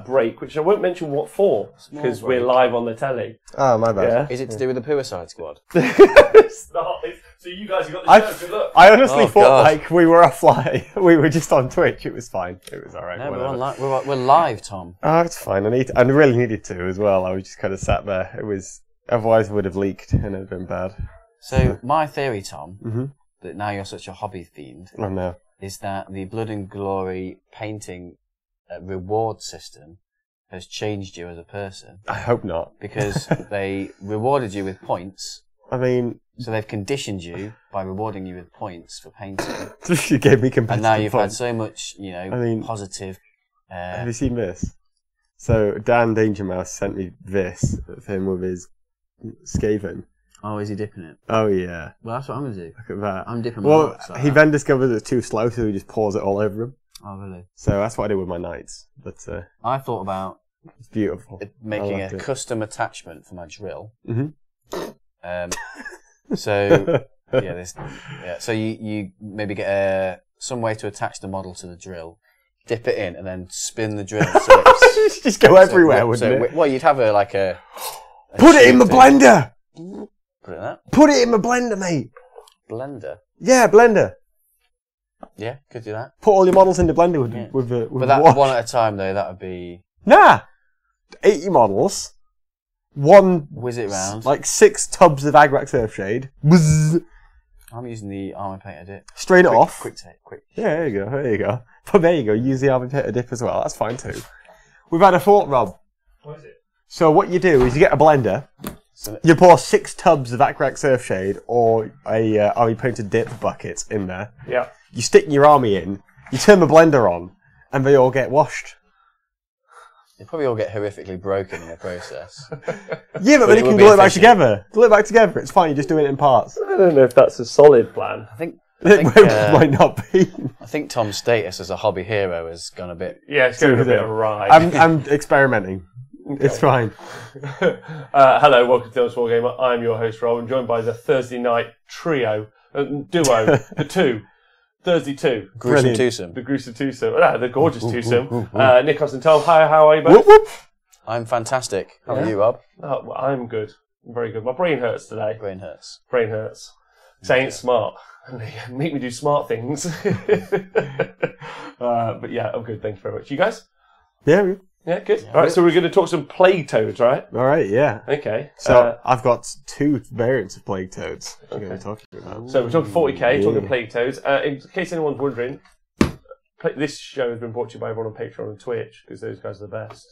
break, which I won't mention what for because we're live on the telly. Oh, my bad. Yeah? Is it to do with the Suicide Squad? It's not. So you guys got the show. Good luck. I honestly thought like we were offline. We were just on Twitch. It was fine. It was all right. No, we're live, Tom. Oh, it's fine. I really needed to as well. I was just kind of sat there. It was. Otherwise, it would have leaked and it would have been bad. So, my theory, Tom, that now you're such a hobby themed, is that the Blood and Glory painting reward system has changed you as a person. I hope not. Because they rewarded you with points. I mean... So they've conditioned you by rewarding you with points for painting. You gave me competitive And now you've points. had so much, positive... have you seen this? So, Dan Danger Mouse sent me this of him with his Skaven. Oh, is he dipping it? Oh, yeah. Well, that's what I'm going to do. Look at that. I'm dipping my nuts like he then discovered it's too slow, so he just pours it all over him. Oh, really? So that's what I did with my knights. But I thought about it's beautiful. Making a custom attachment for my drill. So so you maybe get some way to attach the model to the drill, dip it in, and then spin the drill. So it's, just go everywhere, wouldn't it? Well, you'd have a Put it in the blender! Put it in that? Put it in the blender, mate! Blender? Yeah, blender. Yeah, could do that. Put all your models in the blender with but that one at a time, though, that would be... Nah! 80 models. One... Whiz it round. Like 6 tubs of Agrax Earthshade. Bzz, I'm using the army painter dip. Strain it off. Quick take, quick. Yeah, there you go, there you go. But there you go, use the army painter dip as well, that's fine too. We've had a thought, Rob. What is it? So what you do is you get a blender, you pour 6 tubs of Acrac Surfshade or a army painted dip bucket in there. Yeah. You stick your army in, you turn the blender on, and they all get washed. They probably all get horrifically broken in the process. Yeah, but then you can glue it back together. Glue it back together, it's fine, you're just doing it in parts. I don't know if that's a solid plan. I think It might not be. I think Tom's status as a hobby hero has gone a bit. Yeah, it's going a bit awry. I'm experimenting. Okay. It's fine. Hello, welcome to the Wargamer. I'm your host, Rob. I'm joined by the Thursday night duo, the two. Thursday 2. Gruesome twosome. The gruesome twosome. The gorgeous twosome. Nikos and Tom, hi, how are you both? Whoop, whoop. I'm fantastic. How are you, Rob? Oh, well, I'm good. I'm very good. My brain hurts today. Brain hurts. Brain hurts. Saying it's smart. Make me do smart things. But yeah, I'm good. Thank you very much. You guys? Yeah. Yeah, good. Yeah, all right, so we're going to talk some plague toads, right? All right, yeah. Okay. So I've got 2 variants of plague toads. Okay. We're talking about. So we're talking 40k, talking plague toads. In case anyone's wondering, this show has been brought to you by everyone on Patreon and Twitch because those guys are the best.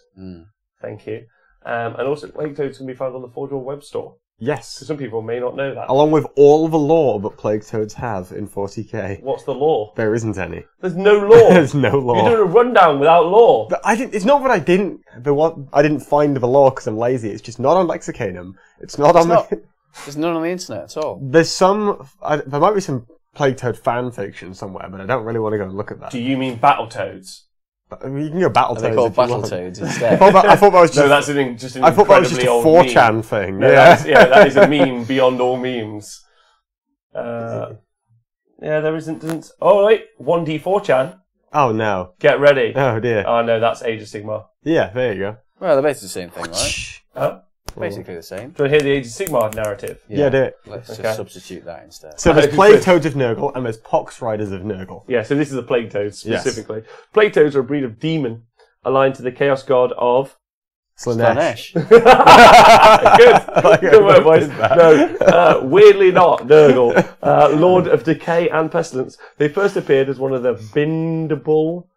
Thank you. And also, plague toads can be found on the Forge World web store. Yes. So some people may not know that. Along with all the lore that plague toads have in 40k. What's the law? There isn't any. There's no law. There's no law. You're doing a rundown without law. But it's not that I didn't. I didn't find the law because I'm lazy. It's just not on Lexicanum. It's not on. There's none on the internet at all. There's some. There might be some plague toad fan fiction somewhere, but I don't really want to go and look at that. Do you mean battle toads? I mean, you can go battle toads. They're called battle toads instead. I thought that was just. No, that's just an I thought that was just a 4chan meme. thing. No, yeah, that is a meme beyond all memes. Yeah, there isn't. Oh wait, 1D4chan. Oh no. Get ready. Oh dear. Oh no, that's Age of Sigmar. Yeah, there you go. Well, they're basically the same thing, right? Huh? Basically the same. Do you want to hear the Age of Sigmar narrative? Yeah, do it. Let's just substitute that instead. So there's plague toads of Nurgle and there's pox riders of Nurgle. Yeah, so this is the plague toads specifically. Yes. Plague toads are a breed of demon aligned to the chaos god of Slaanesh. Good work, boys. No, weirdly not Nurgle, Lord of Decay and Pestilence. They first appeared as one of the bindable.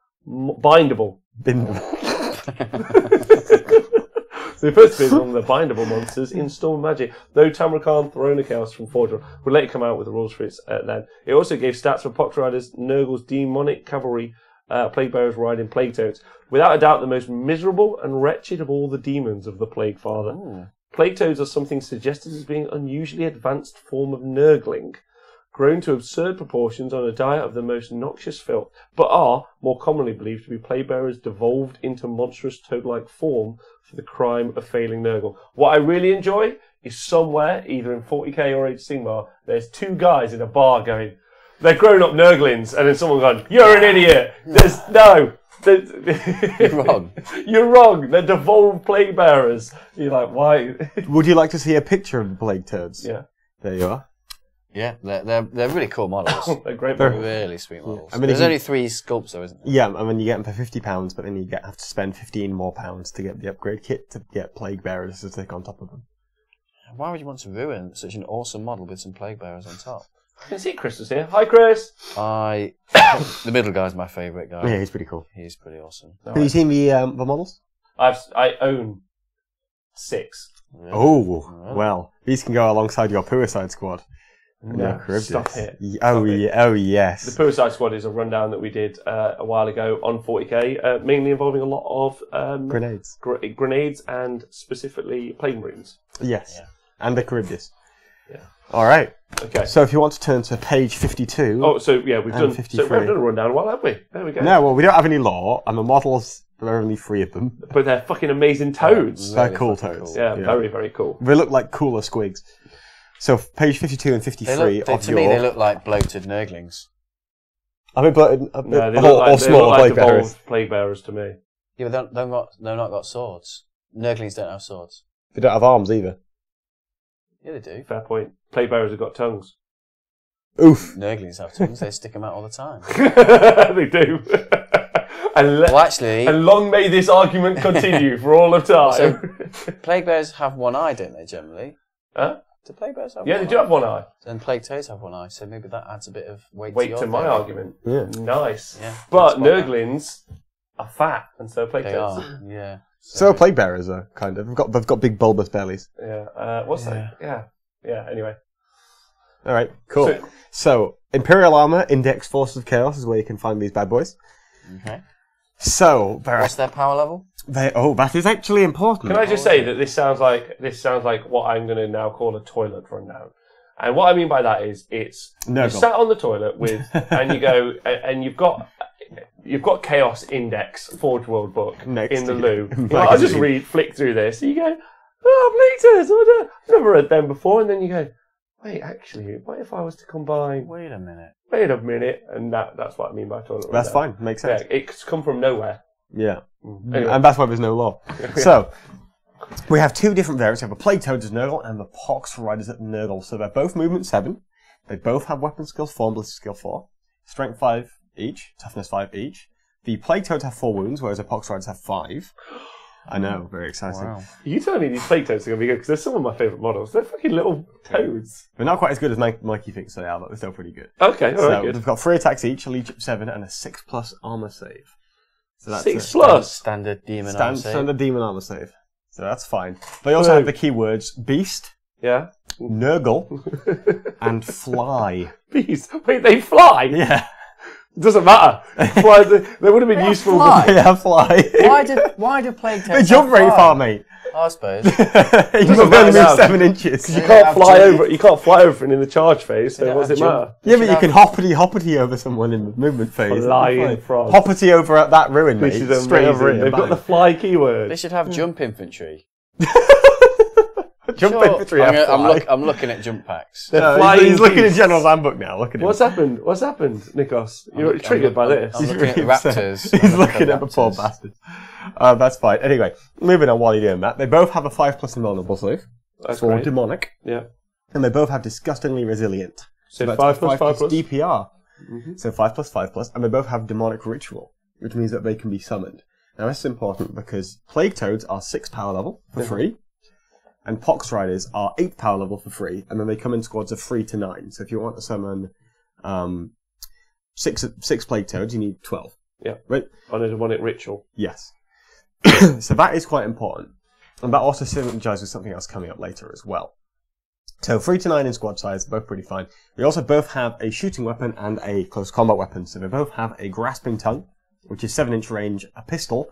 So they first appeared as one of the bindable monsters in Storm Magic, though Tamrakhan, Throne of Chaos from Forge would later come out with the rules for it then. It also gave stats for Pox Riders, Nurgle's demonic cavalry, plague bearers riding plague toads. Without a doubt, the most miserable and wretched of all the demons of the Plague Father. Ooh. Plague toads are something suggested as being an unusually advanced form of Nurgling, grown to absurd proportions on a diet of the most noxious filth, but are more commonly believed to be plague bearers devolved into monstrous toad-like form for the crime of failing Nurgle. What I really enjoy is somewhere, either in 40k or Age of Sigmar, there's 2 guys in a bar going, they're grown-up Nurglings, and then someone going, you're an idiot! You're wrong. You're wrong. They're devolved plague bearers. You're like, why? Would you like to see a picture of the plague toads? Yeah. There you are. Yeah, they're really cool models. They're great models. Really sweet models. I mean, there's only 3 sculpts though, isn't there? Yeah, I mean, you get them for £50, but then you have to spend £15 more to get the upgrade kit to get plague bearers to stick on top of them. Why would you want to ruin such an awesome model with some plague bearers on top? I can see Chris is here. Hi, Chris. The middle guy's my favourite guy. Yeah, he's pretty cool. He's pretty awesome. Have you seen the models? I own 6. Really? Oh, well, these can go alongside your Puicide squad. No, stop it. Oh yes. The Puicide squad is a rundown that we did a while ago on 40k, mainly involving a lot of grenades and specifically plague marines. Yes, and the Charybdis. Yeah. All right. Okay. So if you want to turn to page 52. Oh, so yeah, we've done 53. So we haven't done a rundown. Well, have we? There we go. No, well, we don't have any law, and the models, there are only 3 of them. But they're fucking amazing toads. They're cool toads. Cool. Yeah, very, very cool. They look like cooler squigs. So page 52 and 53 to me, they look like bloated Nurglings. I mean, bloated, no, they look like, small plague bearers. Plague bearers to me. Yeah, but they've not got swords. Nurglings don't have swords. They don't have arms either. Yeah, they do. Fair point. Plague bearers have got tongues. Oof. Nurglings have tongues. They stick them out all the time. They do. Actually... And long may this argument continue for all of time. So, plague bearers have one eye, don't they, generally? Huh? Do plague bears have Yeah, one they do have one eye. And plague toads have one eye, so maybe that adds a bit of weight to my argument. Yeah. Nice. Yeah, But that's quite Nurglings are fat, and so plague They toads. are, yeah. So plague bearers are kind of. They've got big bulbous bellies. Yeah. What's that? Yeah. Anyway. All right. Cool. So Imperial armor, Index Forces of Chaos is where you can find these bad boys. Okay. So What's their power level? that is actually important. Can I just say that this sounds like what I'm going to now call a toilet rundown. And what I mean by that is it's you sat on the toilet with and you go and you've got Chaos Index Forge World book Next in the to loo. you. I'll just flick through this. And you go, oh, Bleaters, I've never read them before. And then you go, wait, actually, what if I was to combine? Wait a minute. And that's what I mean by toilet rundown. That's fine. Makes sense. Yeah, it's come from nowhere. Yeah. Anyway. And that's why there's no law. So, we have two different variants. We have the Plague Toads as Nurgle and the Pox Riders at Nurgle. So they're both movement 7. They both have weapon skills 4 and ballistic skill 4. Strength 5 each, toughness 5 each. The Plague Toads have 4 wounds, whereas the Pox Riders have 5. I know, very exciting. Wow. You telling me these Plague Toads are going to be good? Because they're some of my favourite models. They're fucking little toads. They're not quite as good as Mikey thinks they are, but they're still pretty good. Okay, alright, So good. they've got 3 attacks each, a leadership 7, and a 6+ armor save. So that's 6+? Standard demon armor save. Standard demon armor save. So that's fine. They also have the keywords Beast, Yeah? Nurgle, and Fly. Bees. Wait, they fly? Yeah. Doesn't matter. Fly, they would have been useful. fly? Yeah, Fly. Why do plague toads They jump very far, mate. I suppose. You can matter only now. move 7 inches. You can't fly over. You can't fly over it in the charge phase. So what does it matter? Yeah, but you can hoppity over someone in the movement phase. Flying frog. Hoppity over at that ruin, mate. This is Straight over amazing. here. They've got the fly keyword. They should have jump infantry. Jump Sure. infantry. I'm I'm looking at jump packs. They're No, flying he's looking at beasts. General's Handbook now. Look at him. What's happened? What's happened, Nikos? You're triggered by this. I'm looking at the raptors. He's I'm looking at the poor raptors. bastard. That's fine. Anyway, moving on while you're doing that. They both have a 5+ invulnerable save That's for great. demonic, Yeah. and they both have disgustingly resilient. So that's 5+, 5+ 5+. DPR. So 5+, 5+, and they both have demonic ritual, which means that they can be summoned. Now this is important because Plague Toads are 6 power level for free, and Pox Riders are 8 power level for free, and then they come in squads of 3 to 9. So if you want to summon 6 Plague Toads, you need 12. Yeah. Right? On a demonic ritual. Yes. So that is quite important. And that also synergizes with something else coming up later as well. So 3 to 9 in squad size, both pretty fine. They also both have a shooting weapon and a close combat weapon. So they both have a grasping tongue, which is 7-inch range, a pistol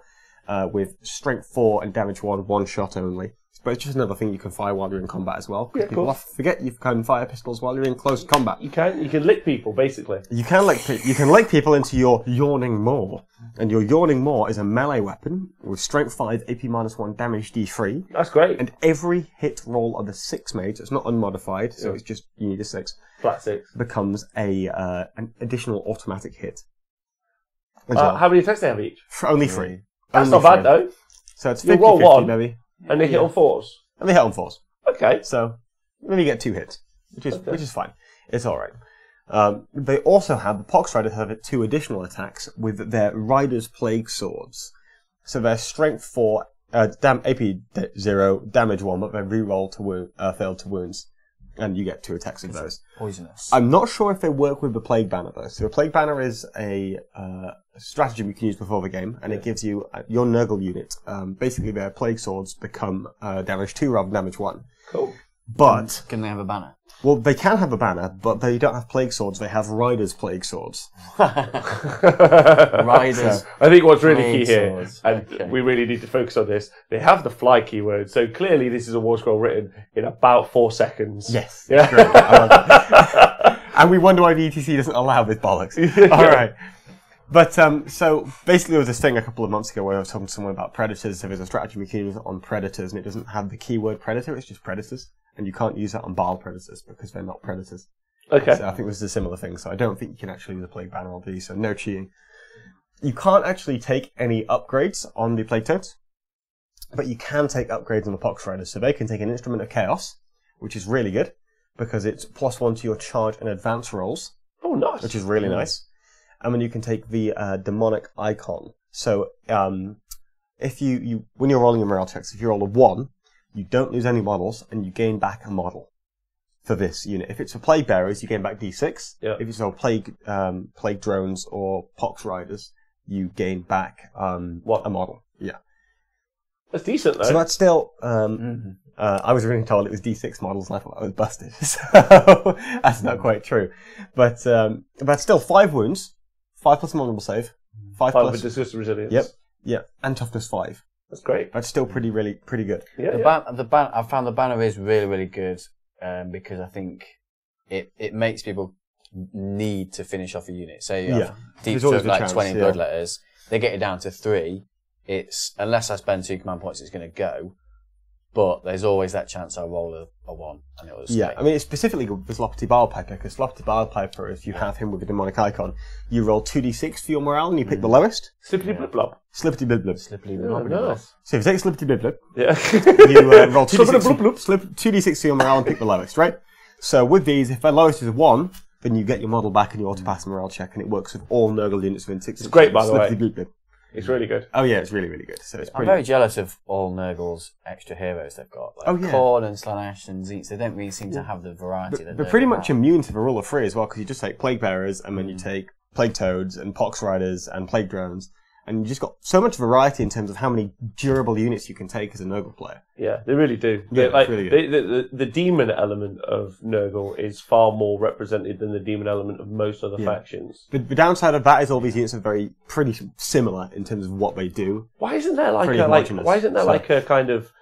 with strength 4 and damage 1 shot only. But it's just another thing you can fire while you're in combat as well. Yeah, People often forget you can fire pistols while you're in close combat. You can lick people, basically. You can lick people into your Yawning Maw. And your Yawning Maw is a melee weapon with strength 5, AP -1, damage D3. That's great. And every hit roll of the 6 made, so it's not unmodified, so it's just, you need a 6, Flat 6. becomes an additional automatic hit. As well. How many attacks do they have each? Only 3. That's Only not bad, 3. though. So it's You 50-50 roll one. maybe. And they hit on 4s. And they hit on 4s. Okay. So maybe you get 2 hits, which is fine. It's alright. They also have, the Pox Riders have 2 additional attacks with their Rider's Plague Swords. So their strength 4, AP 0, damage 1, but they reroll to failed to wounds. And you get 2 attacks of those. Poisonous. I'm not sure if they work with the Plague Banner though. So the Plague Banner is a strategy we can use before the game, and it gives you your Nurgle unit. Basically, their Plague Swords become damage 2 rather than damage 1. Cool. But Can they have a banner? well, they can have a banner, but they don't have Plague Swords. They have Riders' Plague Swords. Riders. I think what's really key Plague here, swords. and Okay. we really need to focus on this, they have the fly keyword, so clearly this is a war scroll written in about 4 seconds. Yes. Yeah. Great. I love that. And we wonder why the ETC doesn't allow this bollocks. All right. But so basically, there was this thing a couple of months ago where I was talking to someone about predators. So there's a strategy we can use on predators, and it doesn't have the keyword predator. It's just predators, and you can't use that on Baal predators because they're not predators. Okay. So I think this is a similar thing. So I don't think you can actually use a Plague Banner on these. So no cheating. You can't actually take any upgrades on the Plague Toads, but you can take upgrades on the Pox Riders. So they can take an Instrument of Chaos, which is really good because it's +1 to your charge and advance rolls, Oh, nice. which is really nice. And then you can take the demonic icon. So if you when you're rolling your morale checks, if you roll a 1, you don't lose any models and you gain back a model. for this unit. If it's for plague bearers, you gain back D6. Yeah. If it's for plague drones or pox riders, you gain back a model. Yeah. That's decent though. So that's still. I was originally told it was D6 models, and I thought I was busted. So that's not quite true. But still 5 wounds, 5 plus vulnerable save, 5 plus with disgust resilience. Yep, and toughness 5. That's great. That's still pretty good. Yeah. I found the banner is really, really good because I think it makes people need to finish off a unit. Say you have deep stuff like 20 bloodletters, they get it down to 3. It's unless I spend 2 command points, it's going to go. But there's always that chance I'll roll a 1 and it'll stay. Yeah, I mean, it's specifically good for Sloppity Bilepiper, because Sloppity Bilepiper, if you have him with a demonic icon, you roll 2d6 for your morale and you pick the lowest. Slippity blip blob. Slippity blip blip. Slippity Oh, nice. So if you take Slippity blip blip, Yeah. you roll 2d6 for your morale and pick the lowest, right? So with these, if the lowest is a 1, then you get your model back and you auto-pass a morale check, and it works with all Nurgle units within 6 inches. It's great, by the way. Blip blip. It's really good. Oh yeah, it's really, really good. So it's I'm very jealous of all Nurgle's extra heroes they've got. Like Khorne and Slaanesh and Tzeentch, they don't really seem to have the variety that they're pretty much immune to the rule of 3 as well, because you just take Plague Bearers, and then you take Plague Toads, and Pox Riders, and Plague Drones, and you just got so much variety in terms of how many durable units you can take as a Nurgle player. Yeah, they really do. Yeah, like, really good. the demon element of Nurgle is far more represented than the demon element of most other factions. The downside of that is all these units are pretty similar in terms of what they do. Why isn't there like a kind of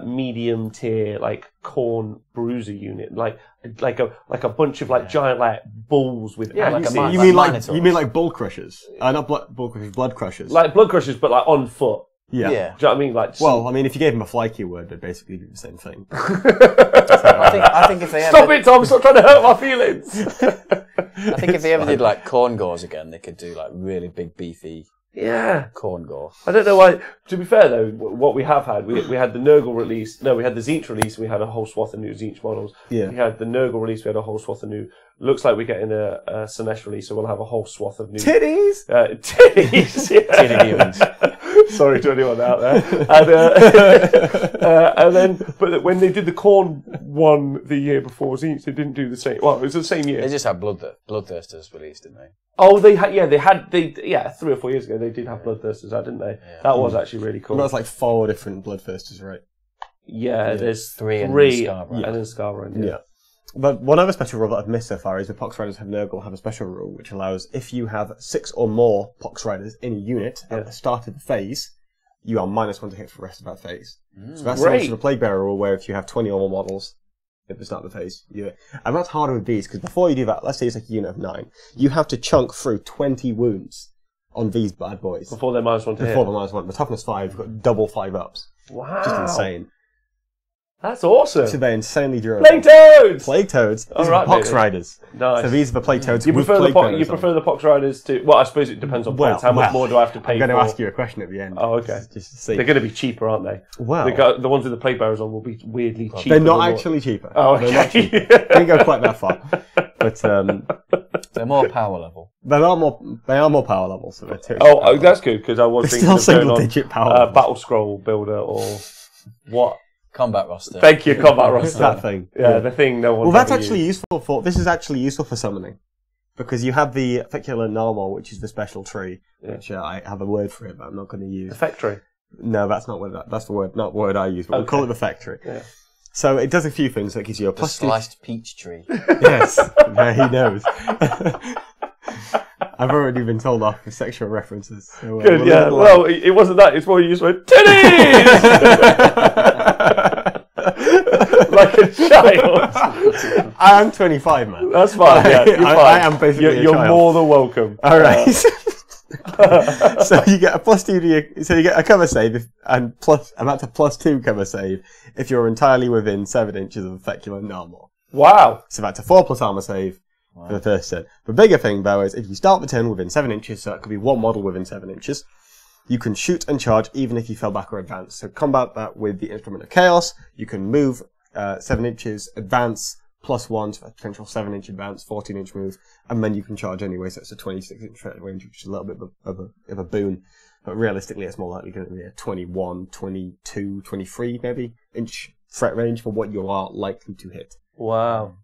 medium tier like Khorne bruiser unit, like a bunch of giant bulls with axes? You mean like bull crushers? Not bull crushers, blood crushers. Like blood crushers, but like on foot. Yeah. Do you know what I mean? Well, if you gave them a fly keyword, they'd basically do the same thing. I think if they Stop it, Tom! Stop trying to hurt my feelings. I think if they ever did like Khorne Gores again, they could do like really big beefy. Yeah. Khorne Gore. I don't know why. To be fair though, what we have had, we had the Nurgle release. No, we had the Tzeentch release. We had a whole swath of new Tzeentch models. Yeah. We had the Nurgle release. We had a whole swath of new. Looks like we're getting a Slaanesh release, so we'll have a whole swath of new titties. Titties. Titty demons. Sorry to anyone out there. And then, but when they did the Khorne one the year before Tzeentch, they didn't do the same. Well, it was the same year. They just had Bloodthirsters released, didn't they? Oh, they had 3 or 4 years ago they did have Bloodthirsters out, didn't they? Yeah. That was actually really cool. Well, that's like 4 different Bloodthirsters, right? Yeah, there's 3 and then Scarborough. And then Scarborough. Yeah. But one other special rule that I've missed so far is the Pox Riders have Nurgle have a special rule which allows if you have 6 or more Pox Riders in a unit at the start of the phase, you are -1 to hit for the rest of that phase. So that's similar to the Plague Bearer rule where if you have 20 or more models at the start of the phase, and that's harder with these because before you do that, let's say it's like a unit of 9, you have to chunk through 20 wounds on these bad boys before they're -1 to hit. Before they're -1, the toughness 5, you've got double 5-ups. Wow, just insane. That's awesome. So they're insanely durable. Plague Toads! Plague Toads. These are Pox Riders. Nice. So these are the Plague Toads. You prefer the Pox Riders to... Well, I suppose it depends on points. How much more do I have to pay I'm going to ask you a question at the end. Oh, okay. Just to see. They're going to be cheaper, aren't they? Well... The ones with the Plague Bearers on will be weirdly cheaper. They're not actually cheaper. Oh, okay. They're not cheaper. They didn't go quite that far. But... they're more power level. They are more power level. So that's good, because I was thinking of going on Battle Scroll Builder or... What? Combat roster. Ting you, combat roster. That thing. Yeah, the thing no one. Well, that's actually useful for. This is actually useful for summoning, because you have the Fecular Narmal, which is the special tree. Which I have a word for it, but I'm not going to use. Effect tree. No, that's not what that's the word. Not the word I use, but we'll call it the effect tree. Yeah. So it does a few things. So it gives you a plus sliced peach tree. Yes, he knows. I've already been told off for sexual references. So, good, yeah. Well, it wasn't that. It's more you just went, titties! Like a child. I am 25, man. That's fine, yeah. You're fine. I am basically a child. You're more than welcome. Alright. So you get a +2 so you get a cover save and about a +2 cover save if you're entirely within 7 inches of a Fecular Narmal. Wow. So that's a 4+ armor save. Wow. For the first turn. The bigger thing, though, is if you start the turn within 7 inches, so it could be one model within 7 inches, you can shoot and charge even if you fell back or advance. So combat that with the Instrument of Chaos. You can move 7 inches, advance, +1 to a potential 7-inch advance, 14-inch move, and then you can charge anyway, so it's a 26-inch range, which is a little bit of a boon. But realistically, it's more likely going to be a 21, 22, 23 maybe inch threat range for what you are likely to hit. Wow.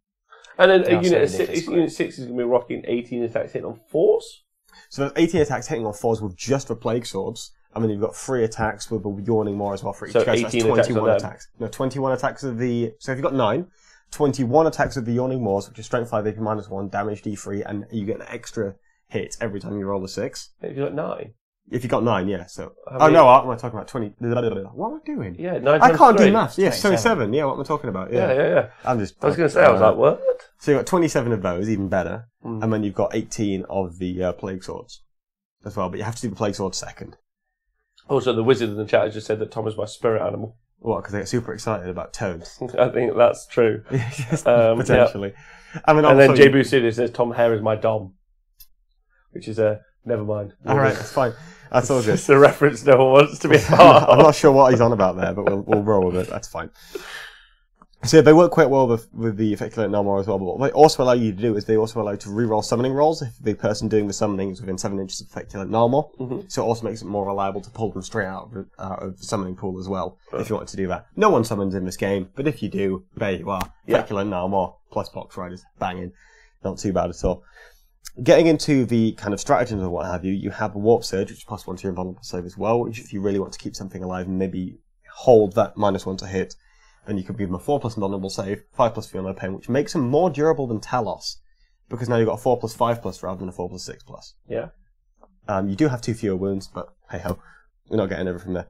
And then Yeah, unit so 6, unit 6 is going to be rocking 18 attacks hitting on 4s. So there's 18 attacks hitting on 4s with just the Plague Swords. And then you've got 3 attacks with the Yawning Maw as well for each. So guy. 18 so that's 21 attacks. attacks. No, 21 attacks of the... So if you've got 9, 21 attacks of the Yawning Maws, which is strength 5 AP -1, damage D3, and you get an extra hit every time you roll a 6. If you got 9? If you got 9, yeah. So... How many- no, what am I talking about? 20... What am I doing? Yeah, 9 I times can't 3. do maths. Yes, 27. Yeah, what am I talking about? Yeah. I'm just... I was going to say, I was like, what? So you've got 27 of those, even better. And then you've got 18 of the Plague Swords as well. But you have to do the Plague Swords second. Also, the wizard in the chat has just said that Tom is my spirit animal. What? Because they get super excited about toads. I think that's true. Potentially. Yeah. I mean, And then also- J. Bucidi says Tom Hare is my dom. Which is never mind. Alright, that's fine. That's all good. It's a reference no one wants to be a part I'm of. not sure what he's on about there, but we'll roll with it. That's fine. So they work quite well with the Feculent Narmor as well, but what they also allow you to do is they also allow you to reroll summoning rolls if the person doing the summoning is within 7 inches of Feculent Narmor. So it also makes it more reliable to pull them straight out of the summoning pool as well, if you want to do that. No one summons in this game, but if you do, there you are. Feculent Narmor plus Pox Riders. Banging. Not too bad at all. Getting into the kind of stratagems and what have you, you have a Warp Surge, which is +1 to your invulnerable save as well, which if you really want to keep something alive and maybe hold that -1 to hit, then you could give them a 4+ vulnerable save, 5+ feel no pain, which makes them more durable than Talos, because now you've got a 4+ 5+ rather than a 4+ 6+. Yeah. You do have 2 fewer wounds, but hey ho, we're not getting everything there.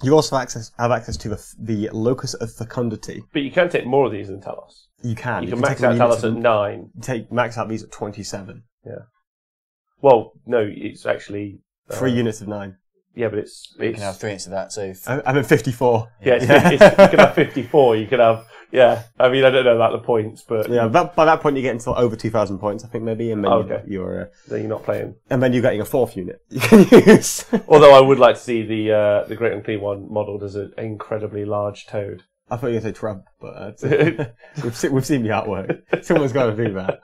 You also have access to the Locus of Fecundity. But you can take more of these than Talos. You can. You can max out Talos at 9. Max out these at 27. Yeah. Well, no, it's actually... 3 units of 9. Yeah, but it's... You can have 3 into that, so... I'm at 54. Yeah, you can have 54, you can have... Yeah, I mean, I don't know about the points, but... Yeah, by that point you get until over 2,000 points, I think, maybe, and then okay. you're then you're not playing. And then you're getting a 4th unit you can use. Although I would like to see the Great Unclean One modelled as an incredibly large toad. I thought you were going to say Trump, but we've seen the artwork. Someone's got to do that.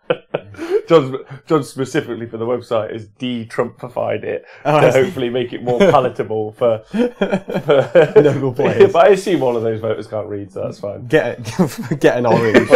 John specifically for the website has de-Trumpified it to hopefully make it more palatable for local players. But I assume all of those voters can't read, so that's fine. Get an orange.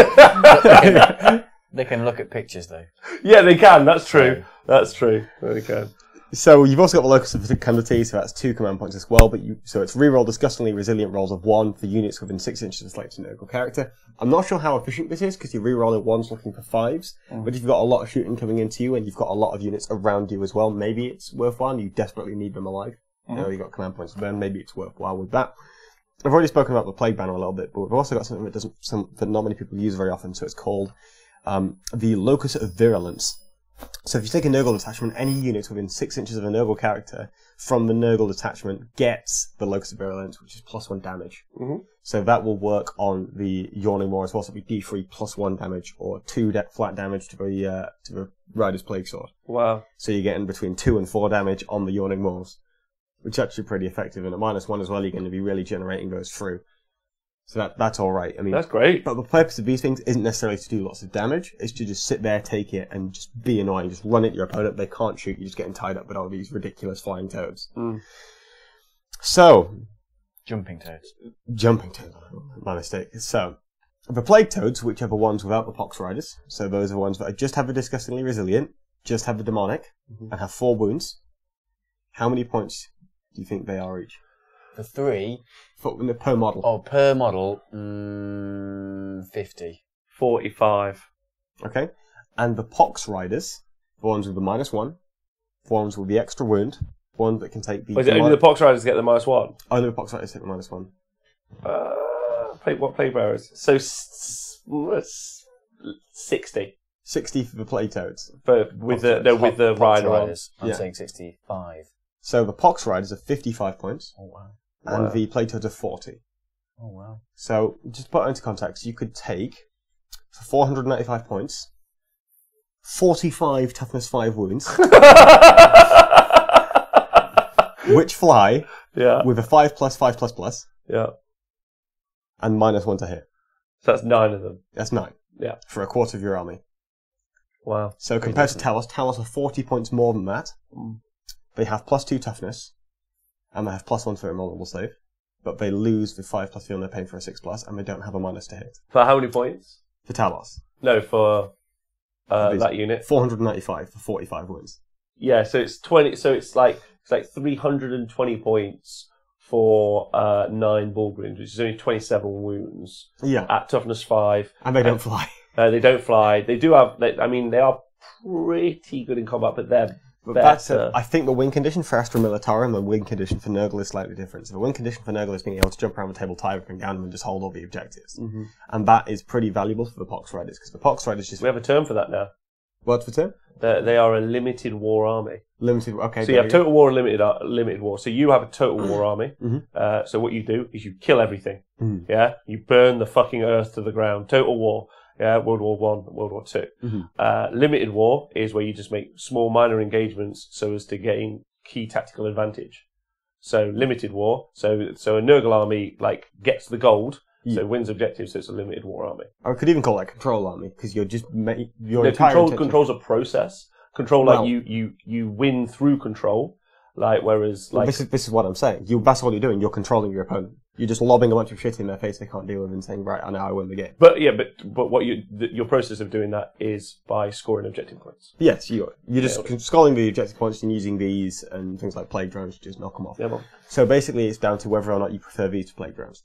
They can look at pictures though. Yeah, they can. That's true. That's true. They can. So you've also got the Locus of Fecundity, so that's 2 command points as well. But so it's reroll disgustingly resilient rolls of 1 for units within 6 inches of selected Nurgle character. I'm not sure how efficient this is because you're rerolling 1s looking for 5s. But if you've got a lot of shooting coming into you and you've got a lot of units around you as well, maybe it's worthwhile. You desperately need them alive. You know, you've got command points to burn. Maybe it's worthwhile with that. I've already spoken about the Plague Banner a little bit, but we've also got something that not many people use very often. So it's called the Locus of Virulence. So if you take a Nurgle detachment, any unit within 6 inches of a Nurgle character from the Nurgle detachment gets the Locus of Virulence, which is +1 damage. So that will work on the Yawning Maw as well. So it'll be D3 +1 damage, or 2 flat damage to the Rider's Plague Sword. Wow. So you're getting between 2 and 4 damage on the Yawning Maws, which is actually pretty effective. And at -1 as well, you're going to be really generating those through. So that's all right. I mean, that's great. But the purpose of these things isn't necessarily to do lots of damage. It's to just sit there, take it, and just be annoying. Just run at your opponent. They can't shoot. You're just getting tied up with all these ridiculous flying toads. So, jumping toads. My mistake. So, the Plague Toads, which are the ones without the Pox Riders, so those are the ones that just have the Disgustingly Resilient, just have the Demonic, and have 4 wounds. How many points do you think they are each? For 3? Per model. Oh, per model, 50. 45. Okay. And the Pox Riders, the ones with the -1, the ones with the extra wound, one that can take the... Was it only the Pox Riders get the -1? Only the Pox Riders take the -1. What Plague Bearers? So 60. 60 for the Plague Toads. But with the Rider on. I'm saying 65. So the Pox Riders are 55 points. Oh, wow. And the Plague Toads are 40. Oh, wow. So, just to put it into context, you could take, for 495 points, 45 toughness 5 wounds, which fly with a 5+5++, and -1 to hit. So that's 9 of them. That's 9. Yeah. For a quarter of your army. Wow. So compared to Talos are 40 points more than that. They have +2 toughness, and they have +1 for a invulnerable save, but they lose the 5+ feel no pain for a 6+, and they don't have a minus to hit. For how many points? For Talos. No, for that unit. 495 for 45 wounds. Yeah, so it's 20. So it's like 320 points for 9 Bullgrims, which is only 27 wounds. Yeah. At toughness 5. And they don't fly. They don't fly. They do have. They are pretty good in combat, but they're But better. I think the win condition for Astra Militarum and the win condition for Nurgle is slightly different. So the win condition for Nurgle is being able to jump around the table, tie everything down, and just hold all the objectives. Mm-hmm. And that is pretty valuable for the Pox Riders, because the Pox Riders just... We have a term for that now. What's the term? They are a limited war army. Limited, okay. So you have total war and limited war. So you have a total war army. Mm-hmm. So what you do is you kill everything. Mm-hmm. Yeah? You burn the fucking earth to the ground. Total war. Yeah, World War One, World War Two. Mm-hmm. Limited war is where you just make small, minor engagements so as to gain key tactical advantage. So limited war. So a Nurgle army gets the gold, so wins objectives. So it's a limited war army. I could even call that control army, because you're just your entire control's a process. Control, you win through control. Whereas this is what I'm saying. That's all you're doing. You're controlling your opponent. You're just lobbing a bunch of shit in their face they can't deal with and saying, right, I know I win the game. But what your process of doing that is by scoring objective points. Yes, you're just scoring the objective points and using these and things like plague drones to just knock them off. Yeah, well. So basically, it's down to whether or not you prefer these to plague drones.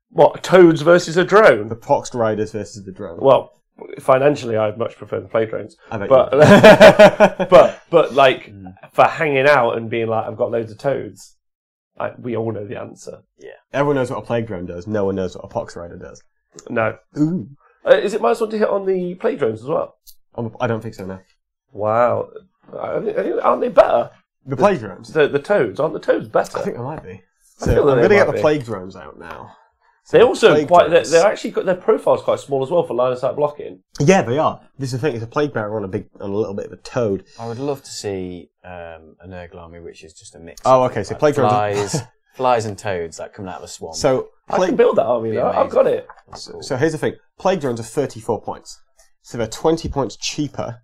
What, toads versus a drone? The Pox Riders versus the drone. Well, financially, I'd much prefer the plague drones. I bet but for hanging out and being like, I've got loads of toads, we all know the answer. Yeah. Everyone knows what a plague drone does. No one knows what a Pox Rider does. No. Ooh. Is it -1 to hit on the plague drones as well? I don't think so, no. Wow. Aren't they better? The plague drones? The toads. Aren't the toads better? I think they might be. I So feel that I'm they going to get might the be. plague drones out now. They also Plague they're actually got their profiles quite small as well for line of sight blocking. Yeah, they are. This is the thing. It's a plague bearer on a little bit of a toad. I would love to see a Nurgle army which is just a mix. Oh, of okay. So plague drones. flies and toads coming out of a swamp. So I can build that army though. I've got it. So here's the thing. Plague drones are 34 points. So they're 20 points cheaper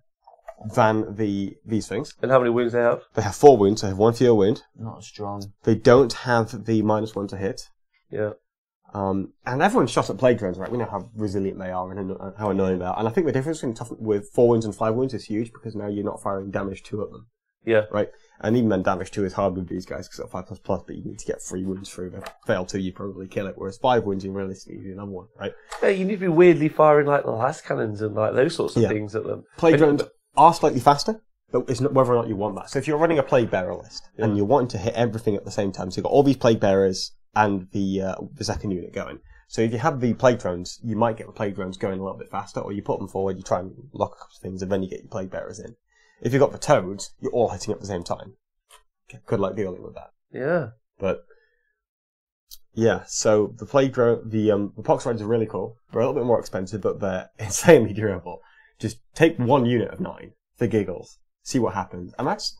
than these things. And how many wounds they have? They have 4 wounds. They have 1 fewer wound. Not as strong. They don't have the -1 to hit. Yeah. And everyone's shot at plague drones, right? We know how resilient they are and how annoying they are. And I think the difference with 4 wounds and 5 wounds is huge, because now you're not firing damage 2 at them. Yeah. Right? And even then, damage 2 is hard with these guys because they're 5++, but you need to get 3 wounds through. If they fail 2, you probably kill it. Whereas 5 wounds, you realistically do another one, right? Yeah, you need to be weirdly firing the las cannons and those sorts of things at them. Plague drones are slightly faster, but it's not whether or not you want that. So if you're running a plague bearer list and you're wanting to hit everything at the same time, so you've got all these plague bearers and the second unit going. So if you have the plague drones, you might get the plague drones going a little bit faster, or you put them forward, you try and lock a couple of things, and then you get your plague bearers in. If you've got the toads, you're all hitting at the same time. Good luck dealing with that. Yeah. But yeah, so the plague drone, the Pox Riders are really cool. They're a little bit more expensive, but they're insanely durable. Just take 1 unit of 9 for giggles, see what happens, and that's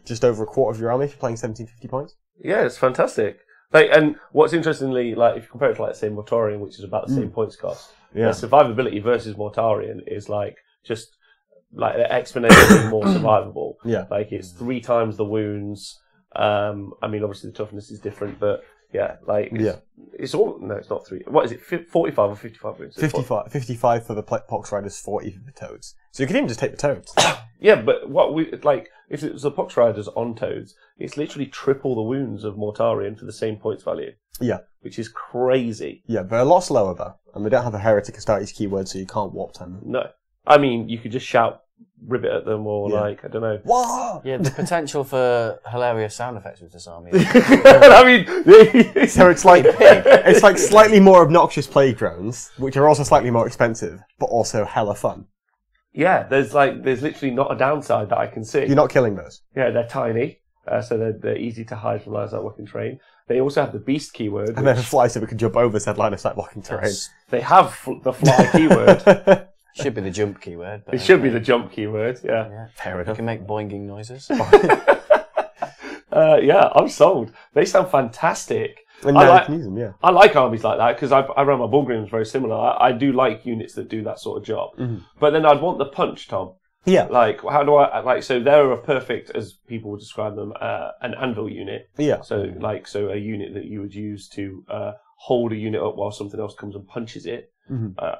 just over a quarter of your army if you're playing 1750 points. Yeah, it's fantastic. And what's interestingly, if you compare it to say Mortarion, which is about the same points cost, Yeah. the survivability versus Mortarion is just exponentially more survivable. Yeah. It's 3 times the wounds. Obviously the toughness is different, but yeah, it's all, no, it's not 3. What is it, 45 or 55 wounds? 55 for the Pox Riders, 40 for the toads. So you could even just take the toads. Yeah, but if it was the Pox Riders on toads, it's literally triple the wounds of Mortarion for the same points value. Yeah. Which is crazy. Yeah, they're a lot slower though, and they don't have a Heretic Astartes keyword, so you can't warp time them. No. You could just shout ribbit at them, or I don't know. Whoa! Yeah, the potential for hilarious sound effects with this army. So it's like slightly more obnoxious plague drones, which are also slightly more expensive, but also hella fun. Yeah, there's literally not a downside that I can see. You're not killing those. Yeah, they're tiny, so they're easy to hide from line of sight blocking terrain. They also have the beast keyword, And then fly so we can jump over said line of sight blocking terrain. they have the fly keyword. Should be the jump keyword. But It should be the jump keyword. Yeah. Yeah. Fair You enough. can make boinging noises. Yeah, I'm sold. They sound fantastic. And now you can use them, yeah. I like armies like that because I run my Bullgrims very similar. I do like units that do that sort of job. Mm-hmm. But then I'd want the punch, Tom. Yeah. How do I so they're a perfect, as people would describe them, an anvil unit. Yeah. So a unit that you would use to hold a unit up while something else comes and punches it.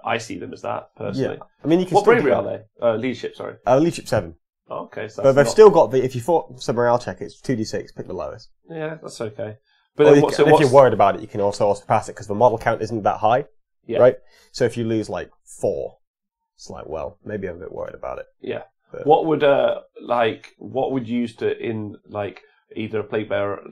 I see them as that personally. Yeah. I mean, you can what still bravery are they? Leadership, sorry. Leadership 7. Oh, okay, so but they've still got the. If you fought some morale check, it's 2d6. Pick the lowest. Yeah, that's okay. But Or then if you're worried about it, you can also pass it because the model count isn't that high, right? So if you lose like 4, it's like, well, maybe I'm a bit worried about it. Yeah. But what would you use to in like either a plague bearer,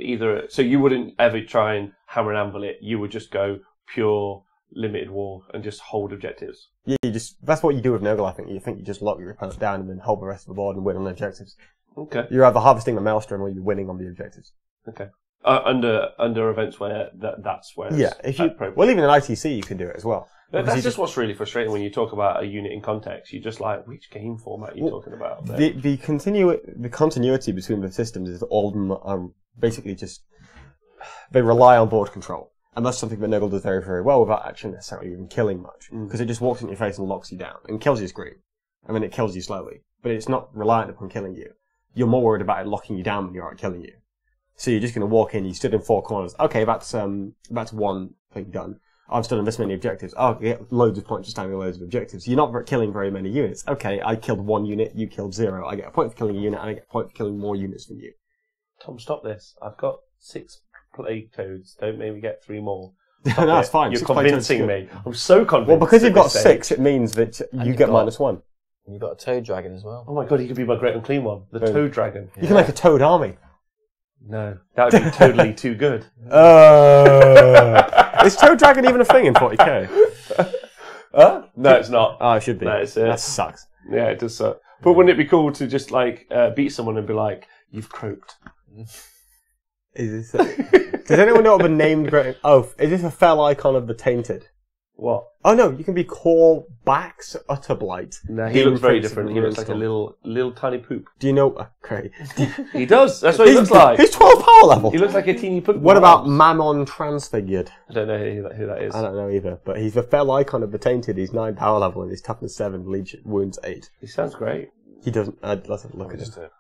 so you wouldn't ever try and hammer and anvil it. You would just go pure limited war and just hold objectives. Yeah, that's what you do with Nurgle, I think. You just lock your opponent down and then hold the rest of the board and win on the objectives. Okay. You're either harvesting a maelstrom or you're winning on the objectives. Okay. Under events where that's where it's appropriate. Well, even in ITC you can do it as well. That's just what's really frustrating when you talk about a unit in context. You're just like, which game format are you talking about? The continuity between the systems is all of them are basically just they rely on board control. And that's something that Nurgle does very, very well without actually necessarily even killing much. Because it just walks in your face and locks you down. And kills you scream. I mean, it kills you slowly. But it's not reliant upon killing you. You're more worried about it locking you down than you are at killing you. So you're just going to walk in, you stood in 4 corners. Okay, that's one thing done. I've stood on this many objectives. Oh, I get loads of points for standing loads of objectives. You're not killing very many units. Okay, I killed 1 unit, you killed 0. I get a point for killing a unit, and I get a point for killing more units than you. Tom, stop this. I've got 6 plague toads. Don't make me get 3 more. No, that's fine. You're convincing me. I'm so convinced. Well, because you've got 6, it means that you get -1. You've got a toad dragon as well. Oh my god, he could be my great and clean one. The toad dragon. You can make a toad army. No, that would be totally too good. Is toad dragon even a thing in 40k? No, it's not. Oh, it should be. No, it's, that sucks. Yeah, it does suck. But wouldn't it be cool to just like beat someone and be like, "You've croaked"? Is this? Does anyone know what the named great? Oh, is this a fell icon of the tainted? What? Oh no, you can be Corbax Utterblight. No, he looks very different. He looks like a little tiny poop. Do you know? Okay. He does. That's what he looks like. He's 12 power level. He looks like a teeny poop. What about Mammon Transfigured? I don't know who that is. I don't know either, but he's the fell icon of the tainted. He's 9 power level and he's toughness 7, leech wounds 8. He sounds great. He doesn't. Let's have a look at him.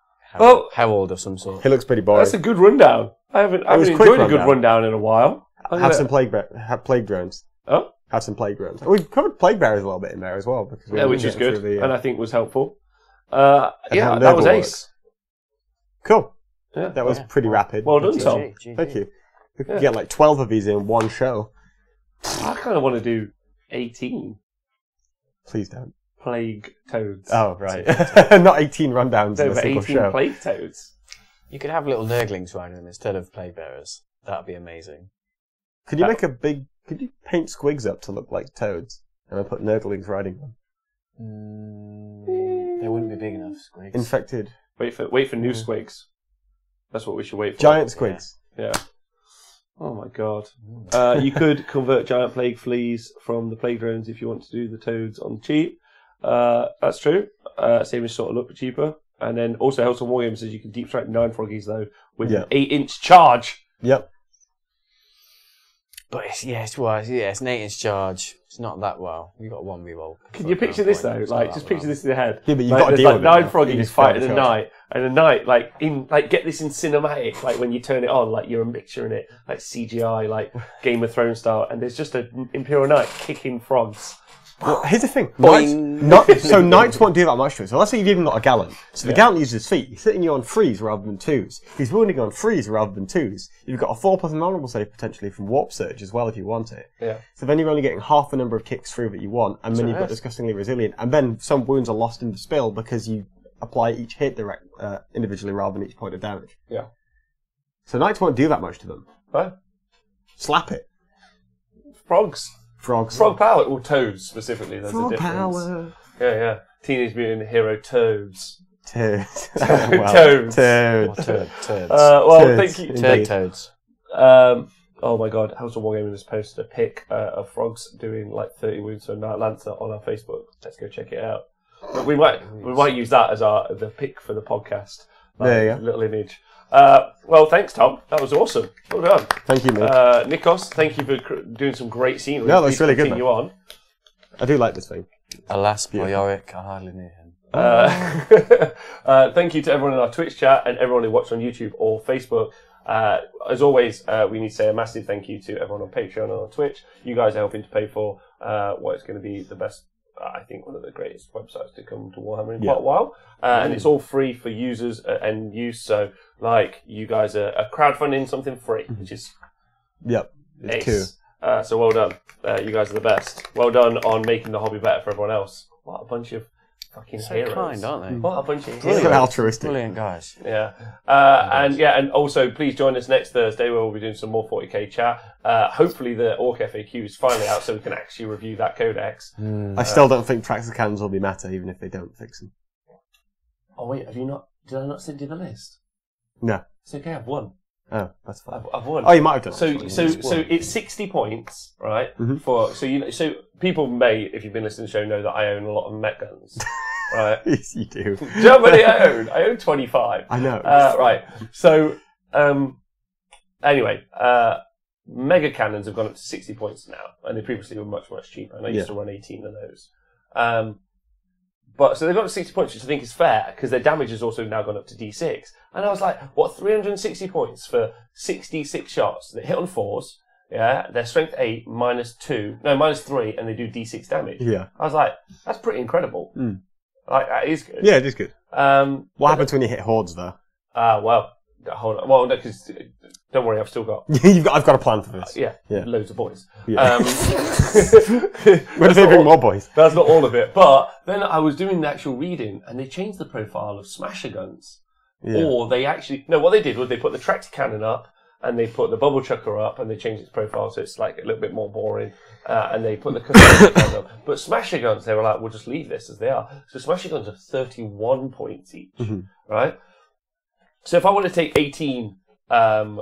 Herald of some sort. He looks pretty boring. That's a good rundown. I haven't enjoyed a good rundown in a while. Have some plague drones. Oh. Have some plague drones. We've covered plague bearers a little bit in there as well. Because which is good, and I think was helpful. That was ace. Cool. Yeah, that was pretty rapid. Well done, Tom. Thank you. We could get like 12 of these in one show. I kind of want to do 18. Please don't. Plague toads. Oh, right. Not 18 rundowns in a single 18 show. Plague toads. You could have little nurglings riding them instead of plague bearers. That'd be amazing. Could you could you paint squigs up to look like toads and then put nurglings riding them? They wouldn't be big enough, squigs. Infected. Wait for new squigs. That's what we should wait for. Giant squigs. Yeah. Oh my god. You could convert giant plague fleas from the plague drones if you want to do the toads on cheap. That's true. Saving sort of look cheaper. And then also House of Wargames says you can deep strike 9 froggies though with an 8-inch charge. Yep. But it's an 8-inch charge. It's not that well. You got 1 reroll. Can you picture this though? Like, just picture this in your head. Yeah, but you've got to deal with 9 froggies fighting a knight, and a knight get this in cinematic. Like when you turn it on, like you're picturing it like CGI, like Game of Thrones style, and there's just an Imperial Knight kicking frogs. Well, here's the thing. Knights won't do that much to it. So let's say you've even got a gallant. So the gallant uses his feet. He's hitting you on 3s rather than 2s. He's wounding on 3s rather than 2s. You've got a 4+ an honourable save potentially from Warp Surge as well if you want it. Yeah. So then you're only getting half the number of kicks through that you want, and then you've got Disgustingly Resilient. And then some wounds are lost in the spill because you apply each hit individually rather than each point of damage. Yeah. So Knights won't do that much to them. Right. Slap it. Frogs. Frog power, or toads specifically. There's Frog a difference. power. Yeah. Teenage Mutant Hero Toads. Toads. Toads. Turds. Well, thank you. Toads. Oh my god, House of Wargaming has posted a pic of frogs doing like 30 wounds to a Knight Lancer on our Facebook. Let's go check it out. But we might use that as the pic for the podcast. There you go. Little image. Well, thanks, Tom. That was awesome. Well done. Thank you, mate. Nikos, thank you for doing some great scenery. No, that's really good. Continue on. I do like this thing. Alas, poor Yorick, I hardly knew him. Thank you to everyone in our Twitch chat and everyone who watched on YouTube or Facebook. As always, we need to say a massive thank you to everyone on Patreon and on Twitch. You guys are helping to pay for what is going to be the best, I think, one of the greatest websites to come to Warhammer in quite a while. And it's all free for users and use. So, like, you guys are crowdfunding something free, which is it's cool. So well done. You guys are the best. Well done on making the hobby better for everyone else. What a bunch of fucking heroes. Kind, aren't they? What a bunch of Brilliant. heroes. Altruistic. Brilliant guys. Yeah. And also please join us next Thursday where we'll be doing some more 40k chat. Hopefully the Orc FAQ is finally out so we can actually review that codex. I still don't think Traxxas cannons will be meta, even if they don't fix them. Oh wait, did I not send you the list? No. It's okay, I've won. Oh, that's fine. I've won. Oh, you might have done. So it's 60 points, right? Mm-hmm. So people may, if you've been listening to the show, know that I own a lot of mech guns, right? Yes, you do. Do you know how many I own? I own 25. I know. Right. So anyway, mega cannons have gone up to 60 points now, and they previously were much cheaper. And I used to run 18 of those. But so they've got to 60 points, which I think is fair, because their damage has also now gone up to D6. And I was like, what, 360 points for 66 shots that hit on 4s, yeah, their strength 8, -3, and they do D6 damage. Yeah. I was like, that's pretty incredible. Like, that is good. Yeah, it is good. What happens when you hit hordes, though? Well, hold on. Well, no, because don't worry, I've still got... I've got a plan for this. Yeah, loads of boys. Yeah. When do they bring more boys? That's not all of it. But then I was doing the actual reading, and they changed the profile of smasher guns. Yeah. Or they actually... No, what they did was they put the tractor cannon up, and they put the bubble chucker up, and they changed its profile so it's like a little bit more boring. And they put the custom guns up. But smasher guns, they were like, we'll just leave this as they are. So smasher guns are 31 points each, right? So if I want to take 18 mega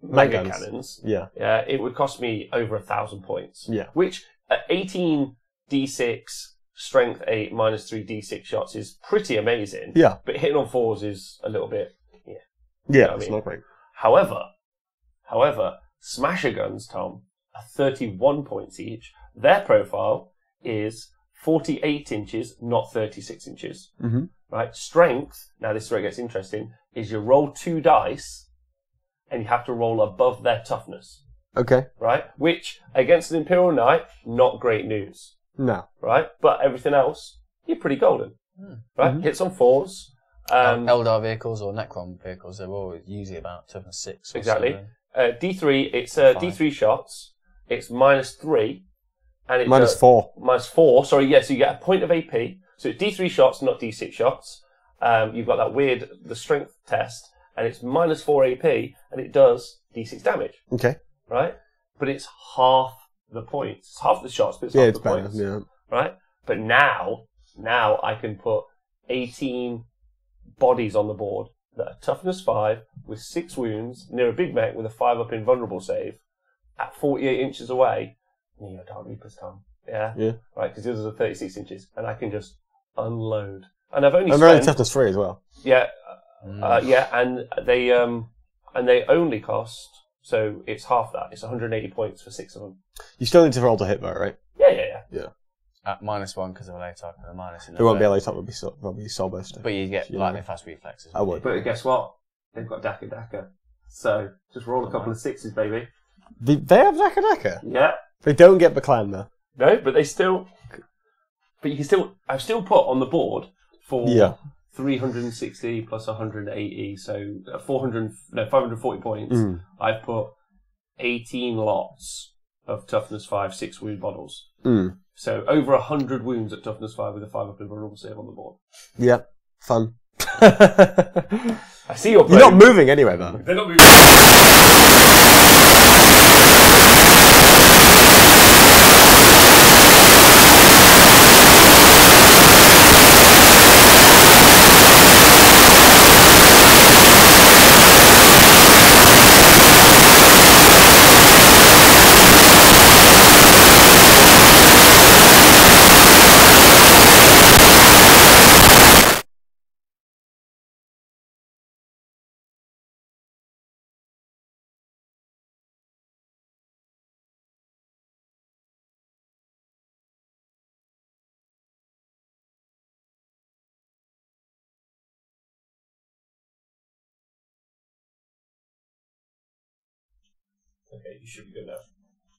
cannons, it would cost me over 1,000 points. Yeah. Which at 18 D6 strength 8 -3 D6 shots is pretty amazing. Yeah. But hitting on 4s is a little bit Yeah, it's not great. However, smasher guns, Tom, are 31 points each. Their profile is 48 inches, not 36 inches. Right? Strength, now this is where it gets interesting, is you roll 2 dice and you have to roll above their toughness. Okay. Right? Which, against an Imperial Knight, not great news. No. Right? But everything else, you're pretty golden. Right? Hits on 4s. Eldar vehicles or Necron vehicles, they're always usually about toughness 6. Exactly. D3, it's D3 shots. It's -3. And it -4. -4, sorry, yeah, so you get a point of AP. So it's D3 shots, not D6 shots. You've got that the strength test, and it's -4 AP, and it does D6 damage. Okay. Right? But it's half the points. It's half the shots, but it's half the better, points. Yeah. Right? But now I can put 18 bodies on the board that are toughness 5 with 6 wounds near a big mech with a 5 invulnerable save at 48 inches away. Neo Dark Reapers come. Yeah? Yeah. Right, because these are 36 inches, and I can just unload. And I've only spent... toughness 3 as well. Yeah. And they only cost, so it's half that. It's 180 points for 6 of them. You still need to roll to hit though, right? Yeah. At -1 because of a late type and a minus. There won't be a late type, will be soul burster. But you get lightning fast reflexes. I would. But guess what? They've got Daka. So just roll a couple of 6s, baby. They have Daka? Yeah. They don't get the clan though. No, but they still. But you can still. I've still put on the board for 360 plus 180, so 540 points. I've put 18 lots of toughness 5, 6 wound bottles. So over 100 wounds at toughness 5 with a 5 invulnerable save on the board. Yeah, fun. I see you're not moving anyway, man. They're not moving. Okay, you should be good now.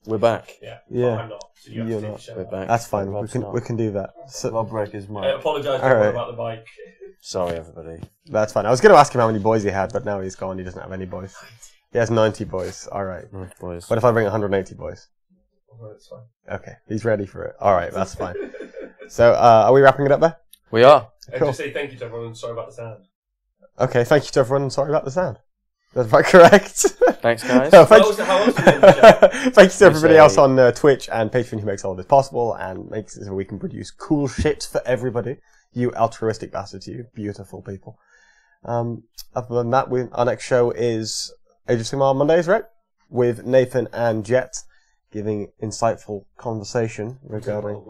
We're back. Yeah. Yeah. I'm not. So you have You're to take not. the show We're out. back. That's fine. Rob's We can do that. So, Rob break his I mic. apologise to All everyone right. about the bike. Sorry, everybody. that's fine. I was going to ask him how many boys he had, but now he's gone. He doesn't have any boys. He has 90 boys. All right. Nice boys. What if I bring 180 boys? Oh, that's fine. Okay, he's ready for it. All right, that's fine. So, are we wrapping it up there? We are. Cool. Just say thank you to everyone and sorry about the sound. Okay, thank you to everyone. Sorry about the sound. That's right, correct. Thanks, guys. No, How else did you end the show? thank you to everybody say- else on Twitch and Patreon who makes all this possible and makes it so we can produce cool shit for everybody. You altruistic bastards, you beautiful people. Other than that, our next show is Age of Sigmar on Mondays, right? With Nathan and Jet giving insightful conversation regarding...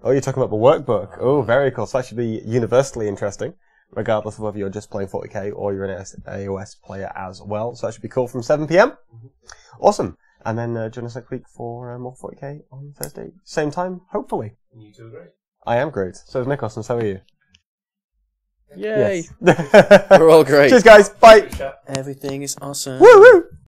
Oh, you're talking about the workbook. Oh, very cool. So that should be universally interesting, regardless of whether you're just playing 40k or you're an AOS player as well. So that should be cool from 7 PM. Awesome. And then join us next week for more 40k on Thursday. Same time, hopefully. You two are great. I am great. So is Nikos, and so are you. Yay. Yes. We're all great. Cheers, guys. Bye. Good chat. Everything is awesome. Woo woo.